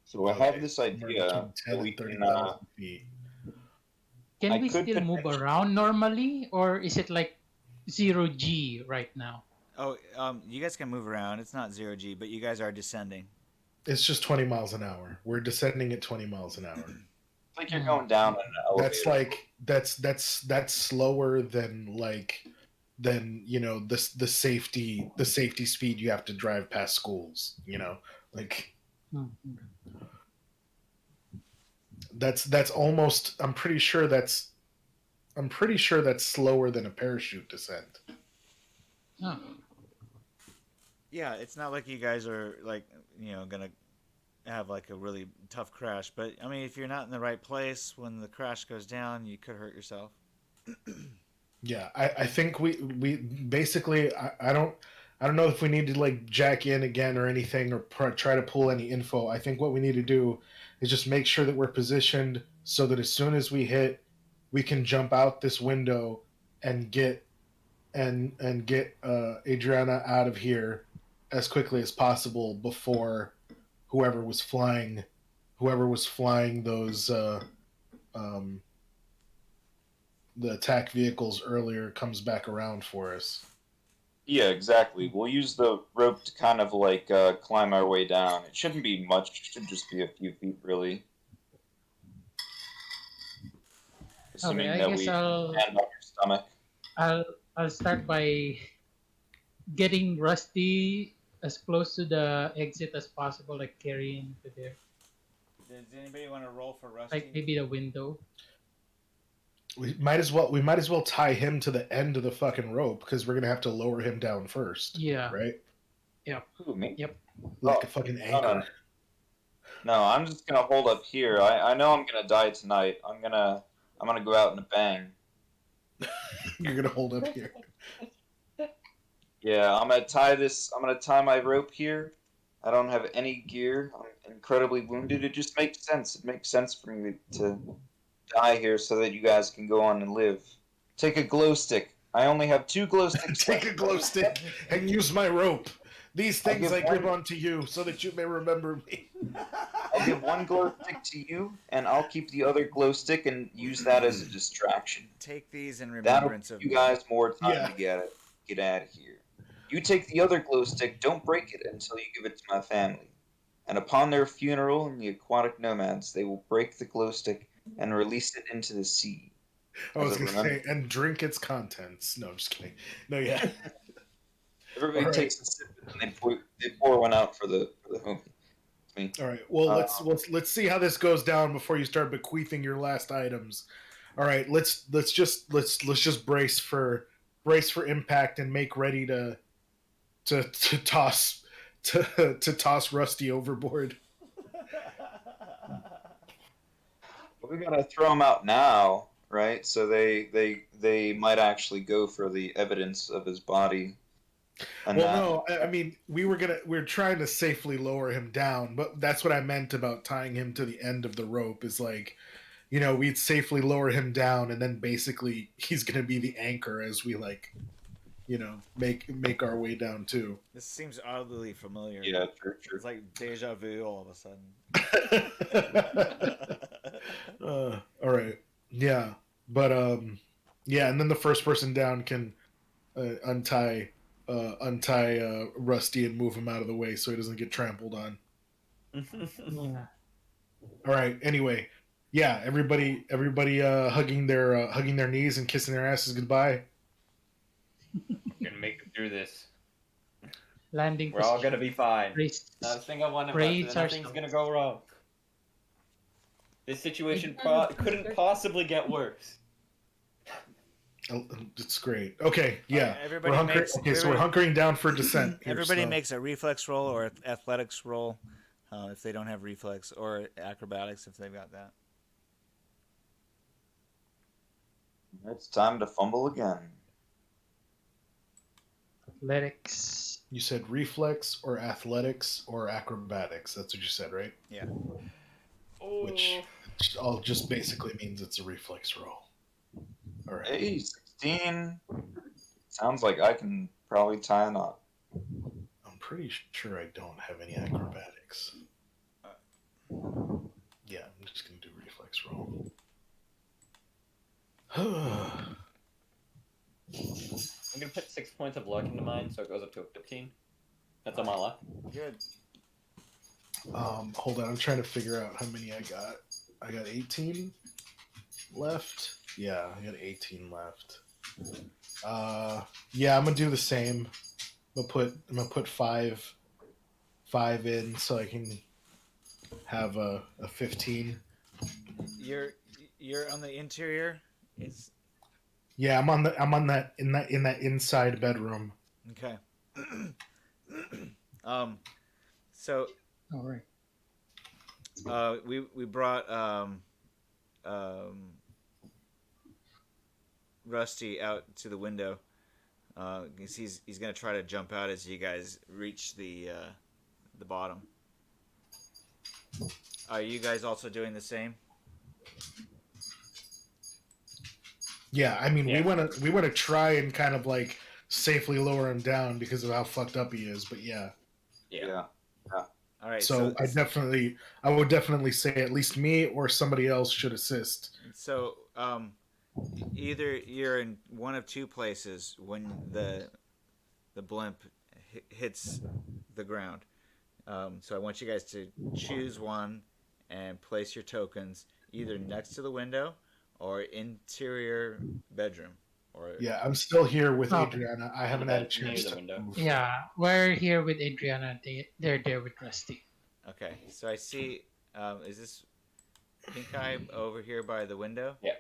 So I have this somewhere idea between that 10 we and can. 30,000 feet. Can I we could still move potentially- around normally, or is it like 0 G right now? Oh, you guys can move around. It's not 0 G, but you guys are descending. It's just 20 miles an hour. We're descending at 20 miles an hour. It's like you're going down an elevator. That's like that's slower than the safety speed you have to drive past schools. Like that's almost. I'm pretty sure that's slower than a parachute descent. Oh. Yeah, it's not like you guys are like gonna have like a really tough crash, but I mean, if you're not in the right place when the crash goes down, you could hurt yourself. Yeah, I think we basically I don't know if we need to like jack in again or anything or try to pull any info. I think what we need to do is just make sure that we're positioned so that as soon as we hit, we can jump out this window and get Adriana out of here as quickly as possible before whoever was flying those um, the attack vehicles earlier comes back around for us. Yeah, exactly. We'll use the rope to kind of like climb our way down. It shouldn't be much. It should just be a few feet, really. Okay, Assuming I that guess we land on your stomach. I'll I'll start by getting Rusty as close to the exit as possible, like carrying to there, Does anybody want to roll for like Rusty? maybe the window. We might as well tie him to the end of the fucking rope because we're gonna have to lower him down first, Yeah. right? Ooh, me? Yep. Like Oh, a fucking no, anchor. no. No, I'm just gonna hold up here. I know I'm gonna die tonight. I'm gonna go out in a bang. You're gonna hold up here. Yeah, I'm gonna tie this. I'm gonna tie my rope here. I don't have any gear. I'm incredibly wounded. It just makes sense. It makes sense for me to die here so that you guys can go on and live. Take a glow stick. I only have 2 glow sticks Take a left. glow stick and use my rope. These I'll things give I give one- unto you so that you may remember me. I'll give 1 glow stick to you, and I'll keep the other glow stick and use that as a distraction. Take these in That'll remembrance give of you me. guys more time Yeah. to get out of here. You take the other glow stick. Don't break it until you give it to my family. And upon their funeral in the aquatic nomads, they will break the glow stick and release it into the sea. I As was a gonna remember. say, and drink its contents. No, I'm just kidding. No, yeah. Everybody All right. takes a sip and they pour one out for the homie. It's me. All right. Well, Uh, let's see how this goes down before you start bequeathing your last items. All right. Let's just brace for impact and make ready to toss to toss Rusty overboard. we gotta throw them out now, right? So they might actually go for the evidence of his body. And Well, no, I mean we're trying to safely lower him down, but that's what I meant about tying him to the end of the rope. Is like, we'd safely lower him down, and then basically he's gonna be the anchor as we like, make our way down too. This seems oddly familiar. yeah, true. It's like deja vu all of a sudden. All right, yeah, but yeah, and then the first person down can untie Rusty and move him out of the way so he doesn't get trampled on. Yeah. All right. Anyway, yeah, everybody hugging their knees and kissing their asses goodbye. We're gonna make it through this. Landing. We're all gonna be fine. Brace. Not a single one of Brace us. Nothing's ourselves. gonna go wrong. This situation couldn't possibly get worse. Oh, it's great. Okay, yeah. everybody So we're hunkering down for descent. Here, Everybody so- makes a reflex roll or athletics roll if they don't have reflex, or acrobatics if they've got that. It's time to fumble again. Athletics. You said reflex or athletics or acrobatics. That's what you said, right? Yeah. Which all just basically means it's a reflex roll. All right. Hey, 16. Sounds like I can probably tie a knot. I'm pretty sure I don't have any acrobatics. Yeah, I'm just gonna do reflex roll. I'm gonna put 6 points of luck into mine, so it goes up to a 15. That's on my luck. Good. Hold on, I'm trying to figure out how many I got. I got 18 left. Yeah, I got 18 left. Yeah, I'm gonna do the same. I'm gonna put five in so I can have a 15. You're on the interior. Is Yeah, I'm on that inside bedroom. okay. So All right. we brought um, Rusty out to the window. 'Cause he's gonna try to jump out as you guys reach the bottom. Are you guys also doing the same? Yeah, I mean, Yeah. we want to try and kind of like safely lower him down because of how fucked up he is. But yeah, Yeah. All right. so I would definitely say at least me or somebody else should assist. So either you're in one of two places when the blimp hits the ground. So I want you guys to choose one and place your tokens either next to the window or interior bedroom. Or Yeah, I'm still here with Okay. Adriana. I haven't had a Near chance the to window. move. Yeah, we're here with Adriana. They're there with Rusty. okay, so I see. Is this pink eye over here by the window? Yeah.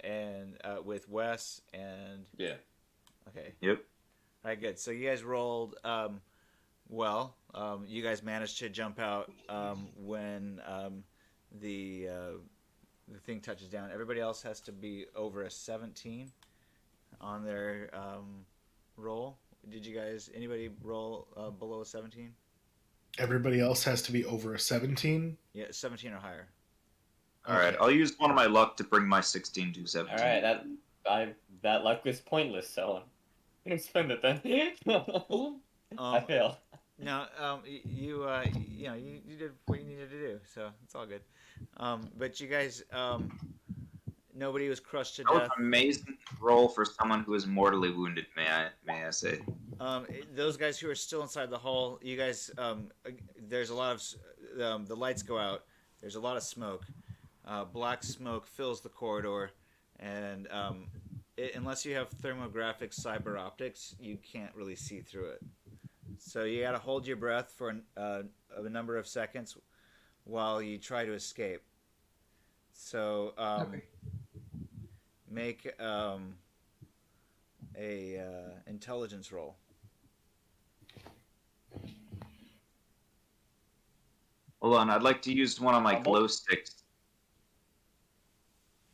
And with Wes and Yeah. okay. Yep. All right, good. So you guys rolled well. You guys managed to jump out when the thing touches down. Everybody else has to be over a 17 on their roll. Did you guys? Anybody roll below a 17? Everybody else has to be over a 17. Yeah, 17 or higher. All right, I'll use one of my luck to bring my 16 to 17. All right, that luck was pointless, so I'm gonna spend it then. I failed. No, you you did what you needed to do, so it's all good. But you guys, nobody was crushed to That was death. an amazing roll for someone who is mortally wounded. May I say? Those guys who are still inside the hall, you guys, there's a lot of the lights go out. There's a lot of smoke. Black smoke fills the corridor, and unless you have thermographic cyber optics, you can't really see through it. So you got to hold your breath for a number of seconds while you try to escape. So Okay. make a intelligence roll. Hold on, I'd like to use one of my glow sticks.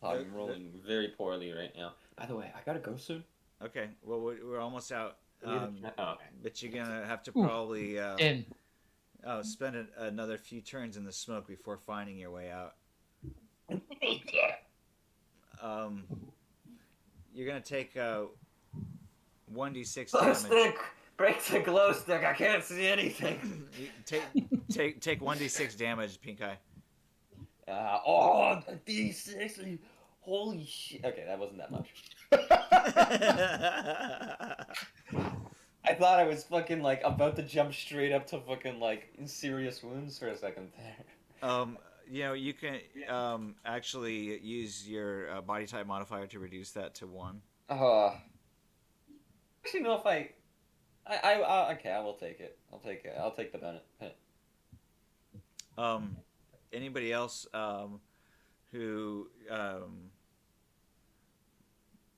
I'm rolling very poorly right now. By the way, I gotta go soon. Okay, well we're almost out. Okay. But you're gonna have to Ooh. probably 10. spend another few turns in the smoke before finding your way out. You're gonna take 1d6 Glow damage. stick! Break the glow stick! I can't see anything! Take 1d6 damage, Pink Eye. Oh, D6! Holy shit. Okay, that wasn't that much. I thought I was fucking, like, about to jump straight up to fucking, like, serious wounds for a second there. You can actually use your body type modifier to reduce that to 1. Actually, no, if okay, I will take it. I'll take it. I'll take the benefit. Anybody else who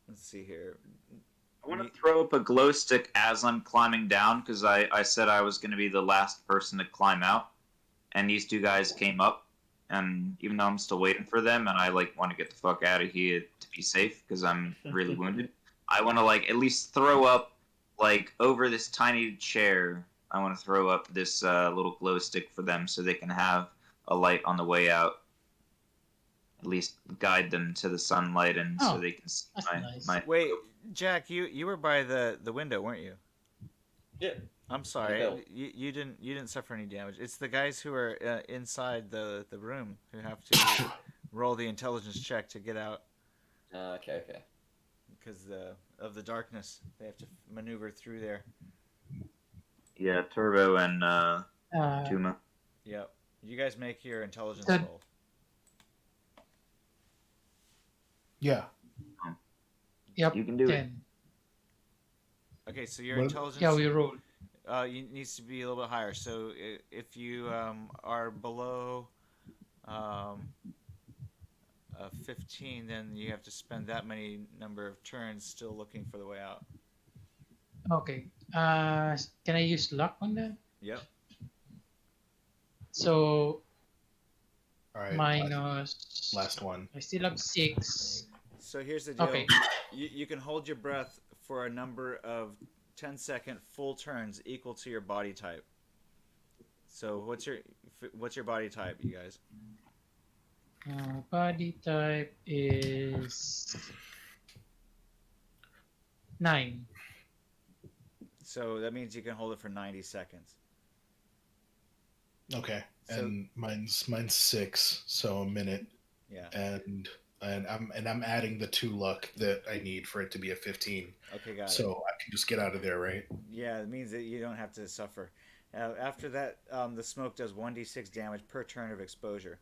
let's see here. I want to throw up a glow stick as I'm climbing down because I said I was going to be the last person to climb out, and these two guys came up, and even though I'm still waiting for them, and I want to get the fuck out of here to be safe because I'm really wounded, I want to at least throw up over this tiny chair. I want to throw up this little glow stick for them so they can have a light on the way out. At least guide them to the sunlight and so they can see my. Wait, Jack, you were by the window, weren't you? Yeah. I'm sorry, you didn't suffer any damage. It's the guys who are inside the room who have to roll the intelligence check to get out. Okay. Because of the darkness, they have to maneuver through there. Yeah, Turbo and Touma. Yep. You guys make your intelligence Good. roll. Yeah. Yep. You can do 10. Okay, so your What? intelligence. Yeah, we rolled. Needs to be a little bit higher. So if you are below 15, then you have to spend that many number of turns still looking for the way out. Okay. Can I use luck on that? Yep. So All right, minus. last one. I still have 6. So here's the deal. Okay. You can hold your breath for a number of 10-second full turns equal to your body type. So what's your body type, you guys? Body type is 9. So that means you can hold it for 90 seconds. Okay, So- and mine's 6, so a minute, Yeah. and I'm adding the 2 luck that I need for it to be a 15. Okay, got it. So I can just get out of there, right? Yeah, it means that you don't have to suffer. After that, the smoke does 1d6 damage per turn of exposure.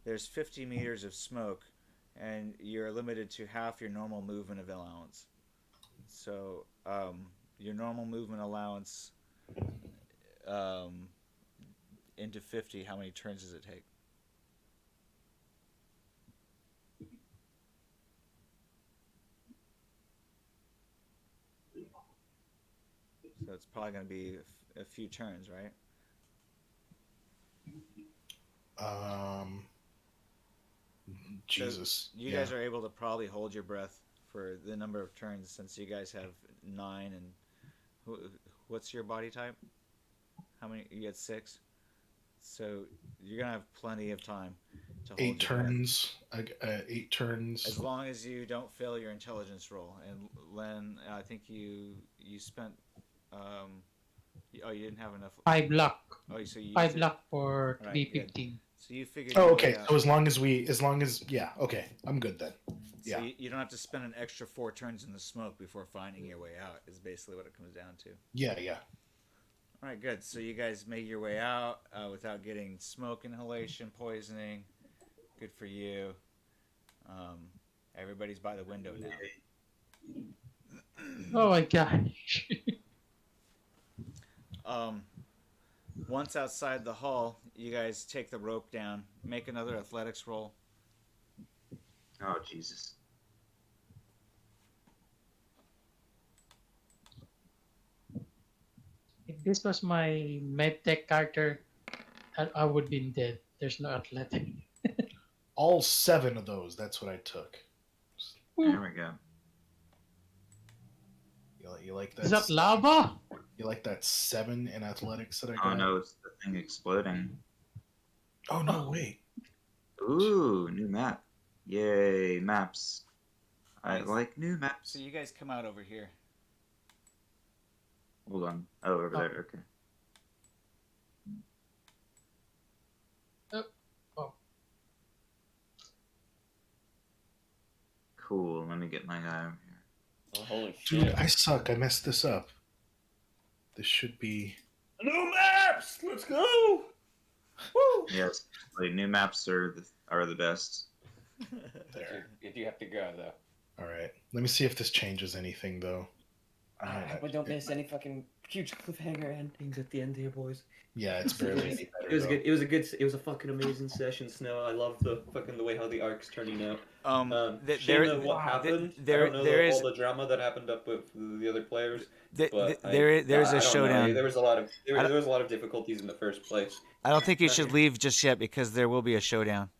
There's 50 meters of smoke, and you're limited to half your normal movement of allowance. So your normal movement allowance into 50, how many turns does it take? So it's probably going to be a few turns, right? Jesus. You yeah. guys are able to probably hold your breath for the number of turns since you guys have 9 and what's your body type? How many? You get 6. So you're gonna have plenty of time to hold 8 your turns. 8 turns. breath. As long as you don't fail your intelligence roll. And Len, I think you spent. Oh, you didn't have enough. 5 luck. Oh, so you 5 used it. luck for Right, be good. 15. So you figured. Oh, your okay. way out. So yeah, okay, I'm good then. So Yeah. you don't have to spend an extra 4 turns in the smoke before finding your way out. Is basically what it comes down to. Yeah. All right, good. So you guys made your way out without getting smoke inhalation, poisoning. Good for you. Everybody's by the window now. Oh my gosh. Once outside the hall, you guys take the rope down. Make another athletics roll. Oh Jesus. If this was my medtech character, I would be dead. There's no athletic. All 7 of those. That's what I took. There we go. You like that? Is that lava? You like that 7 in athletics that I got? Oh no, it's the thing exploding. Oh no! Wait. Ooh, new map. Yay, maps. I Nice. like new maps. So you guys come out over here. Hold on. Oh, over Oh. there. Okay. Oh. Cool. Let me get my guy over here. Oh, holy Dude, shit. I suck. I messed this up. This should be. New maps! Let's go! Woo! Yes, like, new maps are the best. There. If you have to go, though. All right. Let me see if this changes anything, though. I hope I don't miss any fucking huge cliffhanger endings at the end here, boys. Yeah, it's barely any better. It was though. good. It was a fucking amazing session, Snow. I love the way how the arc's turning out. Shame of what happened. I don't know there is all the drama that happened up with the other players. But there's I a don't know. showdown. There was a lot of there was a lot of difficulties in the first place. I don't think you should leave just yet because there will be a showdown.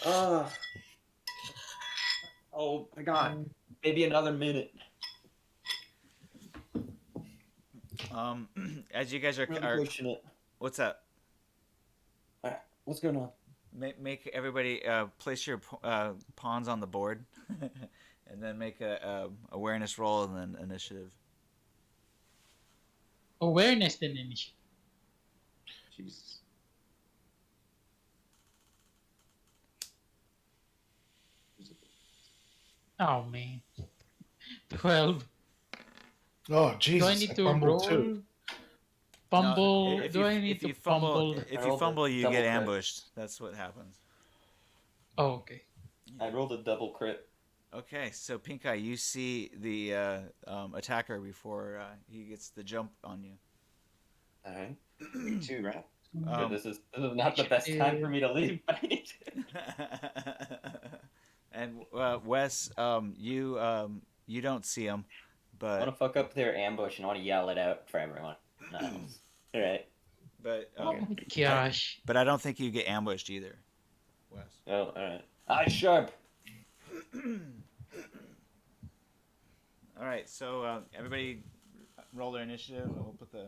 Oh my god! Maybe another minute. As you guys are Really pushing it. what's up? What's going on? Make everybody place your pawns on the board, and then make a awareness roll and then initiative. Awareness then initiative. Jesus. Oh man. 12. Oh Jesus! Do I need to fumbled roll? too. Fumble. No, Do I need to fumble? If I you rolled a fumble, you double get crit. ambushed. That's what happens. Oh, okay. I rolled a double crit. Okay, so Pink Eye, you see the attacker before he gets the jump on you. All right. Me too, right? Um, This is not the best time for me to leave, but I need to. And Wes, you don't see him, I want to fuck up their ambush and I want to yell it out for everyone. Nice. All right. But Oh my gosh. but I don't think you get ambushed either, Wes. Oh, all right. Eye sharp. All right, so everybody roll their initiative. We'll put the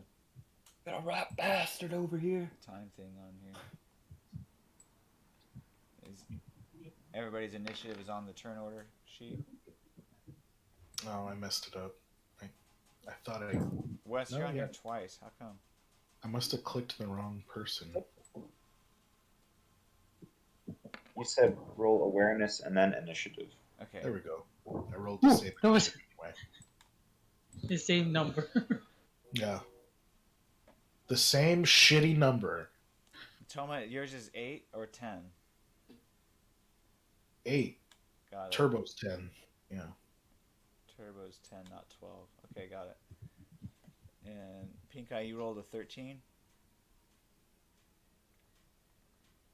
Got a rat bastard over here. time thing on here. Everybody's initiative is on the turn order sheet. Oh, I messed it up. I thought I... Wes, you're on here twice. How come? I must have clicked the wrong person. You said roll awareness and then initiative. Okay. There we go. I rolled the same that was anyway. the same number. Yeah. The same shitty number. Touma, yours is 8 or 10? 8. Got it. Turbo's 10. Yeah. Turbo's 10, not 12. Okay, got it. And Pink Eye, you rolled a 13?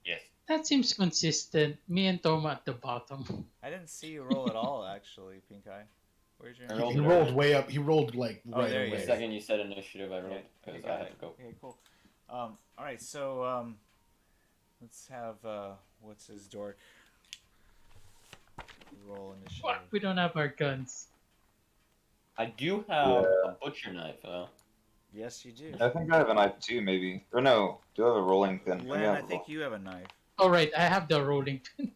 Yes. That seems consistent. Me and Toma at the bottom. I didn't see you roll at all, actually, Pink Eye. Where's your I rolled He it rolled early. way up. He rolled like Oh, right there you away. go. The second you said initiative, I rolled because Okay, I got had it. to go. Okay, cool. All right, so let's have what's his dork roll initiative. Fuck, we don't have our guns. I do have a butcher knife, though. Yes, you do. I think I have a knife too, maybe. Or no, do I have a rolling pin? Maybe Len, have I a think you have a knife, All right, I have the rolling pin.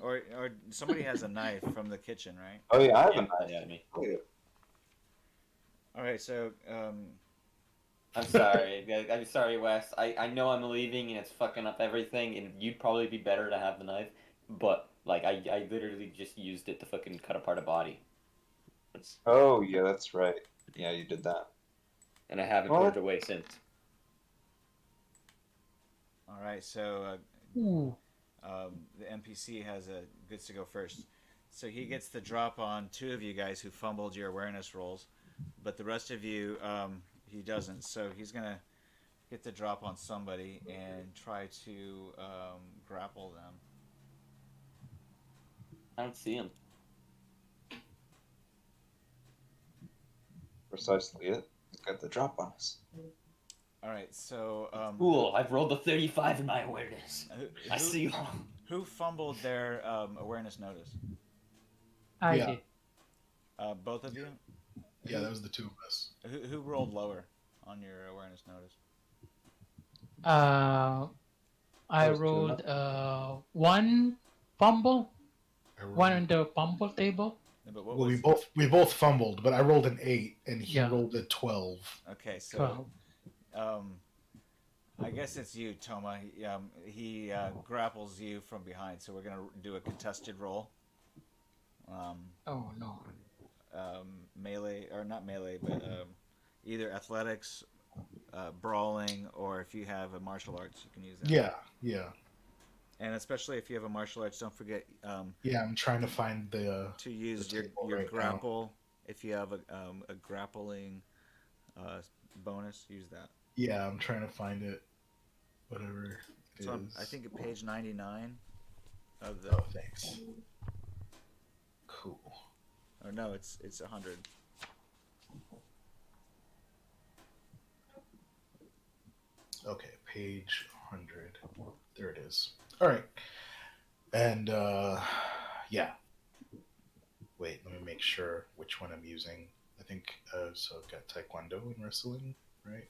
or somebody has a knife from the kitchen, right? Oh yeah, I have a Yeah, knife. yeah, me. Oh, yeah. All right, so I'm sorry. I'm sorry, Wes. I know I'm leaving and it's fucking up everything, and you'd probably be better to have the knife, but like I literally just used it to fucking cut apart a body. Oh yeah, that's right. Yeah, you did that. And I haven't What? put it away since. all right, so Ooh. the NPC gets to go first. So he gets the drop on 2 of you guys who fumbled your awareness rolls, but the rest of you he doesn't. So he's gonna get the drop on somebody and try to grapple them. I don't see him. Precisely it. He's got the drop on us. All right, so Cool. I've rolled a 35 in my awareness. I see you. who fumbled their awareness notice. I Yeah. did. Both of you. Yeah, that was the 2 of us. Who rolled lower on your awareness notice? I was two rolled 1 fumble, I rolled, 1 on the fumble table. But what well, was we both fumbled, but I rolled an 8 and he Yeah. rolled a 12. okay? So 12. I guess it's you, Touma. He grapples you from behind, so we're gonna do a contested roll. Oh no. Melee or not melee, but either athletics, brawling, or if you have a martial arts, you can use that. Yeah. And especially if you have a martial arts, don't forget Yeah, I'm trying to find the to use the your table right now. grapple. If you have a grappling bonus, use that. Yeah, I'm trying to find it. Whatever it So is. I think at page 99 of the. Oh, thanks. Cool. Or no, it's 100. Okay, page 100. There it is. All right. And yeah. Wait, let me make sure which one I'm using. I think so I've got Taekwondo and wrestling, right?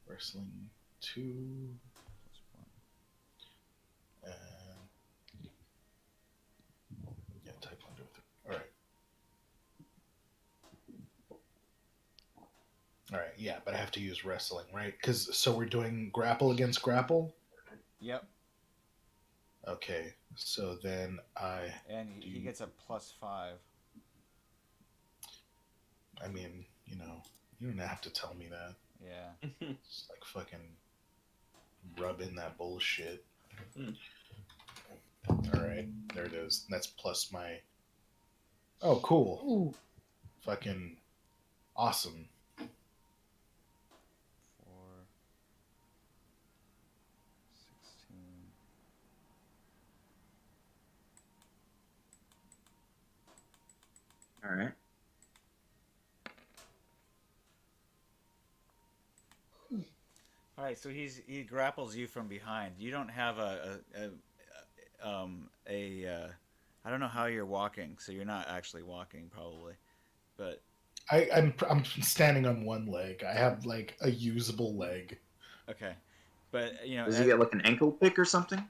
Wrestling 2 and yeah, Taekwondo 3. All right. All right, yeah, but I have to use wrestling, right? So we're doing grapple against grapple? Yep. Okay, so then And he gets a +5. I mean, you don't have to tell me that. Yeah. It's like fucking rub in that bullshit. All right, there it is. That's plus my. Oh, cool. Ooh. Fucking awesome. 4, 16. All right. All right, so he grapples you from behind. You don't have I don't know how you're walking, so you're not actually walking probably, but I'm standing on one leg. I have like a usable leg. okay, but Does he get like an ankle pick or something?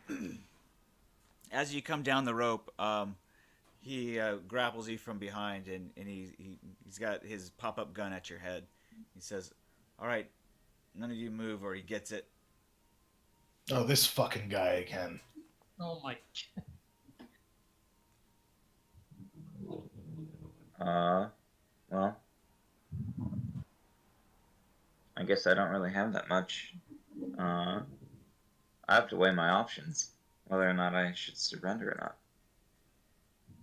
as you come down the rope, he grapples you from behind, and he's got his pop up gun at your head. He says, "All right, none of you move, or he gets it." Oh, this fucking guy again. Oh my. Well, I guess I don't really have that much. I have to weigh my options, whether or not I should surrender or not.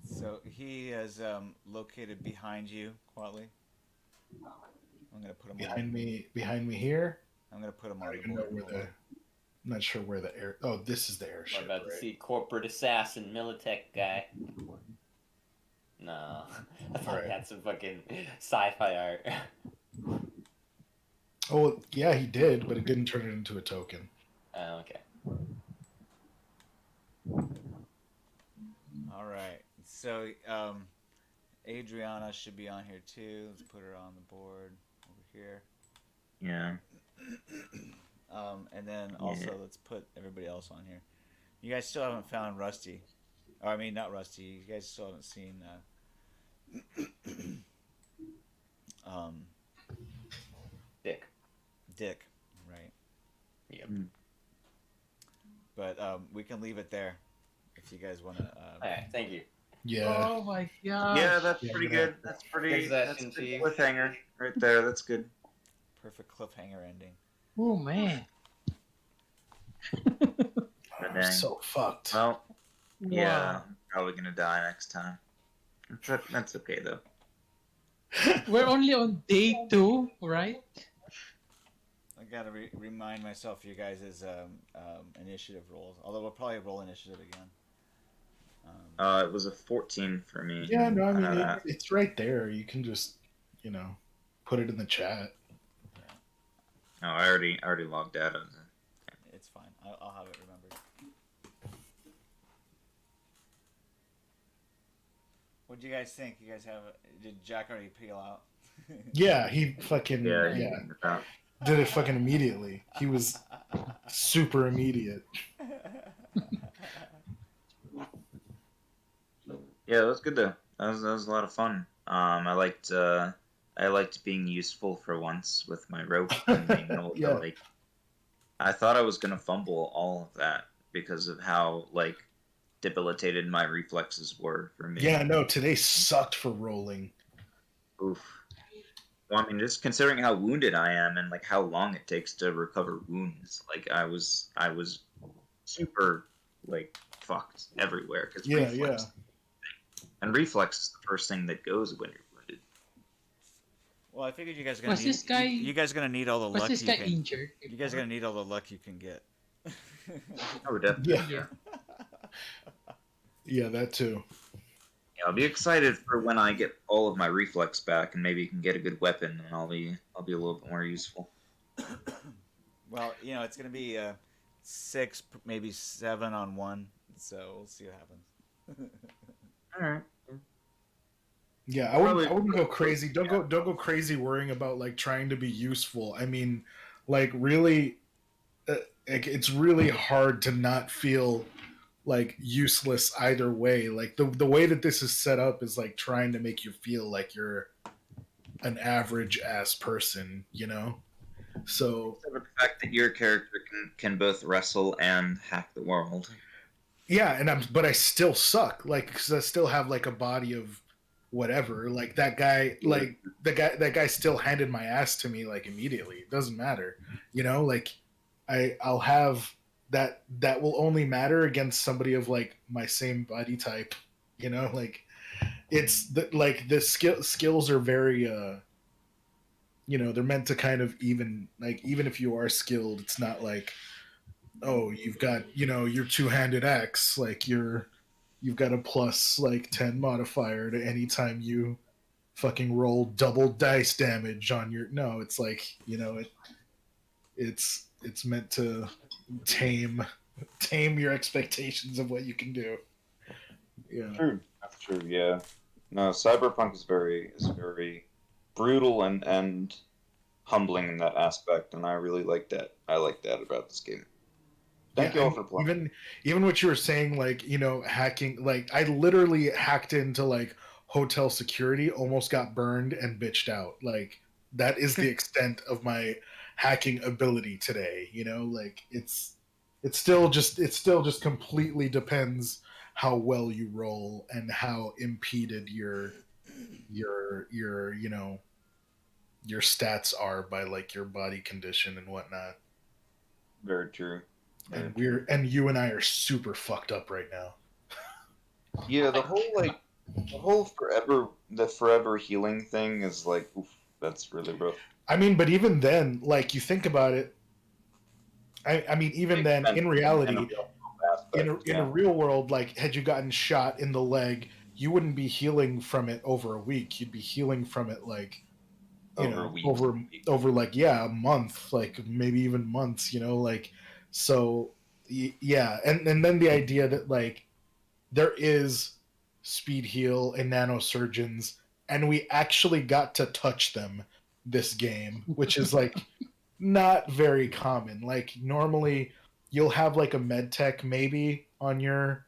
So he is located behind you, quietly. I'm gonna put him behind me here. I'm gonna put him I on don't the even know board. where the. I'm not sure where the air. Oh, this is the airship. We're about right? to see corporate assassin Militech guy. No, I thought Alright. he had some fucking sci-fi art. Oh, yeah, he did, but it didn't turn it into a token. Oh, okay. All right. So Adriana should be on here too. Let's put her on the board over here. Yeah. And then also let's put everybody else on here. You guys still haven't found Rusty. Or, I mean, not Rusty. You guys still haven't seen Dick, right? Yep. But we can leave it there if you guys want to. Alright, thank you. Yeah. Oh my god. Yeah, that's Yeah, pretty yeah. good. That's pretty. That's a good cliffhanger right there. That's good. Perfect cliffhanger ending. Oh man. I'm dang. so fucked. Well, yeah, Wow. I'm probably gonna die next time. That's okay though. We're only on day 2, right? I gotta remind myself you guys' initiative rolls. Although we'll probably roll initiative again. It was a 14 for me. Yeah, no, I mean know that. it's right there. You can just, put it in the chat. Oh, I already logged out of it. It's fine. I'll have it remembered. What do you guys think? You guys have? Did Jack already peel out? Yeah, he fucking Yeah. did it fucking immediately. He was super immediate. Yeah, it was good though. That was a lot of fun. I liked being useful for once with my rope and being able to, Yeah. I thought I was gonna fumble all of that because of how debilitated my reflexes were for me. Yeah, no, today sucked for rolling. Oof. Well, I mean, just considering how wounded I am and how long it takes to recover wounds, I was super fucked everywhere because Yeah. And reflex is the first thing that goes when you're wounded. Well, I figured you guys are gonna Was need. this guy- You guys are gonna need all the Was luck this you guy can. injured? You guys are gonna need all the luck you can get. Oh, definitely. Yeah, Yeah. yeah, that too. Yeah, I'll be excited for when I get all of my reflex back and maybe can get a good weapon, and I'll be a little bit more useful. Well, it's gonna be 6, maybe 7 on 1. So we'll see what happens. All right. Yeah, I wouldn't go crazy. Don't go crazy worrying about trying to be useful. I mean, really, it's really hard to not feel useless either way. The way that this is set up is trying to make you feel like you're an average ass person, So The fact that your character can both wrestle and hack the world. yeah, but I still suck. Because I still have a body of whatever. That guy, that guy still handed my ass to me immediately. It doesn't matter, I'll have that will only matter against somebody of my same body type. It's the skills are very they're meant to kind of even if you are skilled, it's not oh, you've got your two-handed axe, you've got a plus 10 modifier to any time you fucking roll double dice damage on your. No, it's it's It's meant to tame your expectations of what you can do. Yeah. True. That's true. Yeah. No, Cyberpunk is very brutal and humbling in that aspect, and I really like that. I like that about this game. Thank you all for playing. Even what you were saying, like, you know, hacking, like I literally hacked into like hotel security, almost got burned and bitched out. Like that is the extent of my hacking ability today, you know? Like it still just completely depends how well you roll and how impeded your you know your stats are by like your body condition and whatnot. Very true. And you and I are super fucked up right now. Yeah, the whole forever healing thing is like, oof, that's really rough. I mean, but even then, like you think about it, I mean, even then, in reality, in a real world, like had you gotten shot in the leg, you wouldn't be healing from it over a week. You'd be healing from it like over like a month, like maybe even months. You know, like so yeah, and then the idea that like there is speed heal and nanosurgeons, and we actually got to touch them this game, which is like not very common. Like normally you'll have like a med tech maybe on your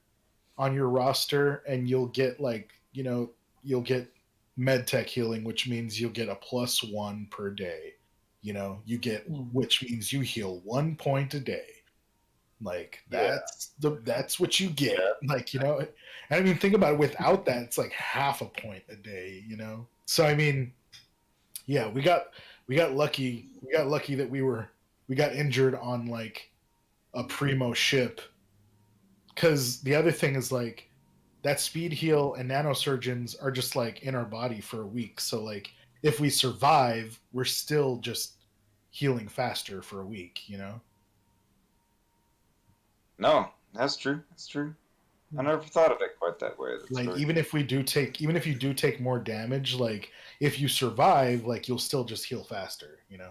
roster, and you'll get like, you know, you'll get med tech healing, which means you'll get a +1 per day. You know, you get, which means you heal 1 point a day. Like that's what you get. Like, you know, and I mean, think about it. Without that, it's like half a point a day. You know, so I mean, yeah, we got lucky. We got lucky that we got injured on like a primo ship. Because the other thing is like that speed heal and nanosurgeons are just like in our body for a week. So like if we survive, we're still just healing faster for a week. You know. No, that's true. That's true. I never thought of it quite that way. That's like even if you do take more damage, like if you survive, like you'll still just heal faster, you know.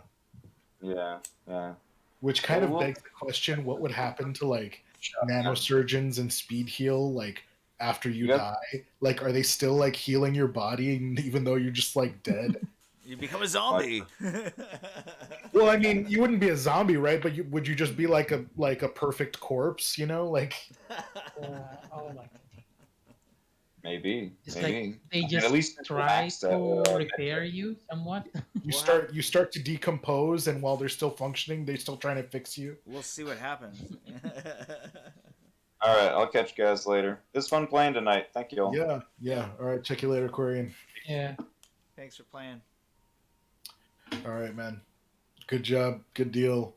Yeah. Which kind of begs the question: what would happen to like nanosurgeons and speed heal, like after you die? Like, are they still like healing your body even though you're just like dead? You become a zombie. Well, I mean, you wouldn't be a zombie, right? But would you just be like a perfect corpse? You know, like. Oh my God. Maybe. Like they just at least try to repair you somewhat. You start to decompose, and while they're still functioning, they're still trying to fix you. We'll see what happens. All right, I'll catch you guys later. It was fun playing tonight. Thank you all. Yeah. All right, check you later, Quarian. Yeah. Thanks for playing. All right, man. Good job. Good deal.